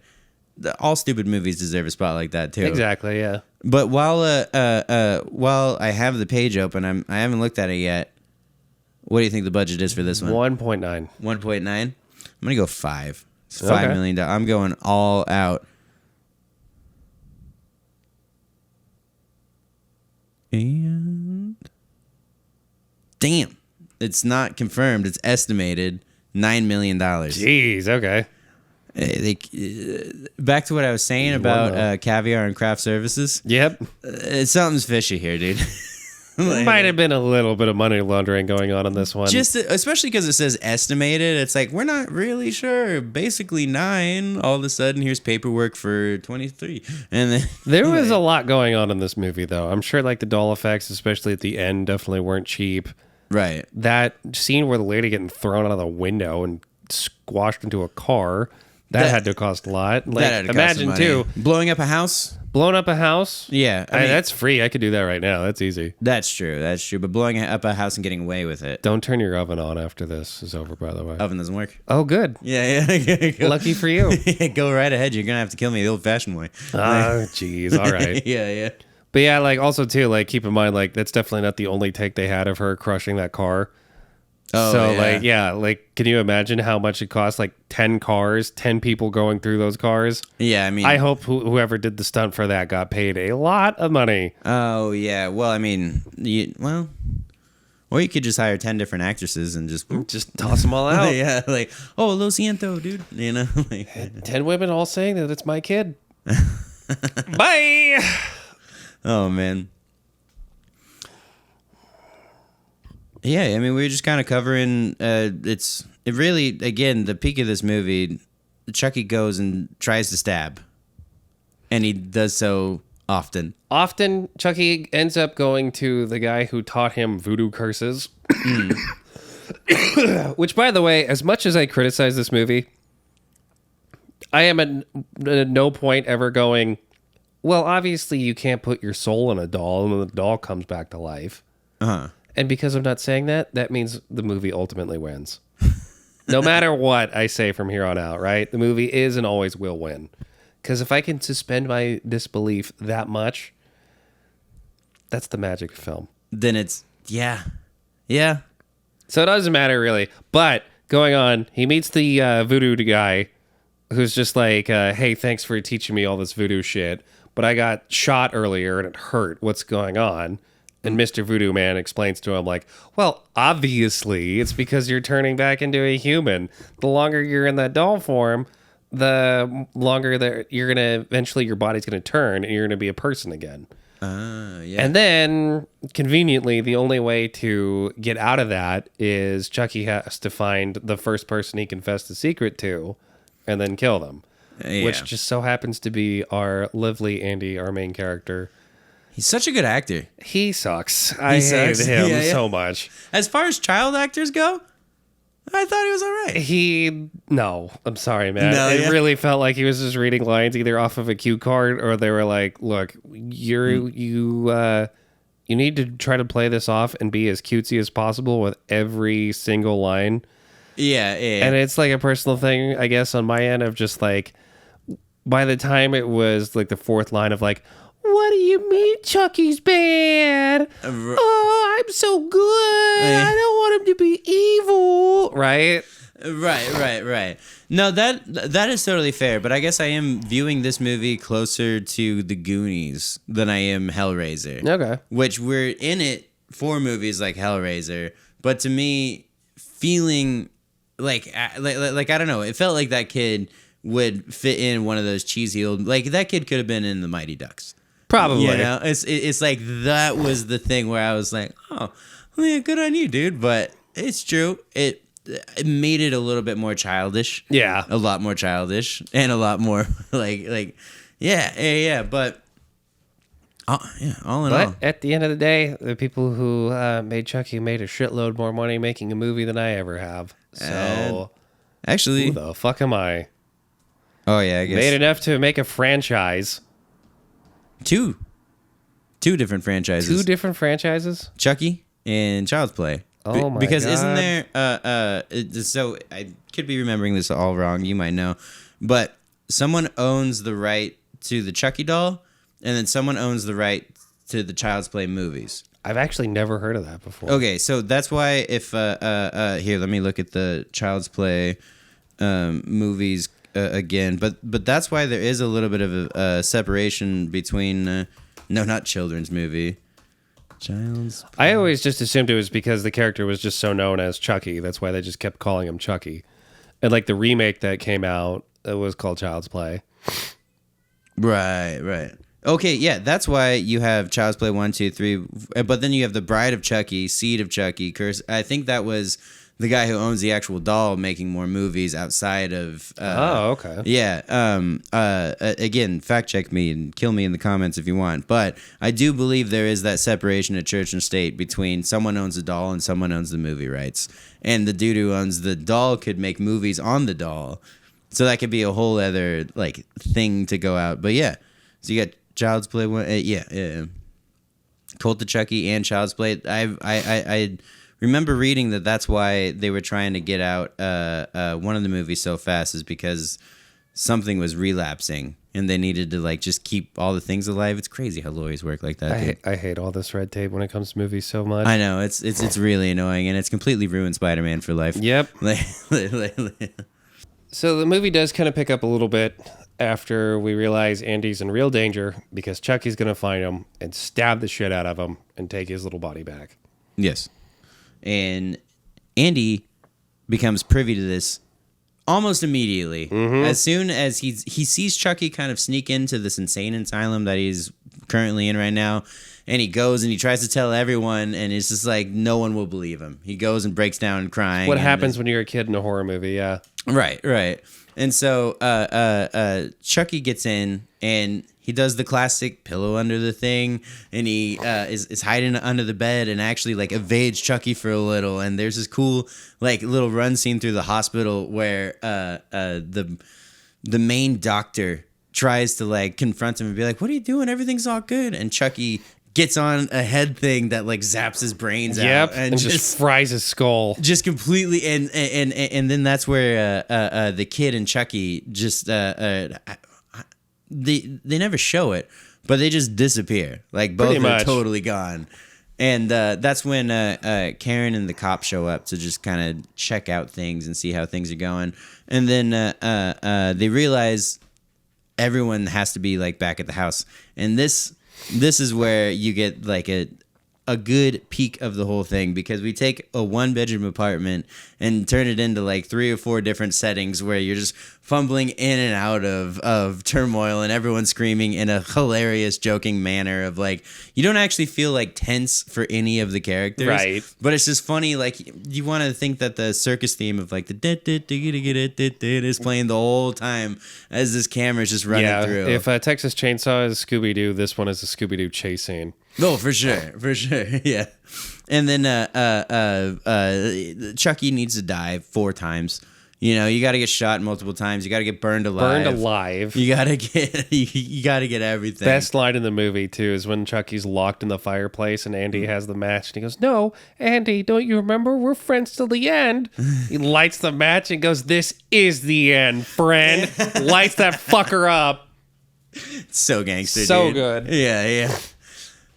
all stupid movies deserve a spot like that, too. Exactly, yeah. But while I have the page open, I haven't looked at it yet. What do you think the budget is for this one? 1.9. 1.9? I'm gonna go 5. It's $5 million. I'm going all out. And damn, it's not confirmed. It's estimated $9 million. Jeez, okay. Back to what I was saying about caviar and craft services. Yep. Something's fishy here, dude. There might have been a little bit of money laundering going on this one. Just especially because it says estimated. It's like, we're not really sure. Basically 9. All of a sudden, here's paperwork for 23. And then there was a lot going on in this movie, though. I'm sure like the doll effects, especially at the end, definitely weren't cheap. Right. That scene where the lady getting thrown out of the window and squashed into a car, that had to cost a lot. Like, that had to imagine cost some money. too, blowing up a house. Blown up a house? Yeah. I mean, that's free. I could do that right now. That's easy. That's true. But blowing up a house and getting away with it. Don't turn your oven on after this is over, by the way. Oven doesn't work. Oh, good. Yeah. Lucky for you. Go right ahead. You're going to have to kill me the old-fashioned way. Oh, jeez. All right. Yeah. But yeah, like also too, like keep in mind, like that's definitely not the only take they had of her crushing that car. Oh, so yeah. like can you imagine how much it costs? Like 10 cars, 10 people going through those cars. Yeah, I mean, I hope whoever did the stunt for that got paid a lot of money. Oh yeah, well I mean, or you could just hire 10 different actresses and just toss them all out. Yeah, like lo siento, dude. Like 10 women all saying that it's my kid. Bye. Oh man. Yeah, I mean, we were just kind of covering. It really, again, the peak of this movie. Chucky goes and tries to stab, and he does so often. Often, Chucky ends up going to the guy who taught him voodoo curses. Which, by the way, as much as I criticize this movie, I am at no point ever going, well, obviously you can't put your soul in a doll, and then the doll comes back to life. Uh-huh. And because I'm not saying that, that means the movie ultimately wins. No matter what I say from here on out, right? The movie is and always will win. Because if I can suspend my disbelief that much, that's the magic of film. Then it's, yeah. So it doesn't matter really. But going on, he meets the voodoo guy who's just like, hey, thanks for teaching me all this voodoo shit. But I got shot earlier and it hurt. What's going on? And Mr. Voodoo Man explains to him, like, well, obviously, it's because you're turning back into a human. The longer you're in that doll form, the longer that you're going to, eventually your body's going to turn and you're going to be a person again. Yeah. And then, conveniently, the only way to get out of that is Chucky has to find the first person he confessed the secret to and then kill them. Yeah. Which just so happens to be our lovely Andy, our main character. He's such a good actor. He sucks. I hated him so much. As far as child actors go, I thought he was all right. No, I'm sorry, man. It really felt like he was just reading lines either off of a cue card or they were like, look, you need to try to play this off and be as cutesy as possible with every single line. Yeah. And it's like a personal thing, I guess, on my end of just like, by the time it was like the fourth line of like, what do you mean Chucky's bad? Oh, I'm so good. I don't want him to be evil. Right? Right. No, that is totally fair, but I guess I am viewing this movie closer to The Goonies than I am Hellraiser. Okay. Which we're in it for movies like Hellraiser, but to me, feeling like I don't know, it felt like that kid would fit in one of those cheesy old, like that kid could have been in the Mighty Ducks. Probably. You know, it's like that was the thing where I was like, oh, yeah, good on you, dude. But it's true. It made it a little bit more childish. Yeah. A lot more childish and a lot more like yeah. But all in all. But at the end of the day, the people who made Chucky made a shitload more money making a movie than I ever have. So, actually, who the fuck am I? Oh yeah, I guess made enough to make a franchise. Two different franchises. 2 different franchises? Chucky and Child's Play. Oh my because God. Isn't there so I could be remembering this all wrong, you might know, but someone owns the right to the Chucky doll and then someone owns the right to the Child's Play movies. I've actually never heard of that before. Okay, so that's why if here, let me look at the Child's Play movies again, but that's why there is a little bit of a separation between no, not children's movie. Child's Play. I always just assumed it was because the character was just so known as Chucky. That's why they just kept calling him Chucky. And like the remake that came out, it was called Child's Play. Right. Okay, yeah, that's why you have Child's Play 1, 2, 3, but then you have the Bride of Chucky, Seed of Chucky, Curse. I think that was the guy who owns the actual doll making more movies outside of. Okay. Yeah. Again, fact check me and kill me in the comments if you want, but I do believe there is that separation of church and state between someone owns the doll and someone owns the movie rights, and the dude who owns the doll could make movies on the doll, so that could be a whole other like thing to go out. But yeah, so you got Child's Play 1, yeah. Cult of Chucky and Child's Play. I remember reading that's why they were trying to get out one of the movies so fast is because something was relapsing and they needed to like just keep all the things alive. It's crazy how lawyers work like that. I hate all this red tape when it comes to movies so much. I know it's really annoying and it's completely ruined Spider-Man for life. Yep. So the movie does kind of pick up a little bit after we realize Andy's in real danger because Chucky's going to find him and stab the shit out of him and take his little body back. Yes. And Andy becomes privy to this almost immediately. Mm-hmm. As soon as he sees Chucky kind of sneak into this insane asylum that he's currently in right now, and he goes and he tries to tell everyone, and it's just like no one will believe him. He goes and breaks down crying. What happens when you're a kid in a horror movie, yeah. Right. And so Chucky gets in, and he does the classic pillow under the thing, and he is hiding under the bed and actually like evades Chucky for a little. And there's this cool like little run scene through the hospital where the main doctor tries to like confront him and be like, "What are you doing? Everything's all good." And Chucky gets on a head thing that like zaps his brains out and just fries his skull, just completely. And then that's where the kid and Chucky just they never show it, but they just disappear. Like both are totally gone. And that's when Karen and the cop show up to just kind of check out things and see how things are going. And then they realize everyone has to be like back at the house. And this is where you get like a good peek of the whole thing, because we take a 1-bedroom apartment and turn it into like 3 or 4 different settings where you're just fumbling in and out of turmoil and everyone's screaming in a hilarious joking manner of like, you don't actually feel like tense for any of the characters, right? But it's just funny, like you want to think that the circus theme of like the is playing the whole time as this camera's just running through. If Texas Chainsaw is Scooby-Doo, this one is a Scooby-Doo chase scene. Oh, for sure, yeah. And then Chucky needs to die 4 times. You know, you got to get shot multiple times. You got to get burned alive. You got to get everything. Best line in the movie too is when Chucky's locked in the fireplace and Andy has the match and he goes, "No, Andy, don't you remember? We're friends till the end." He lights the match and goes, "This is the end, friend." Lights that fucker up. So gangster, so dude. Good. Yeah.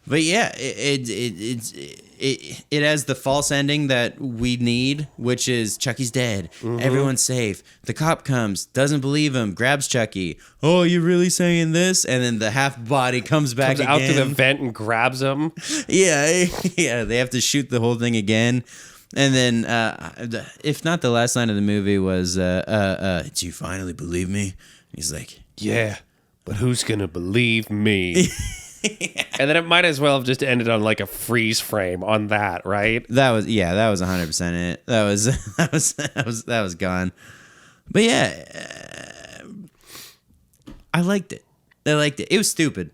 But yeah, it has the false ending that we need, which is Chucky's dead. Mm-hmm. Everyone's safe. The cop comes, doesn't believe him, grabs Chucky. "Oh, you really saying this?" And then the half body comes back out to the vent and grabs him. Yeah. They have to shoot the whole thing again. And then, if not the last line of the movie was, "Do you finally believe me?" He's like, "Yeah, but who's gonna believe me?" And then it might as well have just ended on like a freeze frame on that, right? That was 100% it. That was gone. But yeah, I liked it. It was stupid.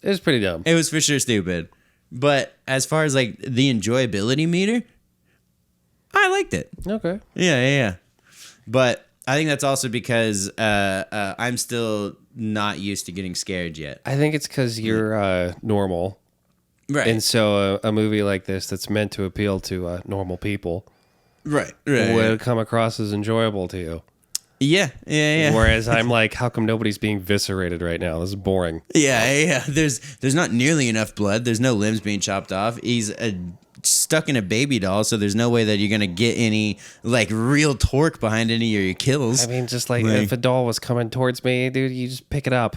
It was pretty dumb. It was for sure stupid. But as far as like the enjoyability meter, I liked it. Okay. Yeah. But I think that's also because I'm still not used to getting scared yet. I think it's because you're normal. Right. And so a movie like this that's meant to appeal to normal people right. would come across as enjoyable to you. Yeah. Whereas I'm like, how come nobody's being viscerated right now? This is boring. Yeah. There's not nearly enough blood. There's no limbs being chopped off. He's stuck in a baby doll, so there's no way that you're gonna get any like real torque behind any of your kills. I mean, just like if a doll was coming towards me, dude, you just pick it up.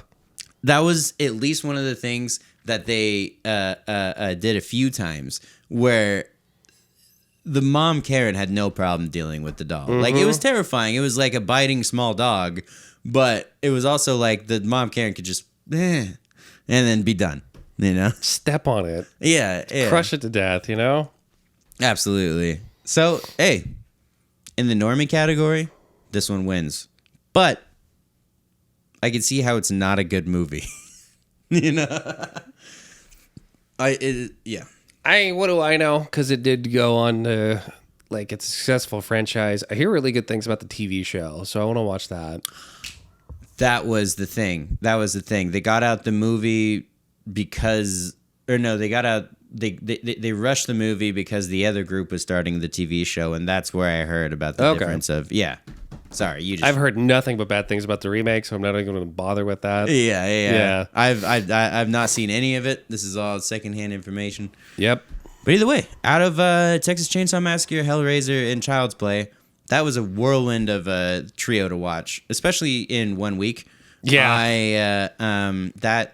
That was at least one of the things that they did a few times where the mom Karen had no problem dealing with the doll. Mm-hmm. Like, it was terrifying. It was like a biting small dog, but it was also like the mom Karen could just and then be done, you know? Step on it. Yeah. Crush it to death, you know? Absolutely. So, hey, in the normie category, this one wins. But I can see how it's not a good movie. You know? What do I know? Because it did go on to, like, it's a successful franchise. I hear really good things about the TV show, so I want to watch that. That was the thing. They got out the movie because, or no, they got out. They rushed the movie because the other group was starting the TV show, and that's where I heard about the difference of Sorry, I've heard nothing but bad things about the remake, so I'm not even going to bother with that. Yeah. I've not seen any of it. This is all secondhand information. Yep. But either way, out of Texas Chainsaw Massacre, Hellraiser, and Child's Play, that was a whirlwind of a trio to watch, especially in 1 week. Yeah, that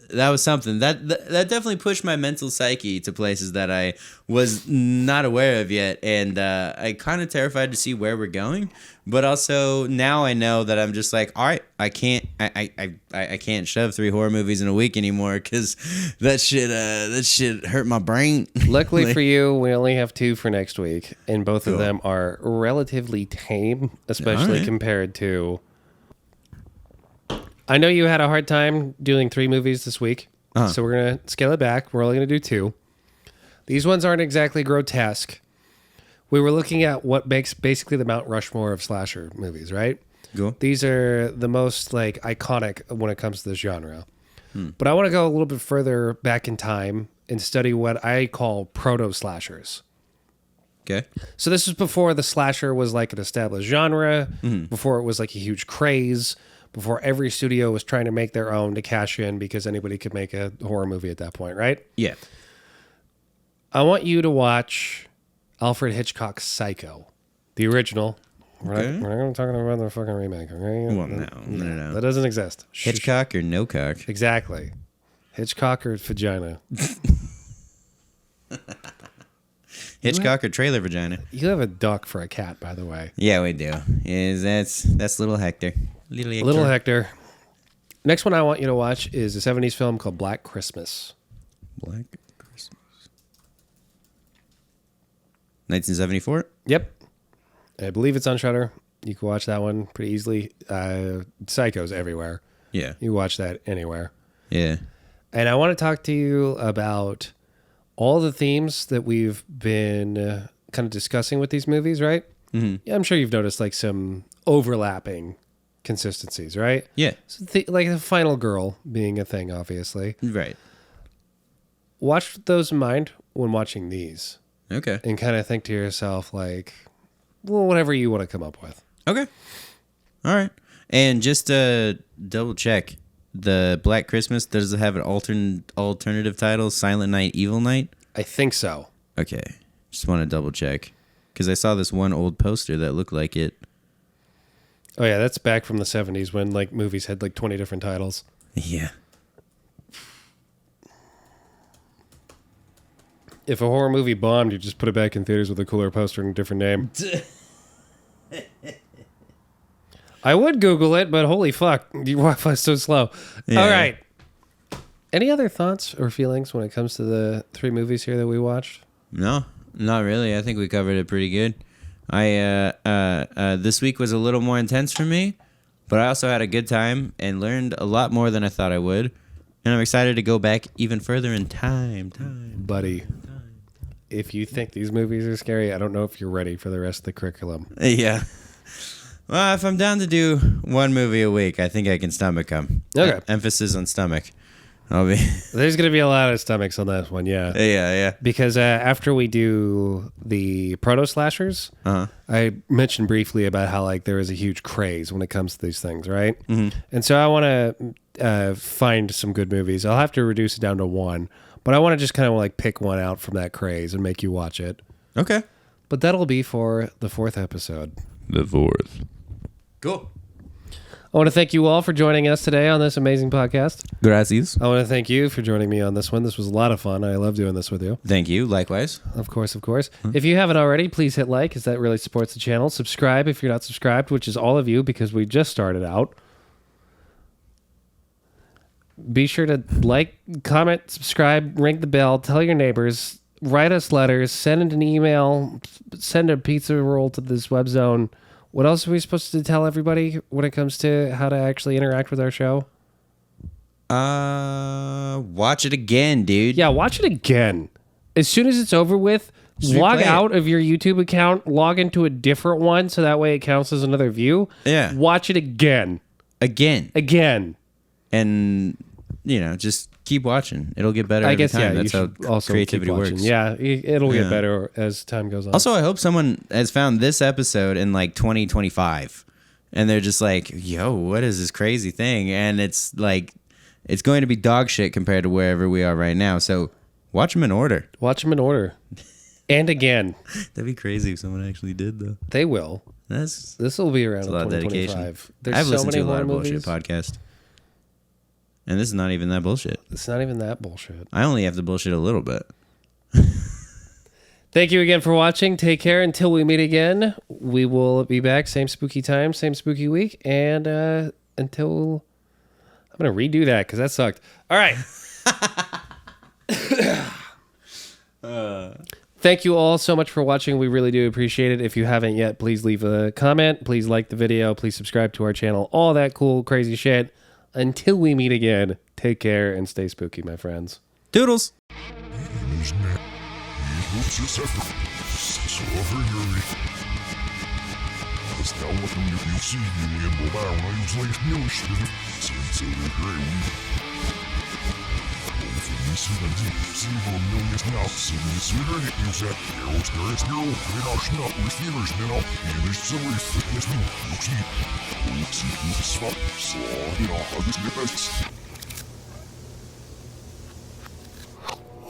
was something that definitely pushed my mental psyche to places that I was not aware of yet, and I kind of terrified to see where we're going. But also now I know that I'm just like, all right, I can't shove 3 horror movies in a week anymore because that shit hurt my brain. Luckily for you, we only have 2 for next week, and both of them are relatively tame, especially compared to. I know you had a hard time doing 3 movies this week, so we're going to scale it back. We're only going to do 2. These ones aren't exactly grotesque. We were looking at what makes basically the Mount Rushmore of slasher movies, right? Cool. These are the most like iconic when it comes to this genre. But I want to go a little bit further back in time and study what I call proto-slashers. Okay. So this was before the slasher was like an established genre, before it was like a huge craze, before every studio was trying to make their own to cash in because anybody could make a horror movie at that point, right? Yeah. I want you to watch Alfred Hitchcock's Psycho, the original. We're not going to talk about the fucking remake, okay? Well, no. That doesn't exist. Hitchcock or no cock? Exactly. Hitchcock or vagina? Hitchcock or trailer vagina? You have a duck for a cat, by the way. Yeah, we do. That's little Hector. Little Hector. Next one I want you to watch is a 70s film called Black Christmas. Black Christmas. 1974? Yep. I believe it's on Shudder. You can watch that one pretty easily. Psycho's everywhere. Yeah. You watch that anywhere. Yeah. And I want to talk to you about all the themes that we've been kind of discussing with these movies, right? Mm-hmm. Yeah, I'm sure you've noticed like some overlapping consistencies, right? Yeah. So like the final girl being a thing, obviously. Right. Watch those in mind when watching these. Okay. And kind of think to yourself, like, well, whatever you want to come up with. Okay. All right. And just to double check, the Black Christmas, does it have an alternative title, Silent Night, Evil Night? I think so. Okay. Just want to double check. Because I saw this one old poster that looked like it. Oh, yeah, that's back from the 70s when like movies had like 20 different titles. Yeah. If a horror movie bombed, you just put it back in theaters with a cooler poster and a different name. I would Google it, but holy fuck, your Wi-Fi's so slow. Yeah. All right. Any other thoughts or feelings when it comes to the 3 movies here that we watched? No, not really. I think we covered it pretty good. This week was a little more intense for me, but I also had a good time and learned a lot more than I thought I would. And I'm excited to go back even further in time. Buddy, if you think these movies are scary, I don't know if you're ready for the rest of the curriculum. Yeah. Well, if I'm down to do one movie a week, I think I can stomach them. Okay. Emphasis on stomach. There's going to be a lot of stomachs on that one, yeah. Yeah. Because after we do the proto-slashers, I mentioned briefly about how like there is a huge craze when it comes to these things, right? Mm-hmm. And so I want to find some good movies. I'll have to reduce it down to one, but I want to just kind of like pick one out from that craze and make you watch it. Okay. But that'll be for the 4th episode. The 4th. Cool. I want to thank you all for joining us today on this amazing podcast. Gracias. I want to thank you for joining me on this one. This was a lot of fun. I love doing this with you. Thank you. Likewise. Of course. If you haven't already, please hit like, because that really supports the channel. Subscribe if you're not subscribed, which is all of you, because we just started out. Be sure to like, comment, subscribe, ring the bell, tell your neighbors, write us letters, send an email, send a pizza roll to this web zone. What else are we supposed to tell everybody when it comes to how to actually interact with our show? Watch it again, dude. Yeah, watch it again. As soon as it's over with, log out of your YouTube account, log into a different one so that way it counts as another view. Yeah. Watch it again. Again. And, just keep watching. It'll get better every time. That's how also creativity works. Yeah, it'll get better as time goes on. Also, I hope someone has found this episode in like 2025 and they're just like, yo, what is this crazy thing? And it's like, it's going to be dog shit compared to wherever we are right now. So watch them in order. And again. That'd be crazy if someone actually did, though. They will. This will be around 2025. I've listened to a lot of bullshit podcasts. And this is not even that bullshit. It's not even that bullshit. I only have to bullshit a little bit. Thank you again for watching. Take care until we meet again. We will be back. Same spooky time, same spooky week. And until... I'm going to redo that because that sucked. All right. Thank you all so much for watching. We really do appreciate it. If you haven't yet, please leave a comment. Please like the video. Please subscribe to our channel. All that cool, crazy shit. Until we meet again, take care and stay spooky, my friends. Doodles. Så, ja, det er det bedste.